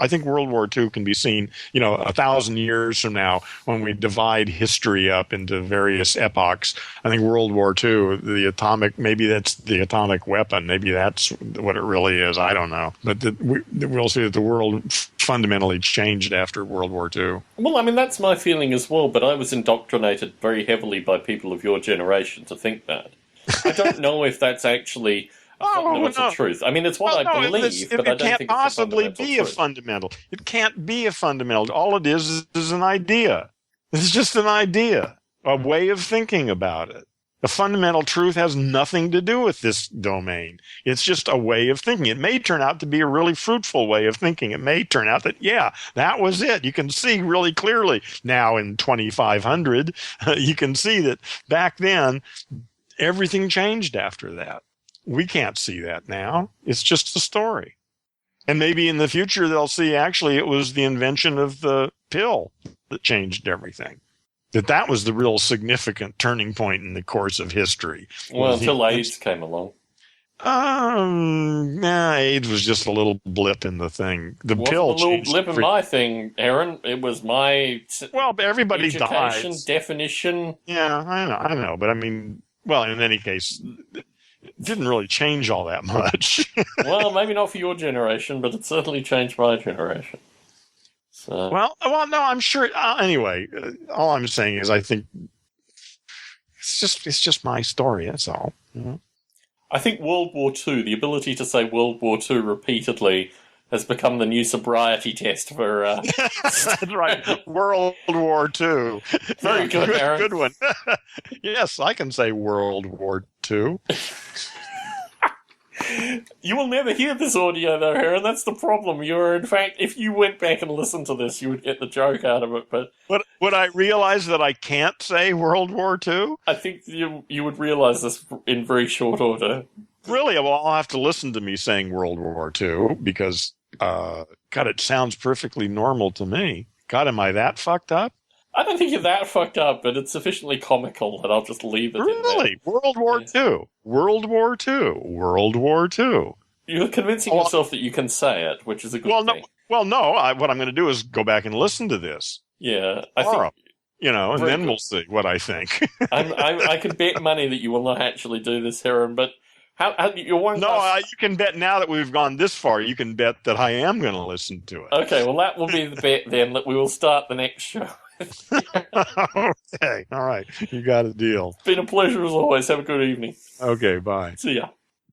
I think World War II can be seen, 1,000 years from now when we divide history up into various epochs. I think World War II, maybe that's the atomic weapon. Maybe that's what it really is. I don't know. But we'll see that the world fundamentally changed after World War II. Well, that's my feeling as well, but I was indoctrinated very heavily by people of your generation to think that. I don't know if that's actually fundamental truth. It's what I believe, but I don't think it's possibly be a fundamental. It can't be a fundamental. All it is an idea. It's just an idea, a way of thinking about it. The fundamental truth has nothing to do with this domain. It's just a way of thinking. It may turn out to be a really fruitful way of thinking. It may turn out that, that was it. You can see really clearly now in 2500, you can see that back then, everything changed after that. We can't see that now. It's just a story. And maybe in the future they'll see actually it was the invention of the pill that changed everything. That was the real significant turning point in the course of history. Well, until AIDS came along. AIDS was just a little blip in the thing. The pill changed. A little blip in my thing, Aaron. It was my everybody education dies. Definition. Yeah, I know. But in any case, it didn't really change all that much. Well, maybe not for your generation, but it certainly changed my generation. So. Well, no, I'm sure. Anyway, all I'm saying is I think it's just my story. That's all. Mm-hmm. I think World War II, the ability to say World War II repeatedly, has become the new sobriety test for... That's right. World War II. Very good, Aaron. Good one. Yes, I can say World War II. You will never hear this audio, though, Aaron. That's the problem. In fact, if you went back and listened to this, you would get the joke out of it. But would I realize that I can't say World War II? I think you would realize this in very short order. Really? Well, I'll have to listen to me saying World War II because... God, it sounds perfectly normal to me. God, am I that fucked up? I don't think you're that fucked up, but it's sufficiently comical that I'll just leave it Really? in there. World War II. World War II. World War II. You're convincing yourself that you can say it, which is a good thing. No, what I'm going to do is go back and listen to this. Yeah. Tomorrow. And then we'll see what I think. I could bet money that you will not actually do this, Aaron, but... you can bet now that we've gone this far, you can bet that I am going to listen to it. Okay, well, that will be the bet then, that we will start the next show. Okay, all right. You got a deal. It's been a pleasure as always. Have a good evening. Okay, bye. See ya.